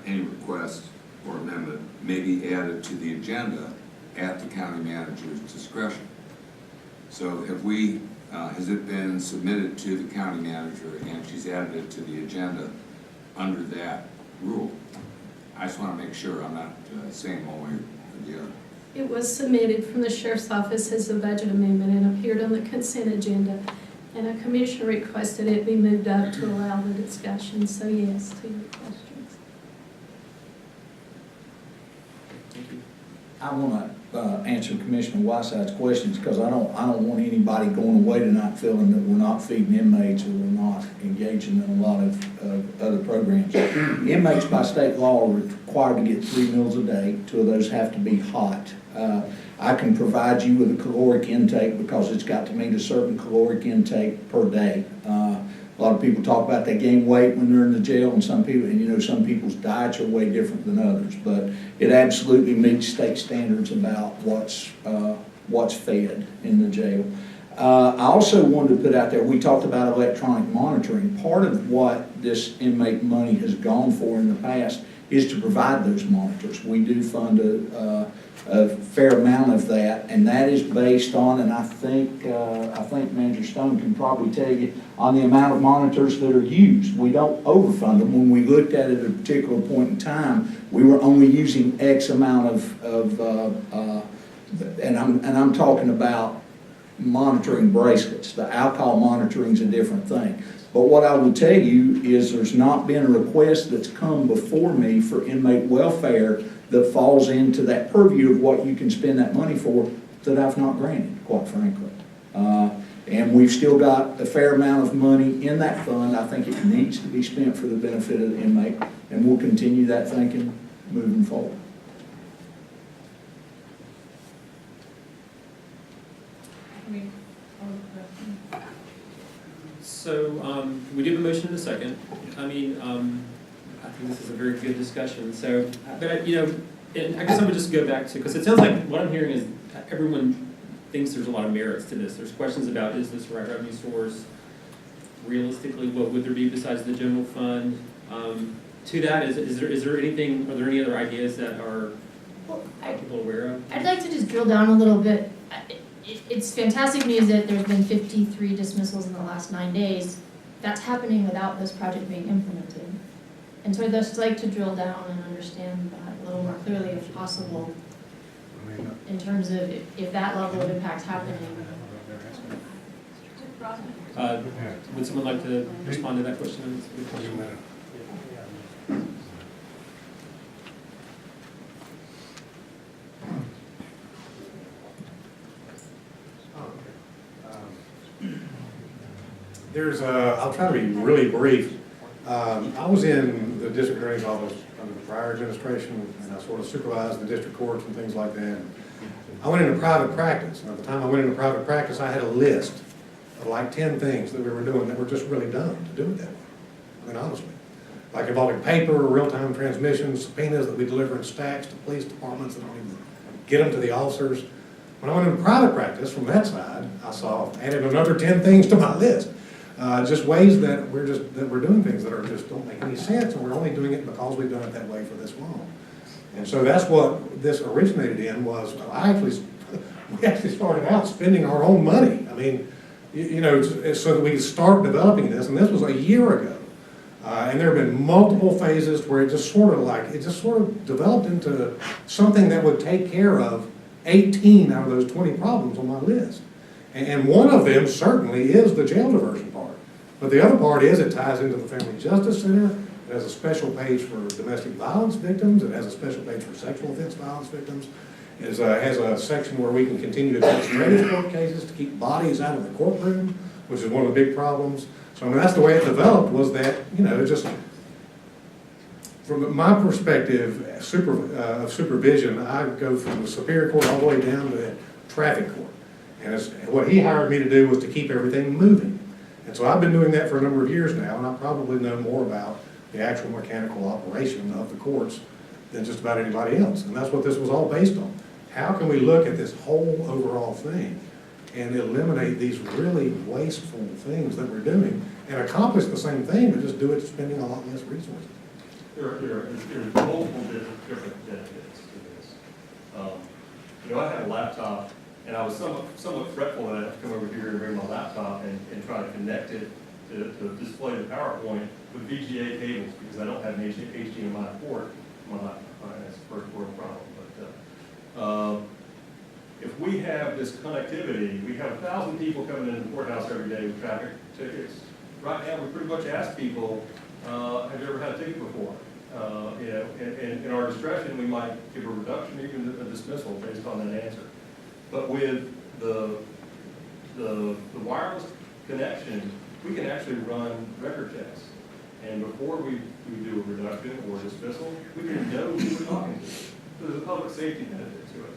any request or amendment may be added to the agenda at the county manager's discretion. So have we, has it been submitted to the county manager and she's added it to the agenda under that rule? I just want to make sure I'm not saying one way or the other. It was submitted from the sheriff's office as a budget amendment and appeared on the consent agenda. And a commissioner requested it be moved up to allow the discussion. So yes, to your questions. I want to answer Commissioner Whiteside's questions because I don't want anybody going away tonight feeling that we're not feeding inmates or we're not engaging in a lot of other programs. Inmates by state law are required to get 3 meals a day. 2 of those have to be hot. I can provide you with a caloric intake because it's got to meet a certain caloric intake per day. A lot of people talk about they gain weight when they're in the jail, and some people's diets are way different than others. But it absolutely meets state standards about what's fed in the jail. I also wanted to put out there, we talked about electronic monitoring. Part of what this inmate money has gone for in the past is to provide those monitors. We do fund a fair amount of that, and that is based on, and I think Manager Stone can probably tell you, on the amount of monitors that are used. We don't overfund them. When we looked at it at a particular point in time, we were only using X amount and I'm talking about monitoring bracelets. The alcohol monitoring is a different thing. But what I will tell you is there's not been a request that's come before me for inmate welfare that falls into that purview of what you can spend that money for that I've not granted, quite frankly. And we've still got a fair amount of money in that fund. I think it needs to be spent for the benefit of the inmate, and we'll continue that thinking moving forward. So we do have a motion in a second. I mean, I think this is a very good discussion. So, but and I guess I would just go back to, because it sounds like what I'm hearing is everyone thinks there's a lot of merits to this. There's questions about, is this the right revenue source? Realistically, what would there be besides the general fund? To that, is there anything? Are there any other ideas that are people aware of? I'd like to just drill down a little bit. It's fantastic news that there's been 53 dismissals in the last 9 days. That's happening without this project being implemented. And so I'd just like to drill down and understand that a little more clearly if possible, in terms of if that level of impact's happening. Would someone like to respond to that question? I'll try to be really brief. I was in the district attorney's office under the prior administration, and I sort of supervised the district courts and things like that. I went into private practice, and at the time I went into private practice, I had a list of like 10 things that we were doing that were just really dumb to do it that way. I mean, honestly. Like involving paper, real-time transmissions, subpoenas that we deliver in stacks to police departments that don't even get them to the officers. When I went into private practice from that side, I saw, added another 10 things to my list. Just ways that we're doing things that are just don't make any sense, and we're only doing it because we've done it that way for this long. And so that's what this originated in was, we actually started out spending our own money. I mean, you know, so that we could start developing this, and this was a year ago. And there have been multiple phases where it just sort of developed into something that would take care of 18 out of those 20 problems on my list. And one of them certainly is the jail diversion part. But the other part is it ties into the Family Justice Center. It has a special page for domestic violence victims. It has a special page for sexual offense violence victims. It has a section where we can continue to administrative court cases to keep bodies out of the courtroom, which is one of the big problems. So I mean, that's the way it developed, was that, you know, just from my perspective of supervision, I go from the Superior Court all the way down to the traffic court. And what he hired me to do was to keep everything moving. And so I've been doing that for a number of years now, and I probably know more about the actual mechanical operation of the courts than just about anybody else. And that's what this was all based on. How can we look at this whole overall thing and eliminate these really wasteful things that we're doing and accomplish the same thing, but just do it spending a lot less resources? There's multiple different benefits to this. You know, I had a laptop, and I was somewhat fretful that I have to come over here and bring my laptop and try to connect it to display the PowerPoint with VGA cables, because I don't have an HDMI port on my laptop. That's the first world problem. But if we have this connectivity, we have 1,000 people coming into the courthouse every day with traffic tickets. Right now, we pretty much ask people, have you ever had a ticket before? You know, in our discretion, we might give a reduction, even a dismissal based on that answer. But with the wireless connection, we can actually run record checks. And before we do a reduction or dismissal, we can know who we're talking to. So there's a public safety benefit to it.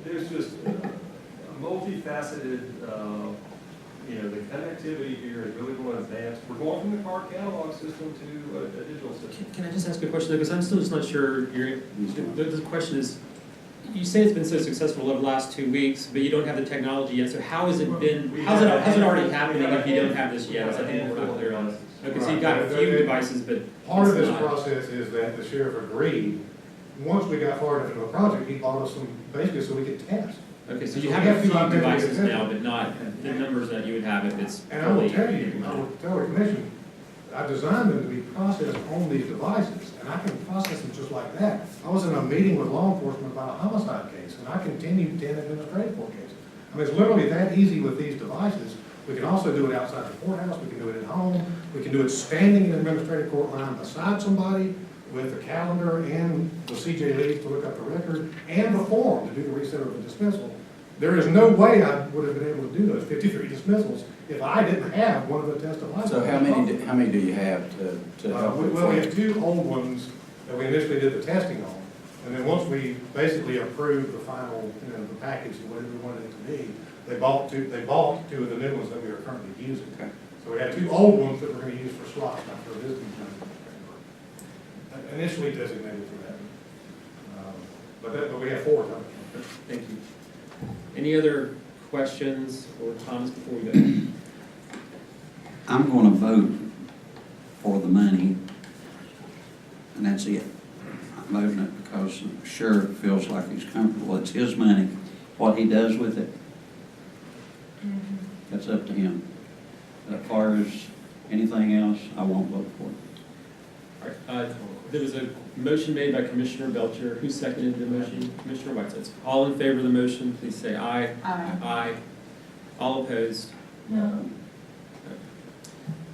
There's just a multifaceted, you know, the connectivity here is really going to advance. We're going from the card catalog system to a digital system. Can I just ask a question though, because I'm still just not sure, the question is, you say it's been so successful over the last 2 weeks, but you don't have the technology yet, so how has it been, how's it already happening if you don't have this yet? I think we're not clear on it. Okay, so you've got a few devices, but part of this process is that the sheriff agreed, once we got far enough into the project, he bought us some, basically so we could test. Okay, so you have a few devices now, but not the numbers that you would have if it's And I will fully. tell you, I will tell the commission, I designed them to be processed on these devices, and I can process them just like that. I was in a meeting with law enforcement about a homicide case, and I continued 10 administrative court cases. I mean, it's literally that easy with these devices. We can also do it outside the courthouse, we can do it at home, we can do it standing in an administrative court line beside somebody with a calendar and the CJ leads to look up the record, and the form to do the reset of the dismissal. There is no way I would have been able to do those 53 dismissals if I didn't have one of the test devices. So how many do you have to help? Well, we have 2 old ones that we initially did the testing on, and then once we basically approved the final, you know, the package, the way we wanted it to be, they bought 2 of the new ones that we are currently using. Okay. So we had 2 old ones that we're going to use for slots, not for visiting time. Initially designated for that. But we have 4 of them. Thank you. Any other questions or comments before we go? I'm going to vote for the money, and that's it. I'm voting it because the sheriff feels like he's comfortable. It's his money. What he does with it, that's up to him. As far as anything else, I won't vote for it. All right, there was a motion made by Commissioner Belcher. Who seconded the motion? Commissioner Whiteside. All in favor of the motion, please say aye. Aye. Aye. All opposed? No.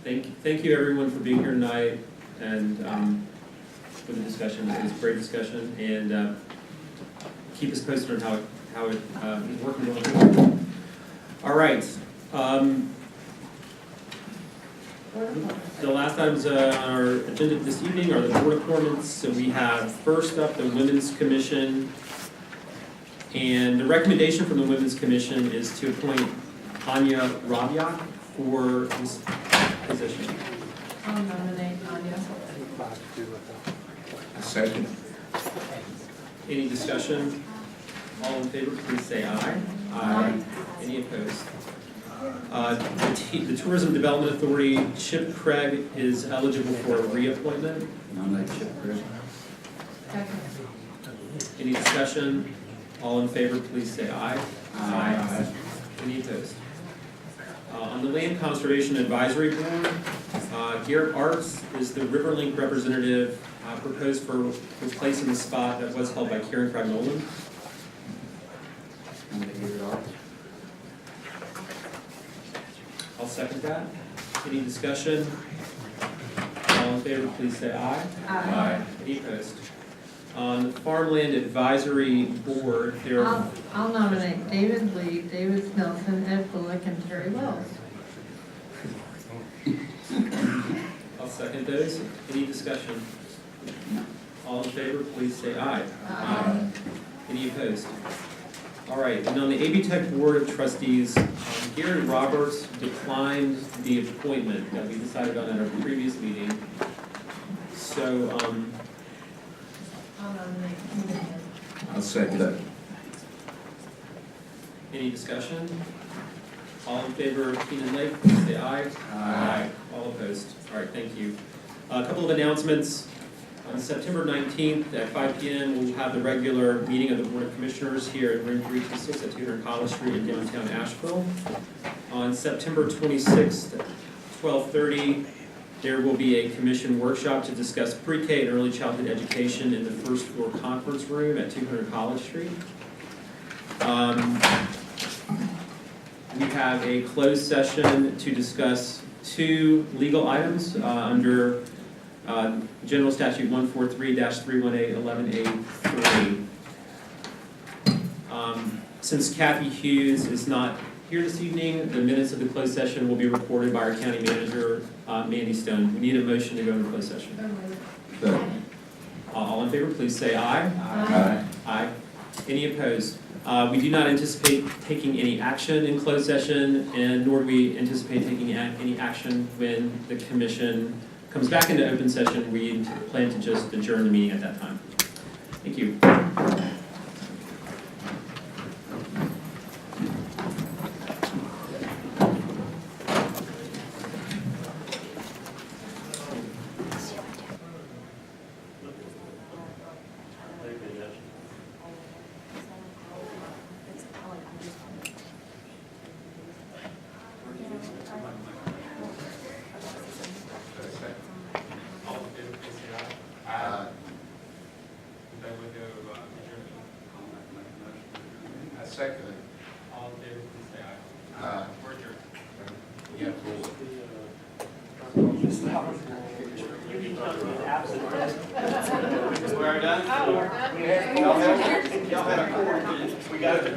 Thank you everyone for being here tonight and for the discussion. It was a great discussion, and keep us posted on how it is working going forward. All right. The last items on our agenda this evening are the board appointments. So we have first up the Women's Commission. And the recommendation from the Women's Commission is to appoint Anya Rabiak for this position. I'll nominate Anya. Second. Any discussion? All in favor, please say aye. Aye. Any opposed? The Tourism Development Authority, Chip Craig is eligible for a reappointment. Nominate Chip Craig. Second. Any discussion? All in favor, please say aye. Aye. Any opposed? On the Land Conservation Advisory Board, Garrett Arts is the Riverlink representative proposed for replacing the spot that was held by Karen Craig Nolan. Nominate Garrett Arts. I'll second that. Any discussion? All in favor, please say aye. Aye. Any opposed? On the Farmland Advisory Board, there are... I'll nominate David Lee, David Nelson, Ed Bullock, and Terry Wells. I'll second those. Any discussion? All in favor, please say aye. Aye. Any opposed? All right, and on the AB Tech Board of Trustees, Gary Roberts declined the appointment that we decided on at our previous meeting. So, I'll nominate Keenan. I'll second that. any discussion? All in favor of Keenan Lake, please say aye. Aye. All opposed? All right, thank you. A couple of announcements. On September 19th at 5 p.m., we'll have the regular meeting of the Board of Commissioners here at room 326 at 200 College Street in downtown Asheville. On September 26th at 12:30, there will be a commission workshop to discuss pre-K and early childhood education in the first floor conference room at 200 College Street. We have a closed session to discuss two legal items under General Statute 143-318-11A3. Since Kathy Hughes is not here this evening, the minutes of the closed session will be recorded by our county manager, Mandy Stone. We need a motion to go into closed session. All in favor, please say aye. Aye. Aye. Any opposed? We do not anticipate taking any action in closed session, and nor do we anticipate taking any action when the commission comes back into open session. We plan to just adjourn the meeting at that time. Thank you. Second. All in favor, please say aye. We're adjourned. We're done? Y'all had a quarter. We got it.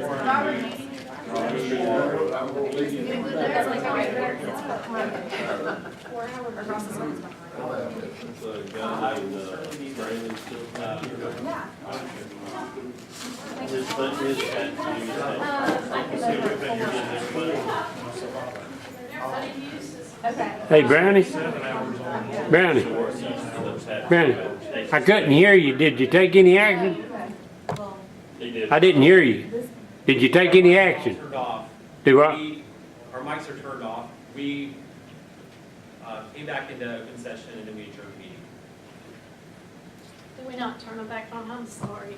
Hey, Brownie? Brownie? Brownie? I couldn't hear you. Did you take any action? I didn't hear you. Did you take any action? Turned off. Do what? Our mics are turned off. We came back into open session and then we adjourned the meeting. Did we not turn them back on? I'm sorry.